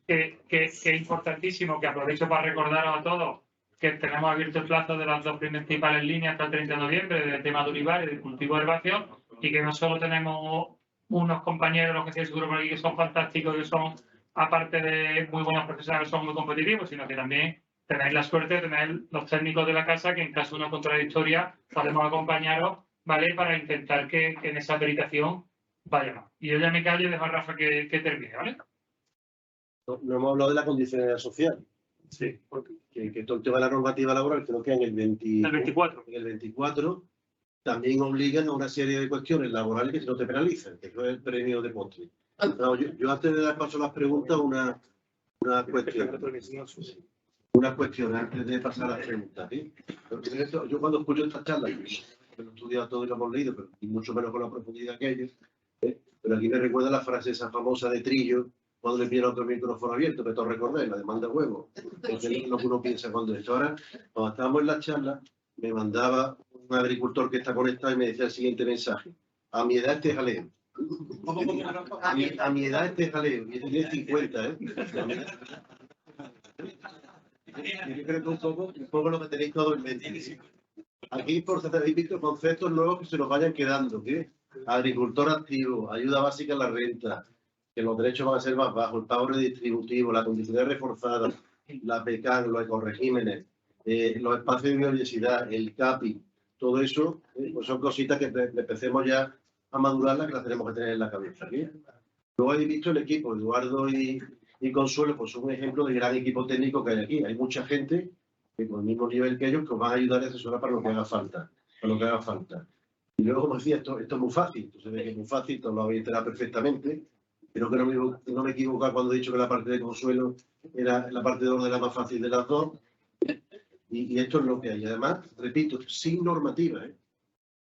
Speaker 4: que es importantísimo, que aprovecho para recordaros a todos que tenemos abierto el plazo de las dos principales líneas hasta el 30 de noviembre del tema de olivar y del cultivo de herbáceos, y que no solo tenemos unos compañeros, los que tienen seguro por aquí, que son fantásticos, que son, aparte de muy buenos profesionales, son muy competitivos, sino que también tenéis la suerte de tener los técnicos de la casa que en caso de una contradictoria podemos acompañaros, ¿vale? Para intentar que en esa verificación vaya más. Y yo ya me callo y dejo a Rafa que termine, ¿vale?
Speaker 1: No hemos hablado de la condicionalidad social.
Speaker 4: Sí.
Speaker 1: Que todo el tema de la normativa laboral, creo que en el
Speaker 4: 24.
Speaker 1: En el 24 también obligan a una serie de cuestiones laborales que si no te penalizan, que eso es el premio de postre. No, yo antes de dar paso a las preguntas, una cuestión antes de pasar a las preguntas. ¿Sí? Yo cuando escucho estas charlas, que no he estudiado todo y lo hemos leído, pero y mucho menos con la profundidad que ellos, pero aquí me recuerda la frase esa famosa de Trillo, cuando le pide otro micrófono abierto, que todos recordáis, la demanda huevo. Porque es lo que uno piensa cuando esto. Ahora, cuando estábamos en la charla, me mandaba un agricultor que está conectado y me decía el siguiente mensaje. A mi edad este jaleo. A mi edad este jaleo. Y tiene 50, ¿eh? Yo creo que un poco lo que tenéis todo en mente. Aquí, por si habéis visto conceptos nuevos que se nos vayan quedando. ¿Qué? Agricultor activo, ayuda básica a la renta, que los derechos van a ser más bajos, el pago redistributivo, la condicionalidad reforzada, la PECAN, los ecoregímenes, los espacios de biodiversidad, el CAPI, todo eso pues son cositas que empecemos ya a madurarlas, que las tenemos que tener en la cabeza. ¿Sí? Luego habéis visto el equipo, Eduardo y Consuelo, pues son un ejemplo de gran equipo técnico que hay aquí. Hay mucha gente que con el mismo nivel que ellos que os van a ayudar y asesorar para lo que haga falta. Y luego, como decía, esto es muy fácil, se ve que es muy fácil, todos lo habéis enterado perfectamente. Creo que no me equivoco cuando he dicho que la parte de Consuelo era la parte de orden la más fácil de las dos. Y esto es lo que hay. Además, repito, sin normativa,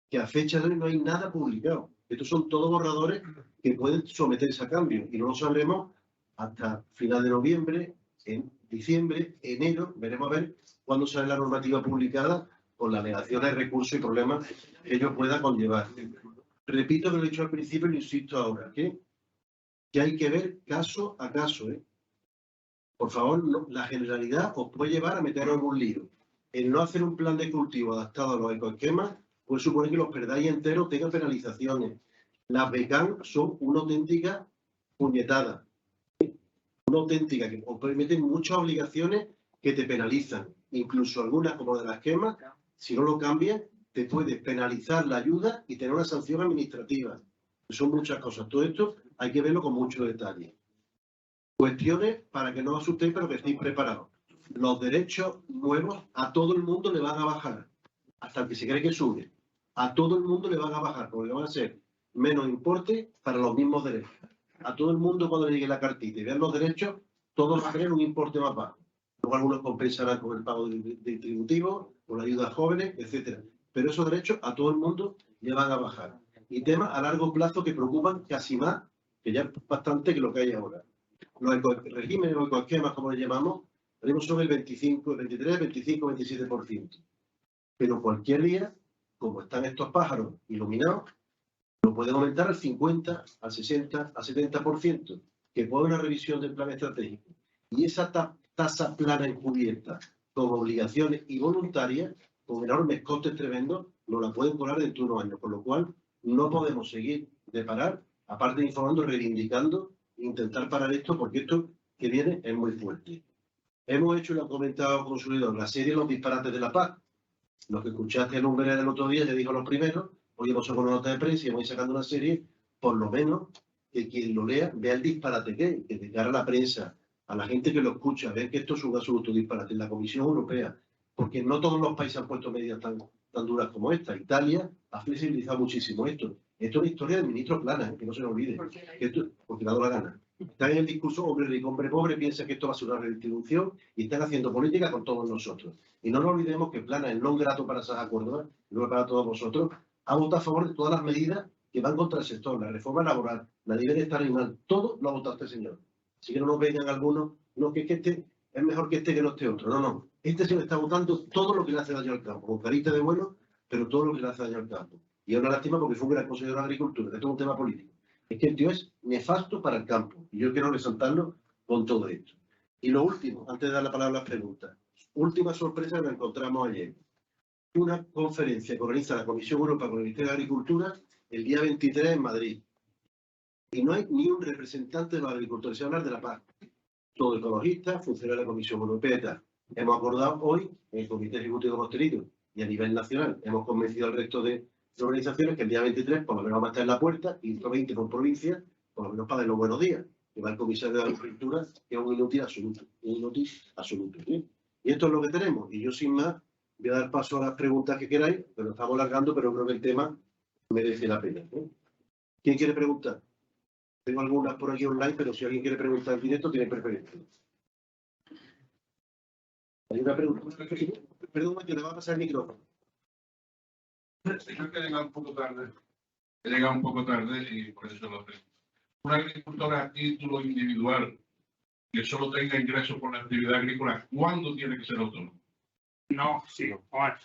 Speaker 1: que a fecha de hoy no hay nada publicado. Estos son todos borradores que pueden someterse a cambio y no lo sabremos hasta final de noviembre, en diciembre, enero. Veremos a ver cuándo sale la normativa publicada con la alegación de recursos y problemas que ello pueda conllevar. Repito que lo he dicho al principio y lo insisto ahora, que hay que ver caso a caso. Por favor, la generalidad os puede llevar a meteros en un lío. El no hacer un plan de cultivo adaptado a los ecoesquemas puede suponer que los perdáis enteros tengan penalizaciones. Las BECAN son una auténtica puñetada. Una auténtica que os permiten muchas obligaciones que te penalizan. Incluso algunas como de las quemas, si no lo cambias, te puede penalizar la ayuda y tener una sanción administrativa. Son muchas cosas. Todo esto hay que verlo con mucho detalle. Cuestiones para que no os asustéis, pero que estéis preparados. Los derechos nuevos a todo el mundo le van a bajar, hasta el que se cree que sube. A todo el mundo le van a bajar, porque van a ser menos importe para los mismos derechos. A todo el mundo cuando le llegue la cartita y vean los derechos, todos van a tener un importe más bajo. Luego algunos compensarán con el pago distributivo, con la ayuda a jóvenes, etc. Pero esos derechos a todo el mundo le van a bajar. Y temas a largo plazo que preocupan casi más, que ya es bastante que lo que hay ahora. Los regímenes o ecoesquemas, como le llamamos, tenemos sobre el 25, el 23, 25, 27%. Pero cualquier día, como están estos pájaros iluminados, lo pueden aumentar al 50, al 60, al 70%, que puede una revisión del plan estratégico. Y esa tasa plana encubierta, con obligaciones y voluntarias, con enormes costes tremendos, nos la pueden cobrar dentro de unos años. Por lo cual, no podemos seguir de parar, aparte de informando, reivindicando, intentar parar esto, porque esto que viene es muy fuerte. Hemos hecho, y lo ha comentado Consuelo, la serie Los disparates de la paz. Los que escuchaste en un verano el otro día, ya dijo los primeros, hoy hemos sacado una nota de prensa y hemos ido sacando una serie, por lo menos que quien lo lea vea el disparate que de cara a la prensa, a la gente que lo escucha, vean que esto es un absoluto disparate en la Comisión Europea, porque no todos los países han puesto medidas tan duras como esta. Italia ha flexibilizado muchísimo esto. Esto es una historia del ministro Plana, que no se nos olvide. Porque le ha dado la gana. Están en el discurso hombre rico, hombre pobre, piensa que esto va a ser una redistribución y están haciendo política con todos nosotros. Y no nos olvidemos que Plana, el non grato para Saja Córdoba, no para todos vosotros, ha votado a favor de todas las medidas que van contra el sector, la reforma laboral, la ley de bienestar animal, todo lo ha votado este señor. Así que no nos vengan algunos, no, que este es mejor que este que no esté otro. No, no. Este señor está votando todo lo que le hace daño al campo, con carita de bueno, pero todo lo que le hace daño al campo. Y es una lástima porque fue un gran consejero de Agricultura, esto es un tema político. Es que el tío es nefasto para el campo. Y yo quiero resaltarlo con todo esto. Y lo último, antes de dar la palabra a las preguntas, última sorpresa que nos encontramos ayer. Una conferencia que organiza la Comisión Europea con el Ministerio de Agricultura el día 23 en Madrid. Y no hay ni un representante de los agricultores. Se va a hablar de la paz. Todo ecologista, funcionario de la Comisión Europea y tal. Hemos acordado hoy en el Comité Ejecutivo Posterior y a nivel nacional, hemos convencido al resto de organizaciones que el día 23 por lo menos vamos a estar en la puerta y 20 por provincia, por lo menos para dar los buenos días. Que va el comisario de Agricultura, que es un inútil absoluto. Un inútil absoluto. ¿Sí? Y esto es lo que tenemos. Y yo sin más voy a dar paso a las preguntas que queráis, pero estamos alargando, pero creo que el tema merece la pena. ¿Sí? ¿Quién quiere preguntar? Tengo algunas por aquí online, pero si alguien quiere preguntar en directo, tiene preferencia. Hay una pregunta. Perdón, que le va a pasar el micrófono.
Speaker 7: Creo que he llegado un poco tarde. He llegado un poco tarde y por eso lo tengo. Un agricultor a título individual que solo tenga ingresos por la actividad agrícola, ¿cuándo tiene que ser autónomo?
Speaker 4: No, sí. Bueno,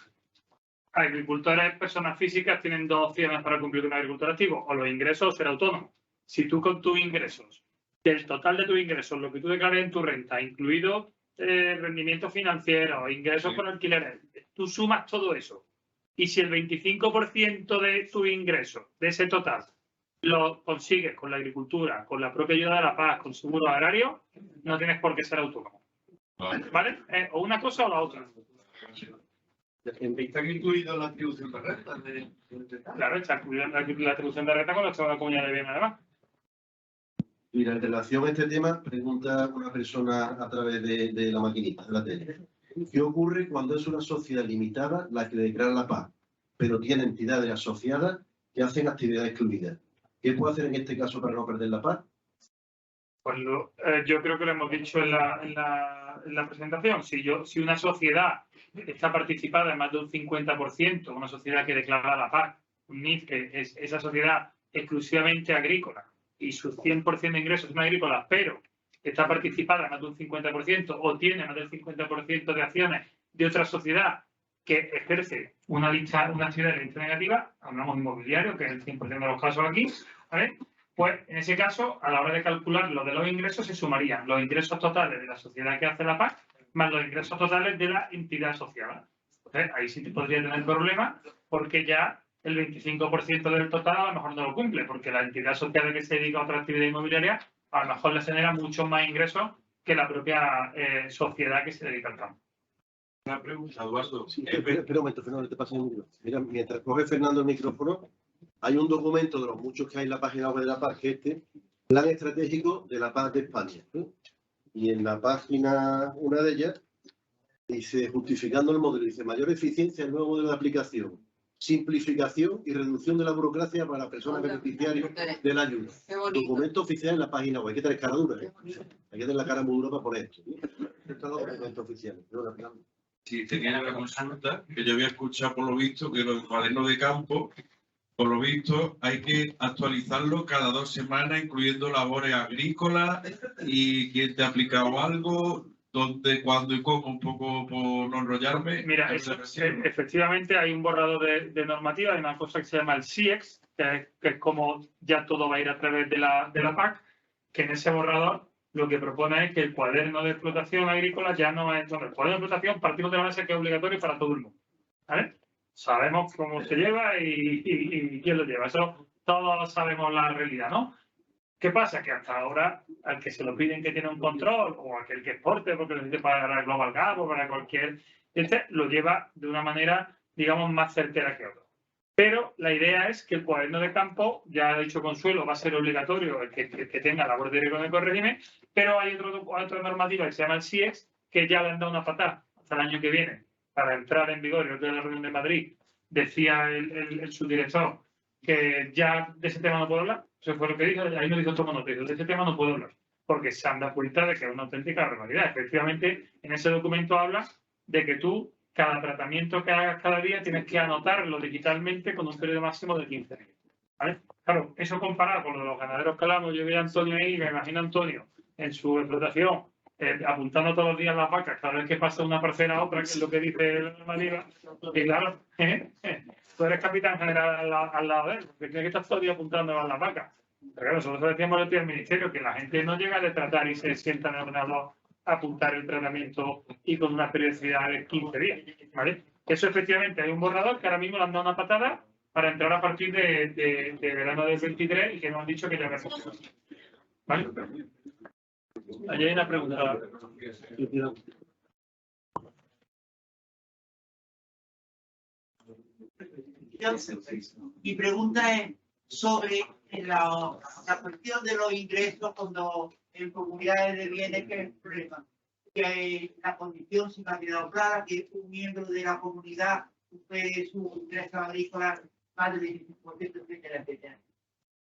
Speaker 4: agricultores, personas físicas, tienen dos opciones para cumplir un agricultor activo, o los ingresos o ser autónomo. Si tú con tus ingresos, del total de tus ingresos, lo que tú declares en tu renta, incluido rendimiento financiero, ingresos por alquileres, tú sumas todo eso. Y si el 25% de tu ingreso, de ese total, lo consigues con la agricultura, con la propia ayuda de la paz, con seguro agrario, no tienes por qué ser autónomo. ¿Vale? O una cosa o la otra.
Speaker 7: ¿Están incluidos la atribución de renta?
Speaker 4: Claro, está incluida la atribución de renta cuando está en la comunidad de bienes, además.
Speaker 1: Mira, en relación a este tema, pregunta una persona a través de la maquinita, de la tele. ¿Qué ocurre cuando es una sociedad limitada la que declara la paz, pero tiene entidades asociadas que hacen actividades excluidas? ¿Qué puede hacer en este caso para no perder la paz?
Speaker 4: Pues yo creo que lo hemos dicho en la presentación. Si una sociedad está participada en más de un 50%, una sociedad que declara la paz, un NIF, que es esa sociedad exclusivamente agrícola y sus 100% de ingresos son agrícolas, pero está participada en más de un 50% o tiene más del 50% de acciones de otra sociedad que ejerce una actividad de lista negativa, hablamos inmobiliario, que es el 100% de los casos aquí, ¿vale? Pues en ese caso, a la hora de calcular lo de los ingresos, se sumarían los ingresos totales de la sociedad que hace la PAC más los ingresos totales de la entidad asociada. Entonces, ahí sí te podría tener problemas porque ya el 25% del total a lo mejor no lo cumple, porque la entidad asociada que se dedica a otra actividad inmobiliaria a lo mejor le genera muchos más ingresos que la propia sociedad que se dedica al campo.
Speaker 7: Una pregunta, Eduardo.
Speaker 1: Sí, espera un momento, Fernando, te paso el micrófono. Mira, mientras coge Fernando el micrófono, hay un documento de los muchos que hay en la página web de la paz, que es este, Plan Estratégico de la Paz de España. Y en la página, una de ellas, dice, justificando el modelo, dice, mayor eficiencia el nuevo modelo de aplicación, simplificación y reducción de la burocracia para las personas beneficiarias de la ayuda. Documento oficial en la página web. Hay que tener cara dura, ¿eh? Hay que tener la cara muy dura para poner esto. Estos son los documentos oficiales.
Speaker 7: Sí, tenía la consulta que yo había escuchado por lo visto que los cuadernos de campo, por lo visto, hay que actualizarlo cada 2 semanas, incluyendo labores agrícolas y quién te ha aplicado algo, dónde, cuándo y cómo, un poco por no enrollarme.
Speaker 4: Mira, efectivamente hay un borrador de normativa, hay una cosa que se llama el SIEX, que es como ya todo va a ir a través de la PAC, que en ese borrador lo que propone es que el cuaderno de explotación agrícola ya no es... Bueno, el cuaderno de explotación partimos de la base que es obligatorio para todo el mundo, ¿vale? Sabemos cómo se lleva y quién lo lleva. Eso todos sabemos la realidad, ¿no? ¿Qué pasa? Que hasta ahora, al que se lo piden que tiene un control, o aquel que exporte porque lo necesite para Global Gap o para cualquier... lo lleva de una manera, digamos, más certera que otro. Pero la idea es que el cuaderno de campo, ya ha dicho Consuelo, va a ser obligatorio el que tenga labor de riesgo en el régimen, pero hay otra normativa que se llama el SIEX, que ya le han dado una patada hasta el año que viene para entrar en vigor. El otro día de la reunión de Madrid decía el subdirector que ya de ese tema no puedo hablar. Eso fue lo que dijo, ahí no dijo todo monoterio, de ese tema no puedo hablar. porque se han dado cuenta de que es una auténtica barbaridad. Efectivamente, en ese documento habla de que tú, cada tratamiento que hagas cada día, tienes que anotarlo digitalmente con un periodo máximo de 15 días. ¿Vale? Claro, eso comparado con lo de los ganaderos que hablamos, yo veo a Antonio ahí, me imagino a Antonio en su explotación, apuntando todos los días las vacas, cada vez que pasa una parcela a otra, que es lo que dice la normativa. Y claro, tú eres capitán general al lado de él, porque tienes que estar todo el día apuntando a las vacas. Pero claro, nosotros decíamos al ministerio que la gente no llega a tratar y se sienta en el ordenador a apuntar el tratamiento y con una periodicidad de 15 días. ¿Vale? Eso efectivamente hay un borrador que ahora mismo le han dado una patada para entrar a partir de verano del 23 y que nos han dicho que ya veremos. ¿Vale? Allí hay una pregunta.
Speaker 8: Mi pregunta es sobre la cuestión de los ingresos cuando en comunidades de bienes, que es el problema. Que la condición sí me ha quedado clara, que un miembro de la comunidad supere su ingreso agrícola más del 25%, etcétera, etcétera.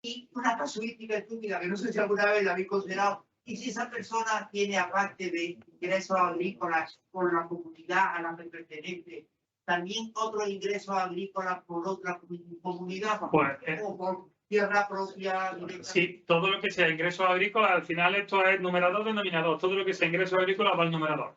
Speaker 8: Y una casuística estúpida, que no sé si alguna vez la habéis considerado, y si esa persona tiene, aparte de ingresos agrícolas por la comunidad a la que pertenece, también otros ingresos agrícolas por otra comunidad,
Speaker 4: Pues,
Speaker 8: o por tierra propia.
Speaker 4: Sí, todo lo que sea ingresos agrícolas, al final esto es numerador, denominador. Todo lo que sea ingresos agrícolas va al numerador.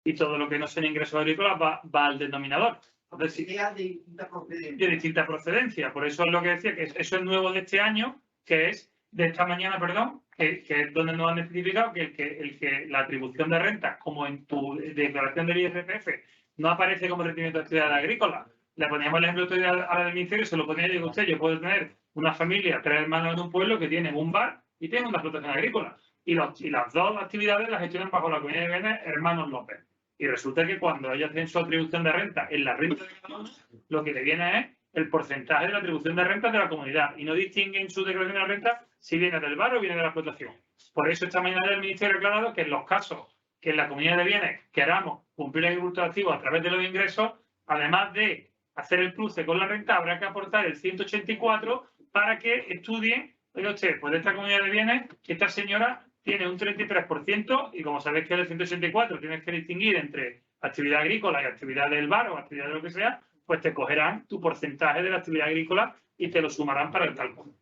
Speaker 4: Y todo lo que no sea ingresos agrícolas va al denominador. Entonces, de distinta procedencia. Por eso es lo que decía, que eso es nuevo de este año, que es de esta mañana, perdón, que es donde nos han especificado que la atribución de rentas, como en tu declaración del IRPF, no aparece como rendimiento de actividad agrícola. Le poníamos el ejemplo a la del ministerio, se lo ponía y digo, usted, yo puedo tener una familia, 3 hermanos en un pueblo que tienen un bar y tienen una explotación agrícola. Y las dos actividades las gestionan bajo la comunidad de bienes Hermanos López. Y resulta que cuando ellos tienen su atribución de renta en la renta de cada uno, lo que le viene es el porcentaje de la atribución de renta de la comunidad. Y no distinguen su declaración de renta si viene del bar o viene de la explotación. Por eso esta mañana el ministerio ha aclarado que en los casos que en la comunidad de bienes queramos cumplir el agricultor activo a través de los ingresos, además de hacer el cruce con la renta, habrá que aportar el 184 para que estudien, oiga usted, pues de esta comunidad de bienes, esta señora tiene un 33% y como sabéis que el 184 tienes que distinguir entre actividad agrícola y actividad del bar o actividad de lo que sea, pues te cogerán tu porcentaje de la actividad agrícola y te lo sumarán para el cálculo.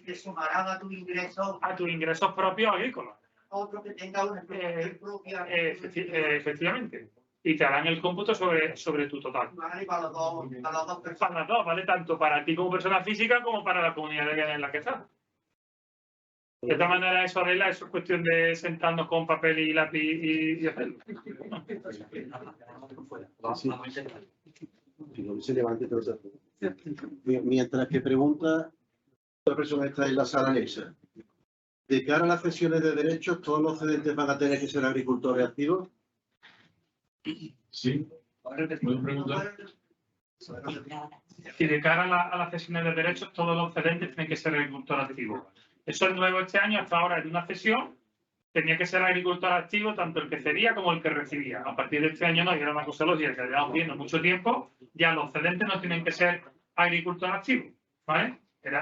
Speaker 8: Te sumarán a tus ingresos.
Speaker 4: A tus ingresos propios agrícolas.
Speaker 8: Otro que tenga una explotación propia.
Speaker 4: Efectivamente. Y te harán el cómputo sobre tu total.
Speaker 8: Vale, para las dos personas.
Speaker 4: Para las dos, ¿vale? Tanto para ti como persona física como para la comunidad de bienes en la que estás. De esta manera, eso, Adela, eso es cuestión de sentarnos con papel y lápiz y hacerlo.
Speaker 1: Mientras que pregunta, la persona está en la sala anexa. De cara a las cesiones de derechos, ¿todos los cedentes van a tener que ser agricultores activos?
Speaker 7: Sí. ¿Puedo preguntar?
Speaker 4: Y de cara a las cesiones de derechos, todos los cedentes tienen que ser agricultor activo. Eso es nuevo este año. Hasta ahora, en una cesión, tenía que ser agricultor activo tanto el que cedía como el que recibía. A partir de este año no, y era una cosa lógica que llevamos viendo mucho tiempo, ya los cedentes no tienen que ser agricultor activo, ¿vale?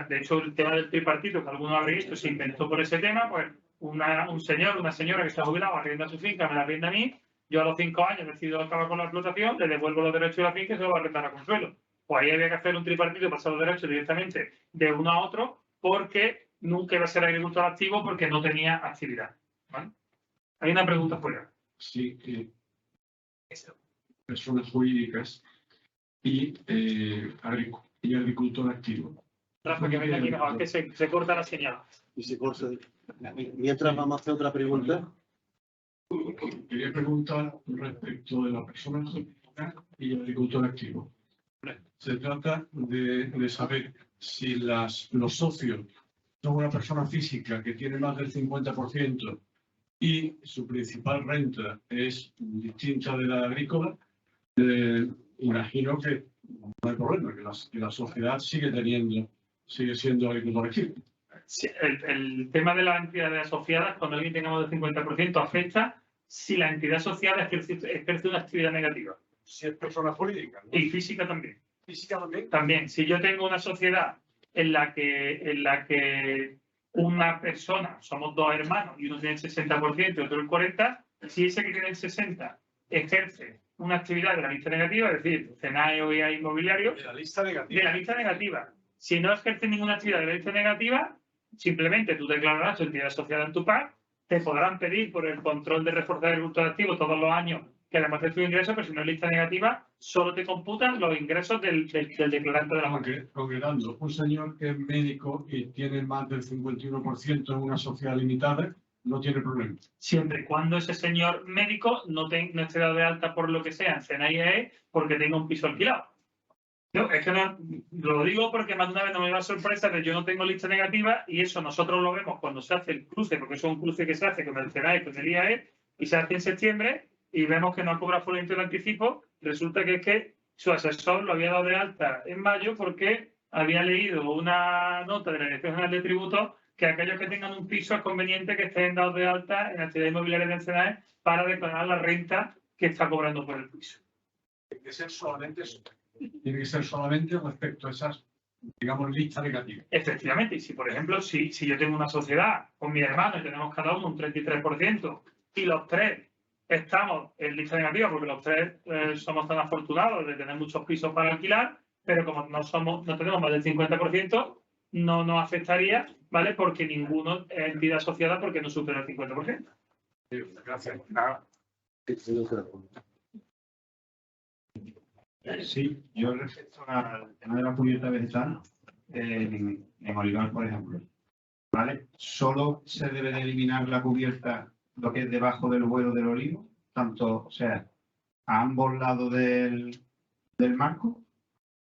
Speaker 4: De hecho, el tema del tripartito, que algunos habréis visto, se inventó por ese tema, pues un señor, una señora que está jubilado, arrienda su finca, me la arrienda a mí, yo a los 5 años decido acabar con la explotación, le devuelvo los derechos de la finca y se lo va a arrendar a Consuelo. Pues ahí había que hacer un tripartito, pasar los derechos directamente de uno a otro, porque nunca iba a ser agricultor activo porque no tenía actividad. ¿Vale? Hay una pregunta fuera.
Speaker 7: Sí, personas jurídicas y agricultor activo.
Speaker 4: Rafa, que venga aquí mejor, que se corta la señal.
Speaker 1: Y se corta. Mientras vamos a hacer otra pregunta.
Speaker 7: Quería preguntar respecto de la persona jurídica y el agricultor activo. Se trata de saber si los socios son una persona física que tiene más del 50% y su principal renta es distinta de la agrícola. Imagino que no hay problema, que la sociedad sigue siendo agricultor activo.
Speaker 4: Sí, el tema de las entidades asociadas, cuando alguien tenga más del 50%, afecta si la entidad asociada ejerce una actividad negativa.
Speaker 6: Si es persona jurídica, ¿no?
Speaker 4: Y física también.
Speaker 6: Física también.
Speaker 4: También, si yo tengo una sociedad en la que una persona, somos dos hermanos y uno tiene el 60% y otro el 40%, si ese que tiene el 60% ejerce una actividad de la lista negativa, es decir, CENAE o IA inmobiliario,
Speaker 6: De la lista negativa.
Speaker 4: de la lista negativa. Si no ejerce ninguna actividad de la lista negativa, simplemente tú declararás tu entidad asociada en tu PAC, te podrán pedir por el control de reforzar el bruto de activos todos los años que además de tu ingreso, pero si no es lista negativa, solo te computan los ingresos del declarante de la PAC.
Speaker 6: Concretando, un señor que es médico y tiene más del 51% en una sociedad limitada, no tiene problema.
Speaker 4: Siempre y cuando ese señor médico no esté dado de alta por lo que sea en CNAIE porque tenga un piso alquilado. Yo, es que no, lo digo porque más de una vez no me da sorpresa de yo no tengo lista negativa y eso nosotros lo vemos cuando se hace el cruce, porque eso es un cruce que se hace con el CNAE, con el IAE, y se hace en septiembre y vemos que no ha cobrado por el anticipo. Resulta que es que su asesor lo había dado de alta en mayo porque había leído una nota de la Dirección General de Tributos que aquellos que tengan un piso es conveniente que estén dados de alta en actividad inmobiliaria del CNAE para declarar la renta que está cobrando por el piso.
Speaker 6: Tiene que ser solamente eso. Tiene que ser solamente respecto a esas, digamos, listas negativas.
Speaker 4: Efectivamente, y si por ejemplo, si yo tengo una sociedad con mi hermano y tenemos cada uno un 33% y los tres estamos en lista negativa porque los tres somos tan afortunados de tener muchos pisos para alquilar, pero como no tenemos más del 50%, no nos afectaría, ¿vale? Porque ninguno es entidad asociada porque no supera el 50%.
Speaker 6: Gracias.
Speaker 9: Sí, yo respecto al tema de la cubierta vegetal, en olivar, por ejemplo, ¿vale? Solo se debe de eliminar la cubierta, lo que es debajo del vuelo del olivo, tanto, o sea, a ambos lados del marco,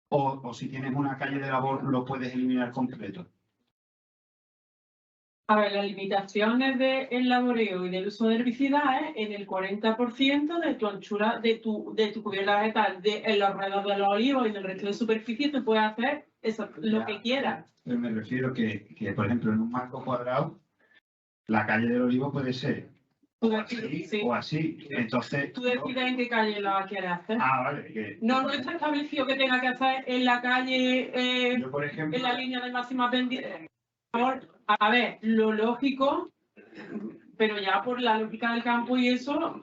Speaker 9: o si tienes una calle de labor lo puedes eliminar completo.
Speaker 5: A ver, las limitaciones del laboreo y del uso de herbicidas es en el 40% de tu anchura, de tu cubierta vegetal, en los alrededores de los olivos y en el resto de superficie tú puedes hacer eso, lo que quieras.
Speaker 9: Pero me refiero que, por ejemplo, en un marco cuadrado, la calle del olivo puede ser así
Speaker 5: Sí.
Speaker 9: o así. Entonces,
Speaker 5: Tú decides en qué calle la quieres hacer.
Speaker 9: vale.
Speaker 5: No está establecido que tenga que hacer en la calle,
Speaker 9: Yo, por ejemplo,
Speaker 5: en la línea de máxima pendiente. Por favor, a ver, lo lógico, pero ya por la lógica del campo y eso,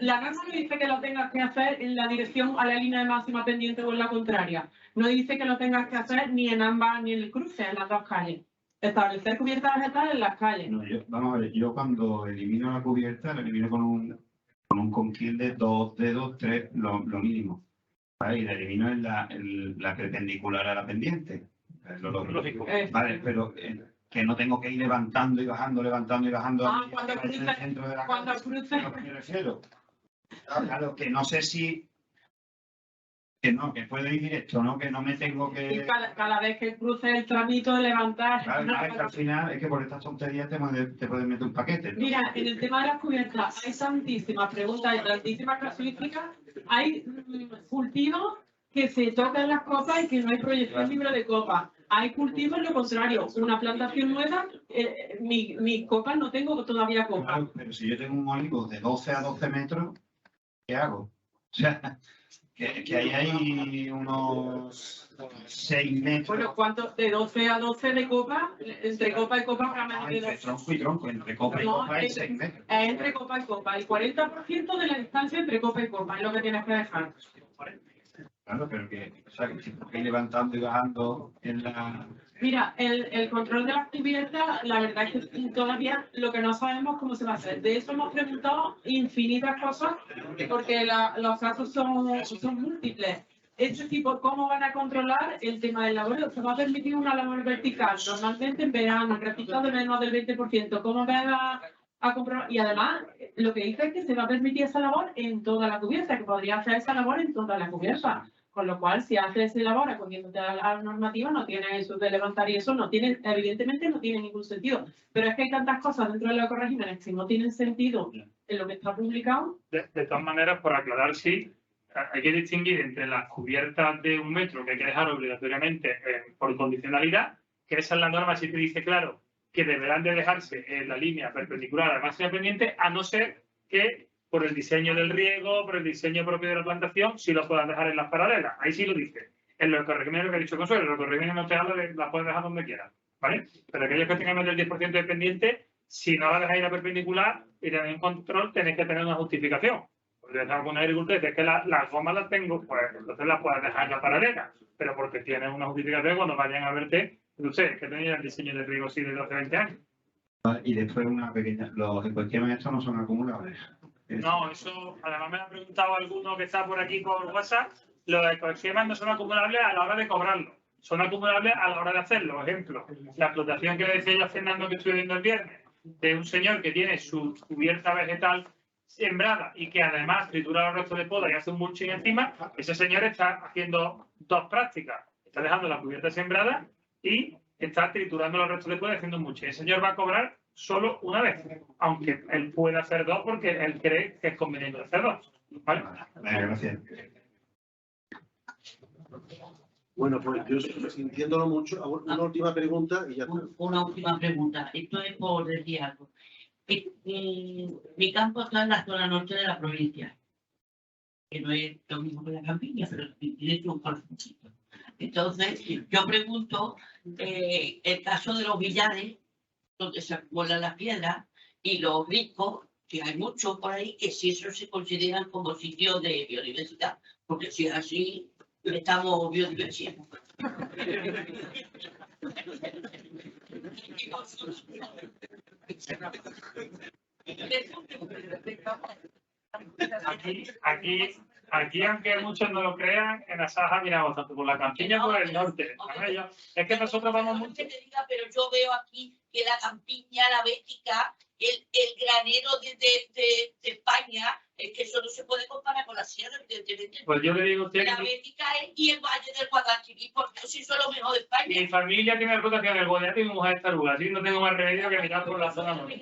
Speaker 5: la norma no dice que lo tengas que hacer en la dirección a la línea de máxima pendiente o en la contraria. No dice que lo tengas que hacer ni en ambas ni en el cruce, en las dos calles. Establecer cubierta vegetal en las calles.
Speaker 9: no, vamos a ver, yo cuando elimino la cubierta, la elimino con un conquil de 2 dedos, 3, lo mínimo. ¿Vale? Y la elimino en la perpendicular a la pendiente. Es lo lógico. Vale, pero que no tengo que ir levantando y bajando.
Speaker 5: Cuando
Speaker 9: en el centro de la
Speaker 5: cuando
Speaker 9: calle,
Speaker 5: cruces.
Speaker 9: a lo que me refiero. Claro, que no sé si... Que puedo ir directo, ¿no? Que no me tengo que...
Speaker 5: Y cada vez que cruces el tramito de levantar.
Speaker 9: Claro, que al final es que por estas tonterías te pueden meter un paquete, ¿no?
Speaker 5: Mira, en el tema de las cubiertas hay tantísimas preguntas y tantísimas casuísticas. Hay cultivos que se tocan las copas y que no hay proyección libre de copas. Hay cultivos lo contrario, una plantación nueva, mis copas no tengo todavía copas.
Speaker 9: Claro, pero si yo tengo un olivo de 12 a 12 metros, ¿qué hago? O sea, que ahí hay unos 6 metros.
Speaker 5: Bueno, ¿cuánto? De 12 a 12 de copa, entre copa y copa habrá menos de
Speaker 9: Entre
Speaker 5: 12.
Speaker 9: tronco y tronco, entre copa y
Speaker 5: No,
Speaker 9: copa hay 6 metros.
Speaker 5: Es entre copa y copa. El 40% de la distancia entre copa y copa es lo que tienes que dejar.
Speaker 9: Claro, pero que si tengo que ir levantando y bajando en la...
Speaker 5: Mira, el control de las cubiertas, la verdad es que todavía lo que no sabemos cómo se va a hacer. De eso hemos preguntado infinitas cosas porque los casos son múltiples. Este tipo, ¿cómo van a controlar el tema del laboreo? Se va a permitir una labor vertical, normalmente en verano, en registros de menos del 20%. ¿Cómo van a comprobar? Y además, lo que dice es que se va a permitir esa labor en toda la cubierta, que podría hacer esa labor en toda la cubierta. Con lo cual, si haces esa labor acudiéndote a la normativa, no tiene eso de levantar y eso, evidentemente no tiene ningún sentido. Pero es que hay tantas cosas dentro de los ecoregímenes que no tienen sentido en lo que está publicado.
Speaker 4: De todas maneras, por aclarar, sí, hay que distinguir entre las cubiertas de 1 metro que hay que dejar obligatoriamente por condicionalidad, que esa es la norma, si te dice claro que deberán de dejarse en la línea perpendicular a la máxima pendiente, a no ser que por el diseño del riego, por el diseño propio de la plantación, sí lo puedan dejar en las paralelas. Ahí sí lo dice. En los ecoregímenes, lo que ha dicho Consuelo, en los ecoregímenes no te habla de las puedes dejar donde quieras. ¿vale? Pero aquellos que tengan menos del 10% de pendiente, si no la dejáis ir a perpendicular y tenéis un control, tenéis que tener una justificación. Porque algún agricultor dice que las gomas las tengo, pues entonces las puedes dejar en la paralela, pero porque tienes una justificación cuando vayan a verte, no sé, que tenéis el diseño de riego sí de 12 20 años.
Speaker 9: Y después una pequeña, los ecoesquemas estos no son acumulables.
Speaker 4: No, eso, además me ha preguntado alguno que está por aquí por WhatsApp, los ecoesquemas no son acumulables a la hora de cobrarlo, son acumulables a la hora de hacerlo. Por ejemplo, la explotación que le decía yo a Fernando que estoy viendo el viernes, de un señor que tiene su cubierta vegetal sembrada y que además tritura los restos de poda y hace un mulching encima, ese señor está haciendo dos prácticas, está dejando la cubierta sembrada y está triturando los restos de poda y haciendo un mulching. El señor va a cobrar solo una vez, aunque él puede hacer dos porque él cree que es conveniente hacer dos. ¿Vale?
Speaker 9: Gracias.
Speaker 1: Bueno, pues yo sintiéndolo mucho, una última pregunta y ya está.
Speaker 8: Una última pregunta. Esto es por decir algo. Mi campo está en la zona norte de la provincia, que no es lo mismo que la campiña, pero tiene su corazoncito. Entonces, yo pregunto, el caso de los villares, donde se acumulan las piedras, y los riscos, que hay muchos por ahí, que si eso se consideran como sitios de biodiversidad, porque si es así, estamos biodiversidad.
Speaker 4: Aquí, aunque muchos no lo crean, en Asaja miramos tanto por la campiña como por el norte. Es que nosotros vamos mucho.
Speaker 8: Pero yo veo aquí que la campiña, la bética, el granero de España, es que eso no se puede comparar con la sierra, evidentemente.
Speaker 4: Pues yo le digo a usted
Speaker 8: la
Speaker 4: que
Speaker 8: bética y el valle del Guadalquivir, porque si son lo mejor de España.
Speaker 4: mi familia tiene reputación del Guadalquivir y mi mujer es taruga, así no tengo más remedio que mirar por la zona norte.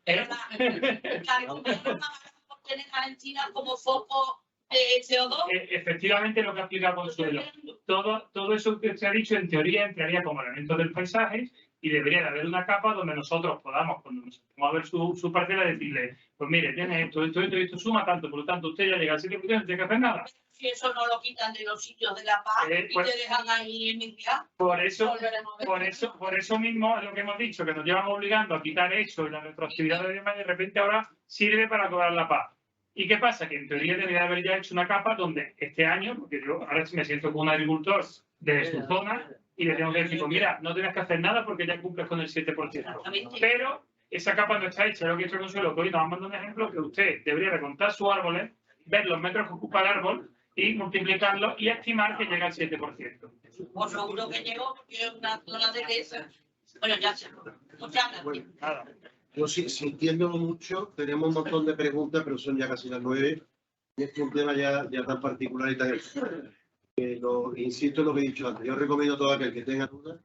Speaker 8: Pero por tener Argentina como foco de CO2.
Speaker 4: Efectivamente, lo que aplica Consuelo. Todo eso que se ha dicho, en teoría, entraría como elementos del paisaje y debería de haber una capa donde nosotros podamos, cuando nos vamos a ver su parcela, decirle, pues mire, tiene esto suma tanto, por lo tanto, usted ya llega al sitio que no tiene que hacer nada.
Speaker 8: Si eso no lo quitan de los sitios de la paz y
Speaker 4: pues,
Speaker 8: te dejan ahí en el día.
Speaker 4: Por eso mismo es lo que hemos dicho, que nos llevan obligando a quitar eso y la retroactividad de demás, y de repente ahora sirve para cobrar la paz. ¿Y qué pasa? Que en teoría debería haber ya hecho una capa donde este año, porque yo ahora sí me siento como un agricultor de su zona y le tengo que decir, pues mira, no tienes que hacer nada porque ya cumples con el 7%. Pero esa capa no está hecha. Lo que he hecho Consuelo, que hoy nos manda un ejemplo, que usted debería recontar sus árboles, ver los metros que ocupa el árbol y multiplicarlo y estimar que llega al 7%.
Speaker 8: Pues seguro que llegó porque es una zona de esa. Bueno, ya se. Muchas gracias.
Speaker 1: Bueno, nada. Yo sintiéndolo mucho, tenemos un montón de preguntas, pero son ya casi las 9. Y es un tema ya tan particular y tan insisto en lo que he dicho antes. Yo recomiendo a todo aquel que tenga dudas,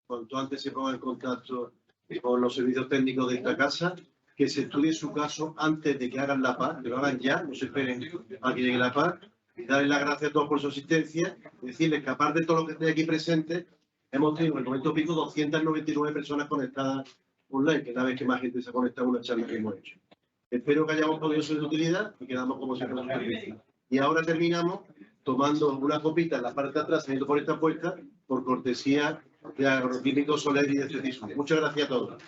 Speaker 1: cuanto antes se ponga en contacto con los servicios técnicos de esta casa, que se estudie su caso antes de que hagan la paz, que lo hagan ya, no se esperen a que llegue la paz, y darles las gracias a todos por su asistencia, decirles que aparte de todo lo que esté aquí presente, hemos tenido en el momento pico 299 personas conectadas online, que es la vez que más gente se ha conectado a una charla que hemos hecho. Espero que hayamos podido ser de utilidad y quedamos como siempre. Y ahora terminamos tomando una copita en la parte de atrás, saliendo por esta puerta, por cortesía de Agroquímicos Soler y de Cetisul. Muchas gracias a todos.